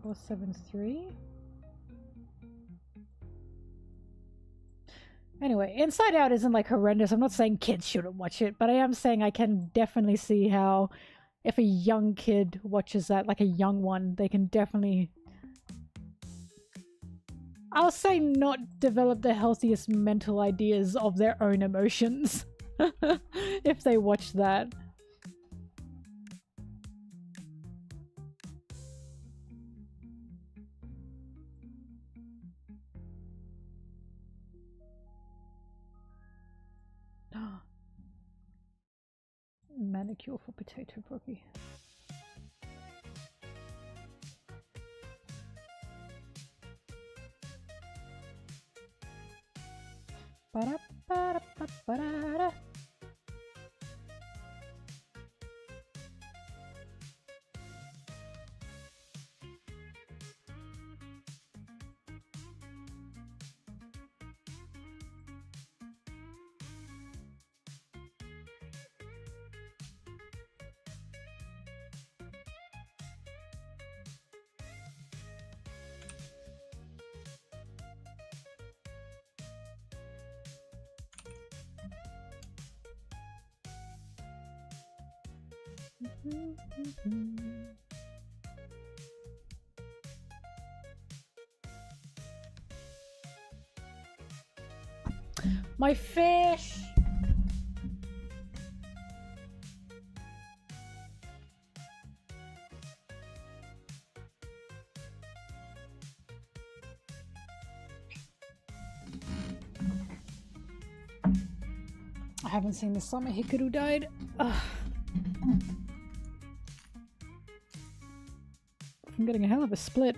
Four, 7, 3. Anyway, Inside Out isn't like horrendous. I'm not saying kids shouldn't watch it, but I am saying I can definitely see how if a young kid watches that, like a young one, they can definitely, I'll say, not develop the healthiest mental ideas of their own emotions if they watch that. Manicure for potato brookie. Ba-da-ba-da-ba-ba-da-da. My fish! I haven't seen the summer Hikaru died. Ugh. I'm getting a hell of a split.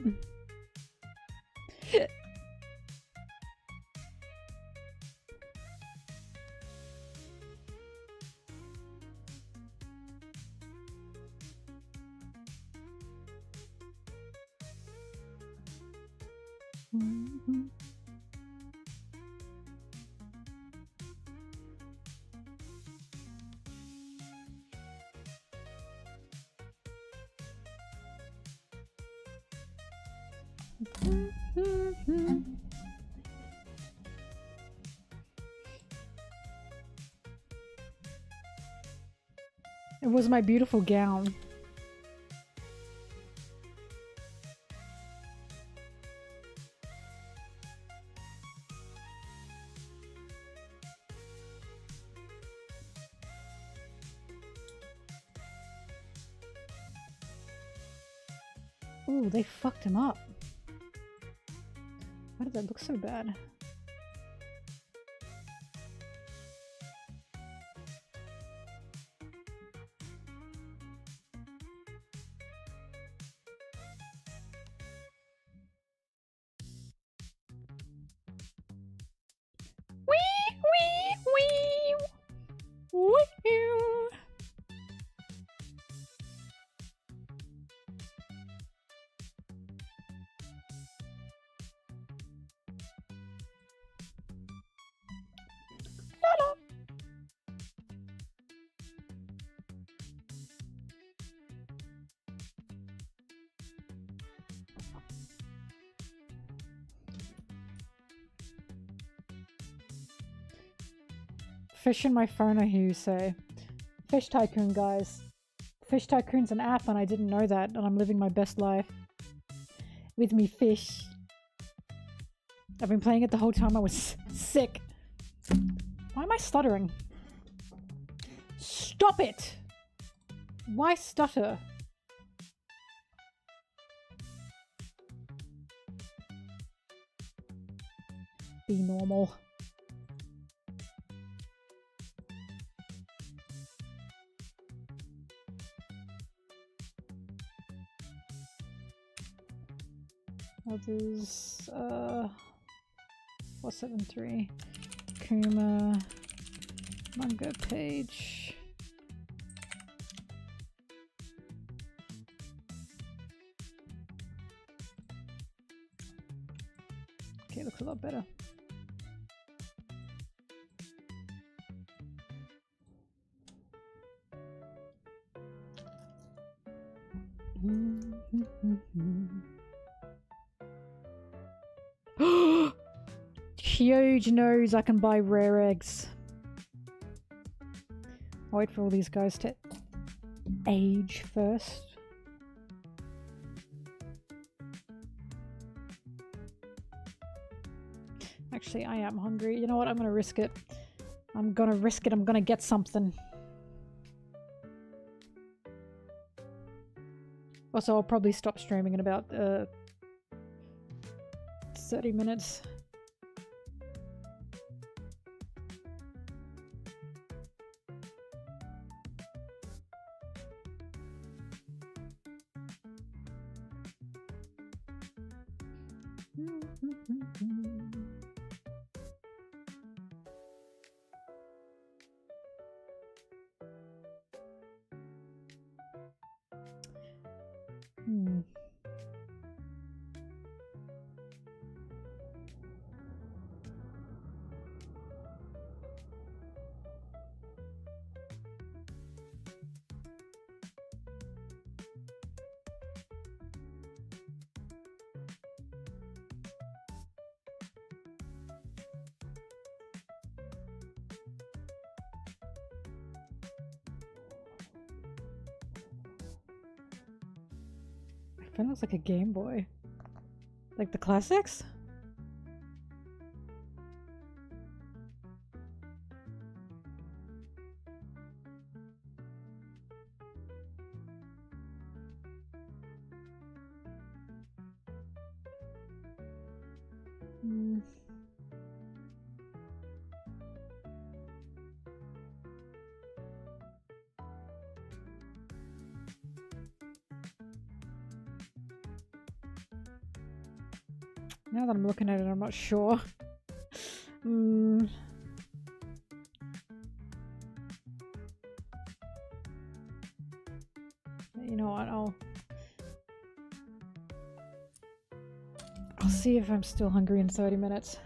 It was my beautiful gown. Ooh, they fucked him up. Why did that look so bad? Fish in my phone, I hear you say. Fish Tycoon, guys. Fish Tycoon's an app and I didn't know that, and I'm living my best life. With me fish. I've been playing it the whole time I was sick. Why am I stuttering? Stop it! Why stutter? Be normal. Others, 473. Kuma. Manga page. Okay, looks a lot better. Huge nose, I can buy rare eggs. I'll wait for all these guys to age first. Actually, I am hungry. You know what? I'm gonna risk it. I'm gonna risk it. I'm gonna get something. Also, I'll probably stop streaming in about 30 minutes. It looks like a Game Boy. Like the classics? Now that I'm looking at it, I'm not sure. You know what? I'll see if I'm still hungry in 30 minutes.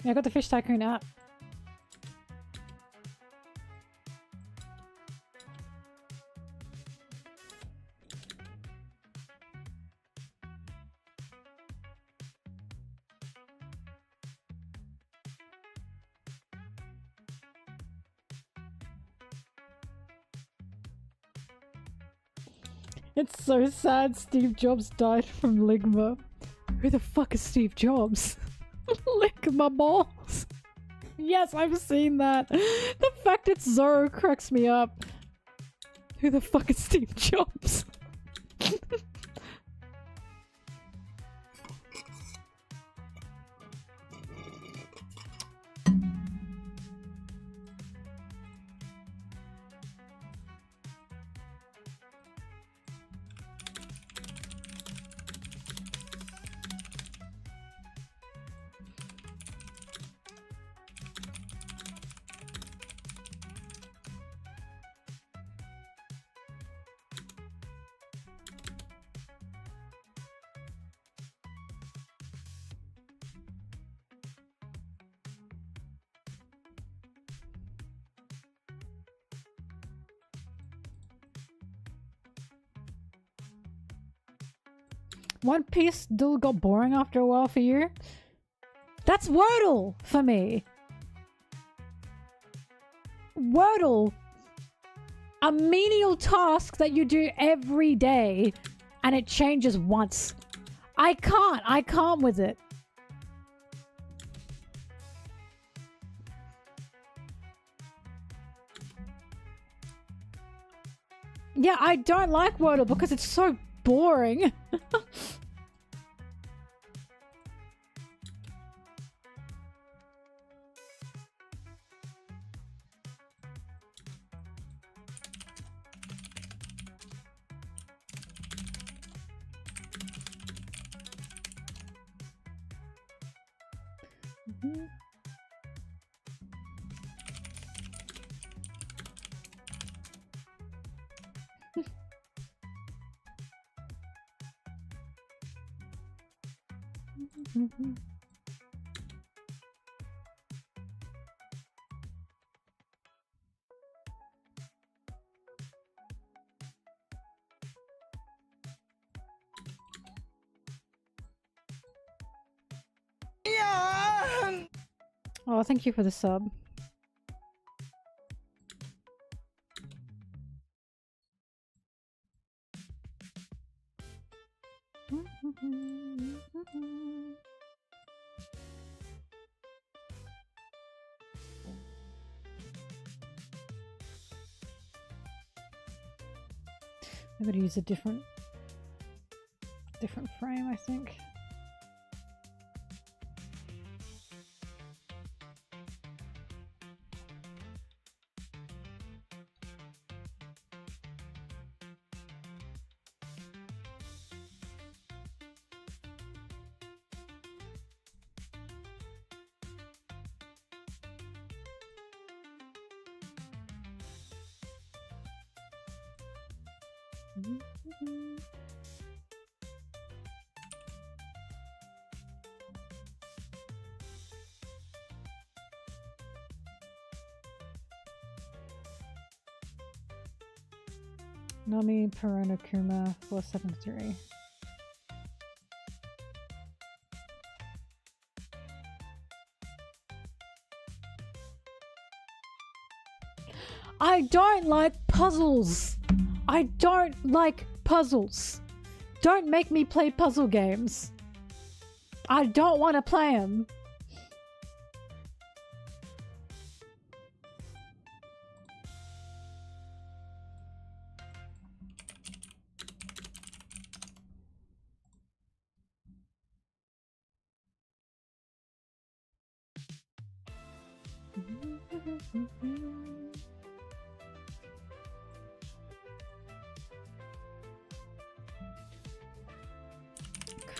Yeah, I got the Fish Tycoon app. It's so sad Steve Jobs died from Ligma. Who the fuck is Steve Jobs? Lick my balls. Yes, I've seen that. The fact it's Zoro cracks me up. Who the fuck is Steve Jobs? One Piece still got boring after a while for you? That's Wordle for me. Wordle. A menial task that you do every day and it changes once. I can't with it. Yeah, I don't like Wordle because it's so boring. Yeah. Oh, thank you for the sub. I'm gonna use a different frame, I think. Nami Perona Kuma 473. I don't like puzzles. I don't like puzzles. Don't make me play puzzle games. I don't want to play them.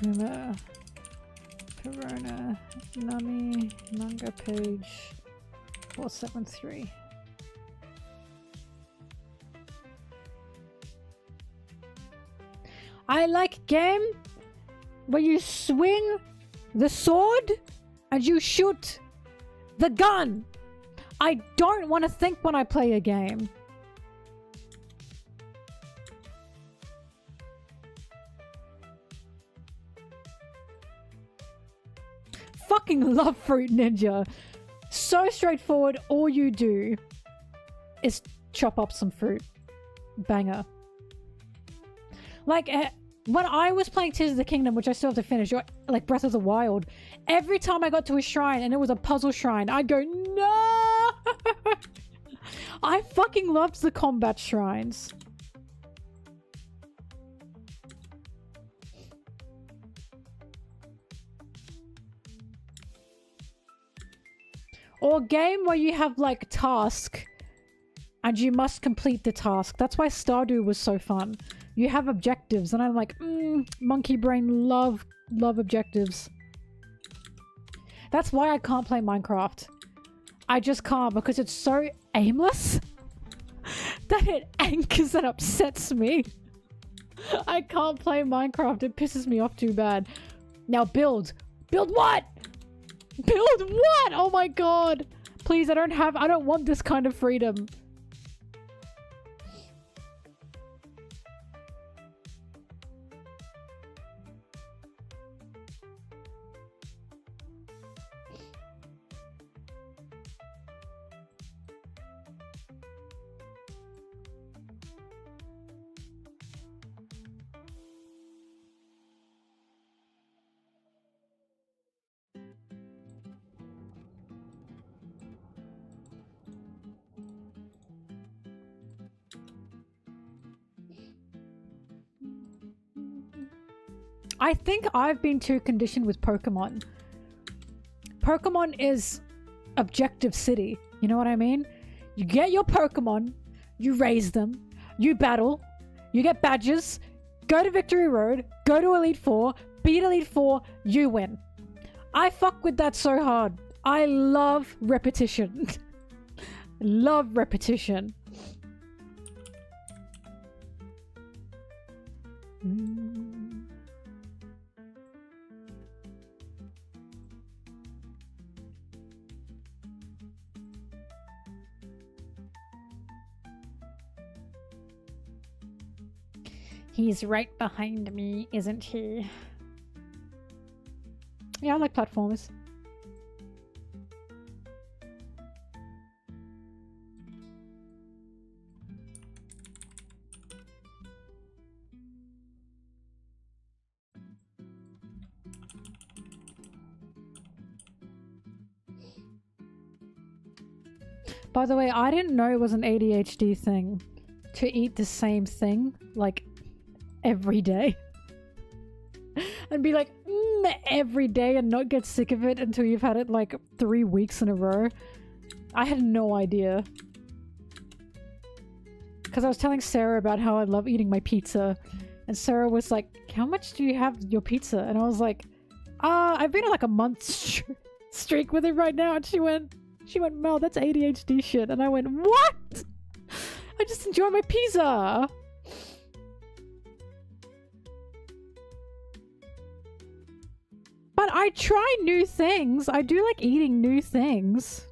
Kuma, Perona, Nami, manga page 473. I like game where you swing the sword and you shoot the gun. I don't want to think when I play a game. Fucking love Fruit Ninja. So straightforward. All you do is chop up some fruit. Banger. Like, when I was playing Tears of the Kingdom, which I still have to finish, or like Breath of the Wild, every time I got to a shrine and it was a puzzle shrine, I'd go, no! I fucking loved the combat shrines. Or a game where you have like task and you must complete the task. That's why Stardew was so fun. You have objectives and I'm like, monkey brain, love objectives. That's why I can't play Minecraft. I just can't because it's so aimless that it anchors and upsets me. I can't play Minecraft. It pisses me off too bad. Now build. Build what? Build what? Oh my god. Please, I don't want this kind of freedom. I think I've been too conditioned with Pokemon. Pokemon is Objective City. You know what I mean? You get your Pokemon, you raise them, you battle, you get badges, go to Victory Road, go to Elite Four, beat Elite Four, you win. I fuck with that so hard. I love repetition. Love repetition. He's right behind me, isn't he? Yeah, I like platformers. By the way, I didn't know it was an ADHD thing to eat the same thing, like, every day. And be like, every day and not get sick of it until you've had it, like, 3 weeks in a row. I had no idea. Because I was telling Sarah about how I love eating my pizza. And Sarah was like, how much do you have your pizza? And I was like, I've been on like a month streak with it right now. And she went, Mel, that's ADHD shit. And I went, what? I just enjoy my pizza. But I try new things. I do like eating new things.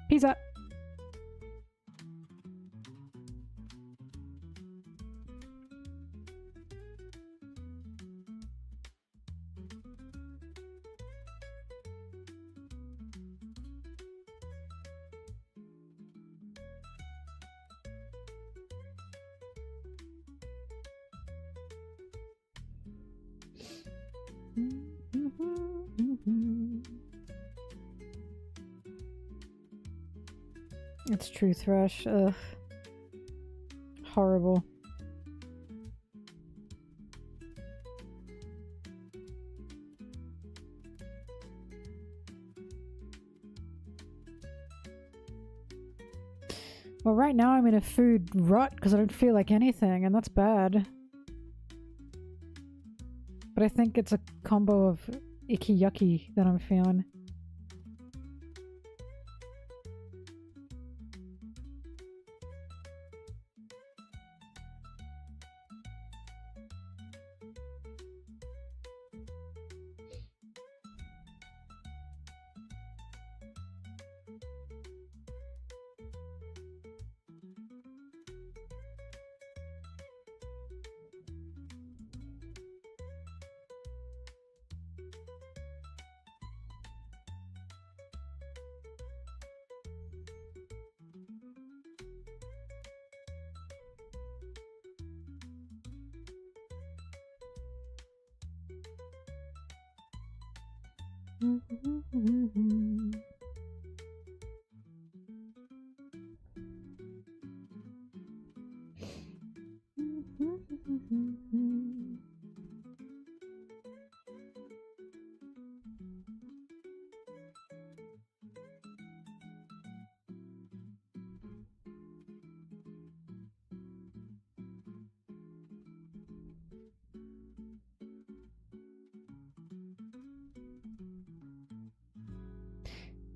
Pizza. It's true, Thrush. Ugh. Horrible. Well, right now I'm in a food rut because I don't feel like anything, and that's bad. But I think it's a combo of icky yucky that I'm feeling.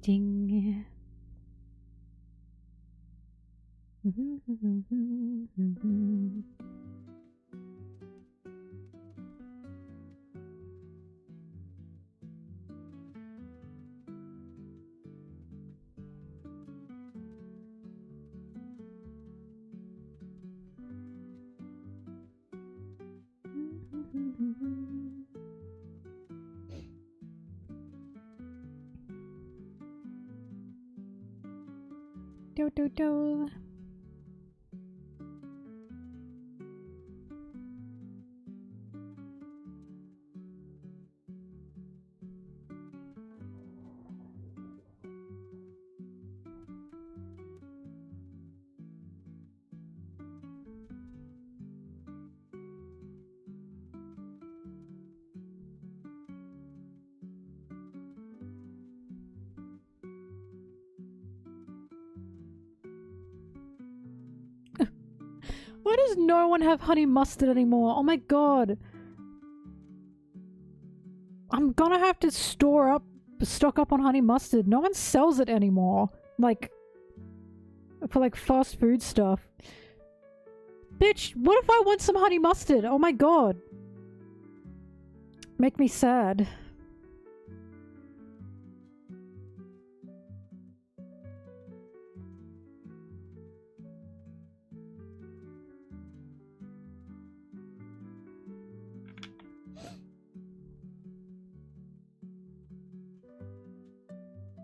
Ding. Do do do. Why does no one have honey mustard anymore? Oh my god. I'm gonna have to stock up on honey mustard. No one sells it anymore. Like, for like fast food stuff. Bitch, what if I want some honey mustard? Oh my god. Make me sad.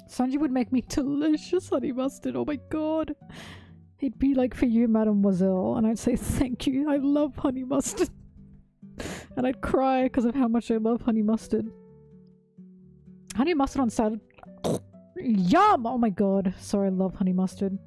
Sanji would make me delicious honey mustard. Oh my god. He'd be like, for you, mademoiselle. And I'd say, thank you. I love honey mustard. And I'd cry because of how much I love honey mustard. Honey mustard on salad. Yum! Oh my god. Sorry, I love honey mustard.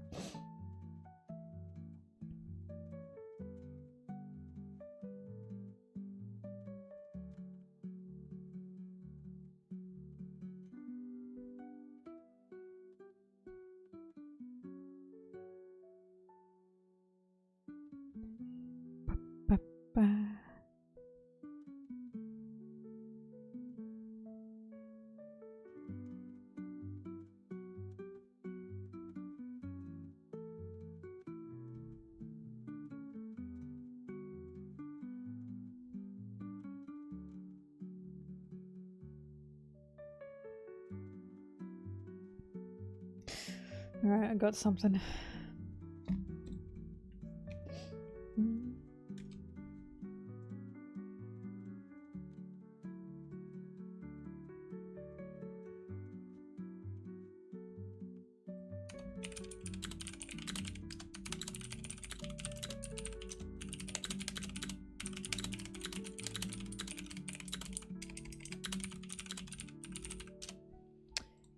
Alright, I got something.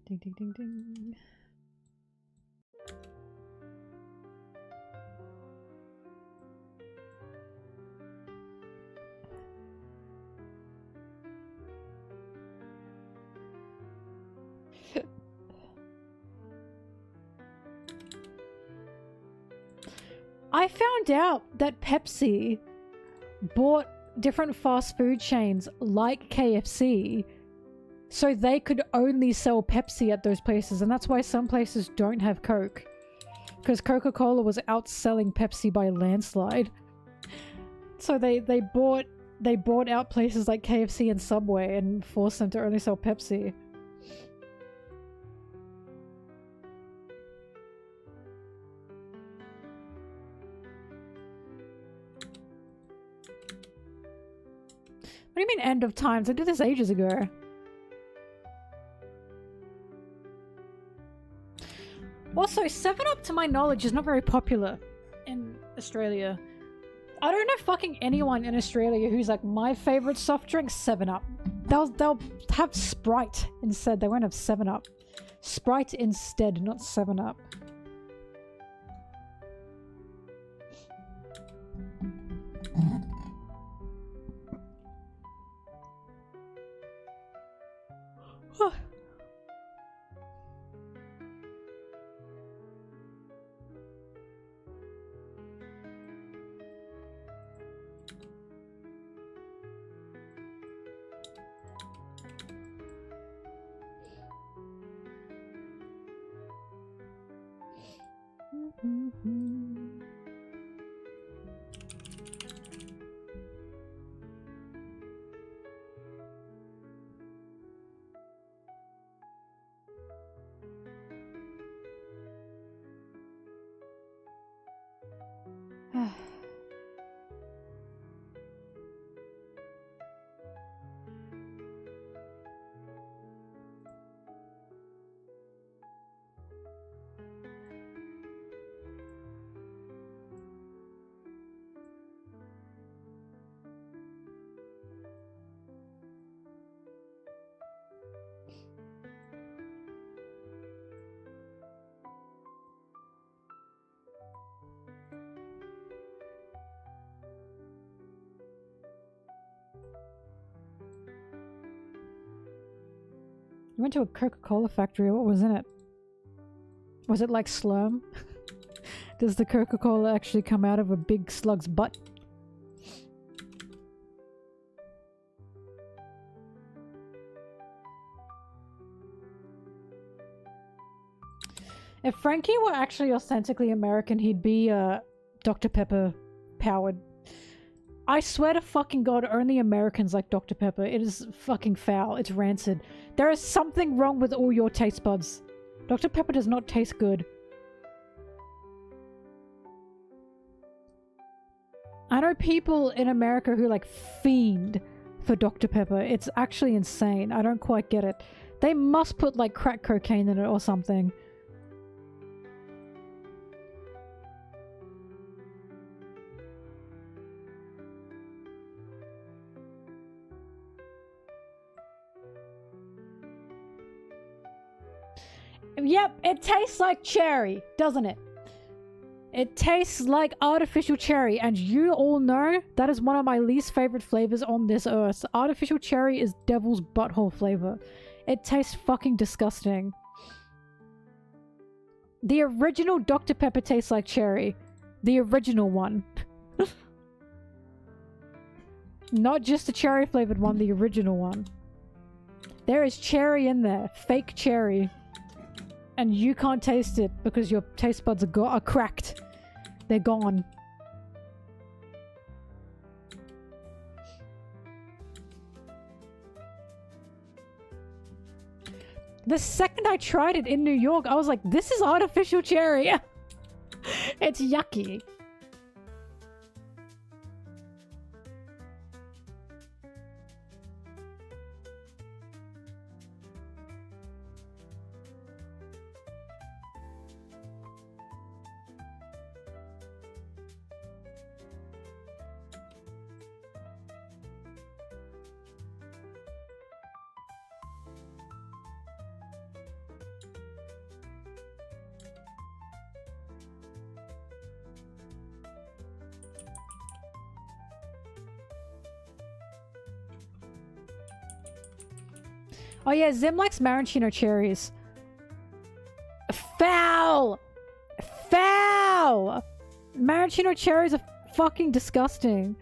Ding ding ding ding. I found out that Pepsi bought different fast food chains like KFC so they could only sell Pepsi at those places, and that's why some places don't have Coke. Because Coca-Cola was outselling Pepsi by a landslide. So they bought out places like KFC and Subway and forced them to only sell Pepsi. What do you mean end of times? I did this ages ago. Also, 7-Up to my knowledge is not very popular in Australia. I don't know fucking anyone in Australia who's like, my favorite soft drink, 7-Up. They'll have Sprite instead. They won't have 7-Up. Sprite instead, not 7-Up. You went to a Coca-Cola factory. What was in it? Was it like Slurm? Does the Coca-Cola actually come out of a big slug's butt? If Frankie were actually authentically American, he'd be Dr. Pepper powered. I swear to fucking God, only Americans like Dr. Pepper. It is fucking foul. It's rancid. There is something wrong with all your taste buds. Dr. Pepper does not taste good. I know people in America who like fiend for Dr. Pepper. It's actually insane. I don't quite get it. They must put like crack cocaine in it or something. Yep, it tastes like cherry, doesn't it? It tastes like artificial cherry, and you all know that is one of my least favorite flavors on this earth. Artificial cherry is devil's butthole flavor. It tastes fucking disgusting. The original Dr. Pepper tastes like cherry. The original one. Not just the cherry flavored one, the original one. There is cherry in there. Fake cherry. And you can't taste it because your taste buds are cracked. They're gone. The second I tried it in New York, I was like, this is artificial cherry. It's yucky. Oh yeah, Zim likes maraschino cherries. Foul! Foul! Maraschino cherries are fucking disgusting.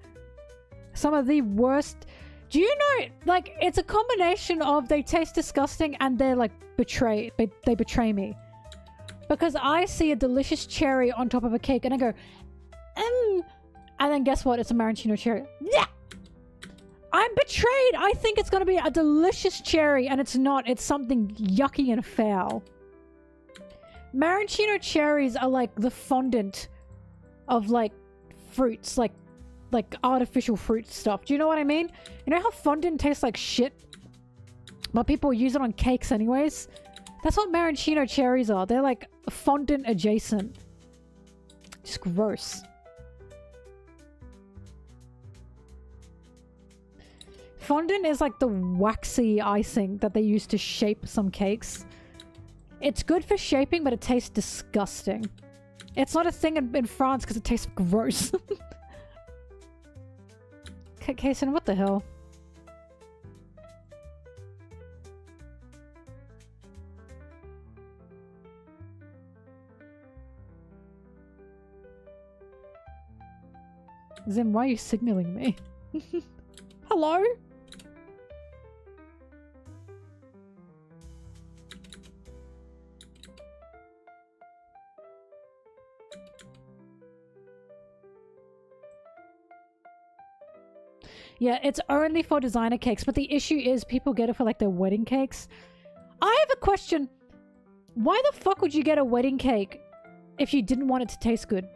Some of the worst... Do you know, like, it's a combination of they taste disgusting and they're, like, they betray me. Because I see a delicious cherry on top of a cake and I go, and then guess what? It's a maraschino cherry. Yeah! I'm betrayed! I think it's gonna be a delicious cherry, and it's not. It's something yucky and foul. Maraschino cherries are like the fondant of, like, fruits. Like artificial fruit stuff. Do you know what I mean? You know how fondant tastes like shit? But people use it on cakes anyways? That's what maraschino cherries are. They're like fondant adjacent. Just gross. Fondant is like the waxy icing that they use to shape some cakes. It's good for shaping, but it tastes disgusting. It's not a thing in France because it tastes gross. Kason, what the hell? Zim, why are you signaling me? Hello? Yeah, it's only for designer cakes, but the issue is people get it for like their wedding cakes. I have a question. Why the fuck would you get a wedding cake if you didn't want it to taste good?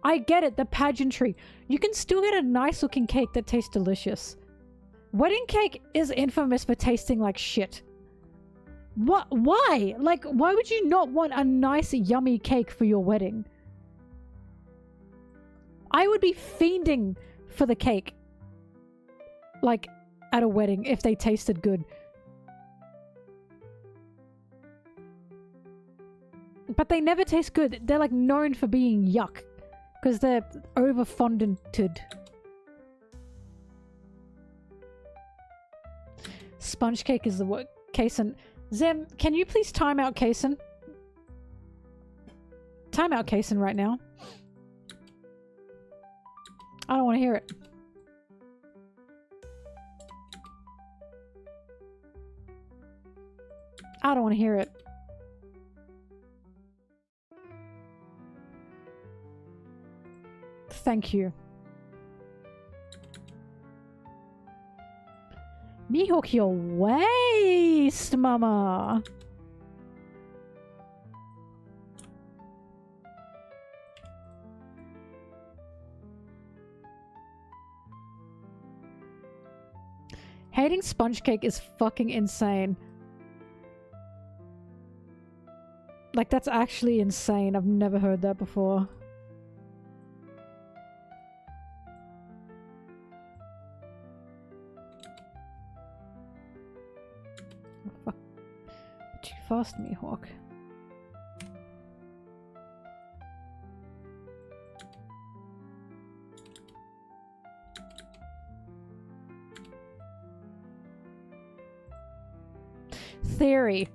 I get it, the pageantry. You can still get a nice looking cake that tastes delicious. Wedding cake is infamous for tasting like shit. What? Why? Like, why would you not want a nice, yummy cake for your wedding? I would be fiending for the cake. Like, at a wedding, if they tasted good. But they never taste good. They're, like, known for being yuck. Because they're over-fondanted. Sponge cake is the word. Kason. Zem, can you please time out Kason? timeout casing right now. I don't want to hear it. I don't want to hear it. Thank you. Me hook your waist, mama. Hating sponge cake is fucking insane. Like, that's actually insane. I've never heard that before. Oh, fuck. Too fast, Mihawk. Theory.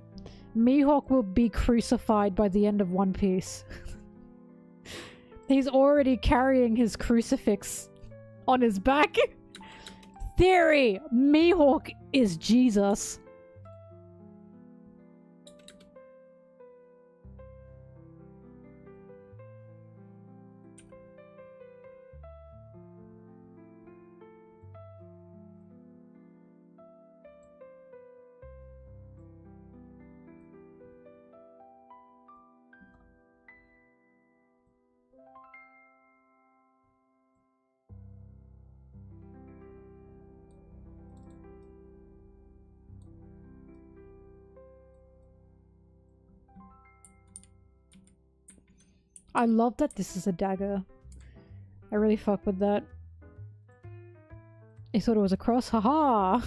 Mihawk will be crucified by the end of One Piece. He's already carrying his crucifix on his back. Theory. Mihawk is Jesus. I love that this is a dagger. I really fuck with that. I thought it was a cross. Haha!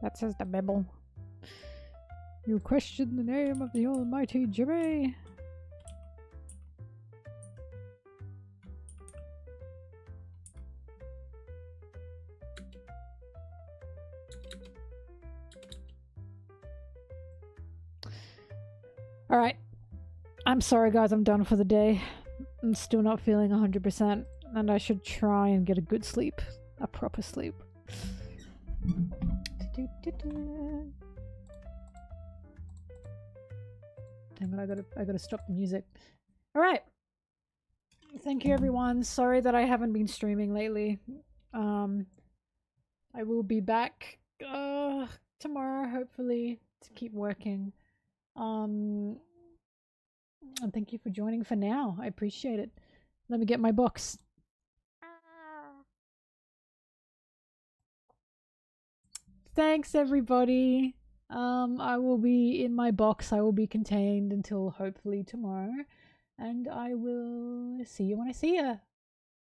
That says the Bible. You question the name of the almighty Jimmy. Alright. I'm sorry guys, I'm done for the day. I'm still not feeling 100% and I should try and get a good sleep. A proper sleep. Damn it, I gotta stop the music. Alright. Thank you everyone. Sorry that I haven't been streaming lately. I will be back tomorrow, hopefully, to keep working. And thank you for joining for now. I appreciate it. Let me get my box. Thanks everybody. I will be in my box. I will be contained until hopefully tomorrow. And I will see you when I see you.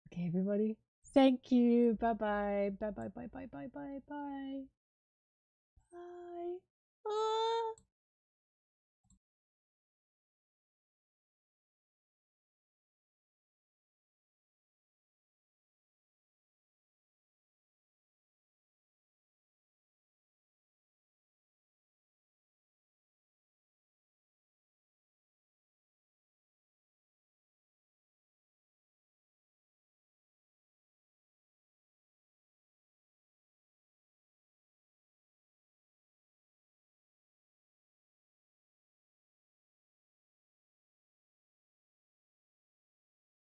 Okay, everybody. Thank you. Bye-bye. Bye-bye. Bye-bye. Bye-bye. Bye. Bye.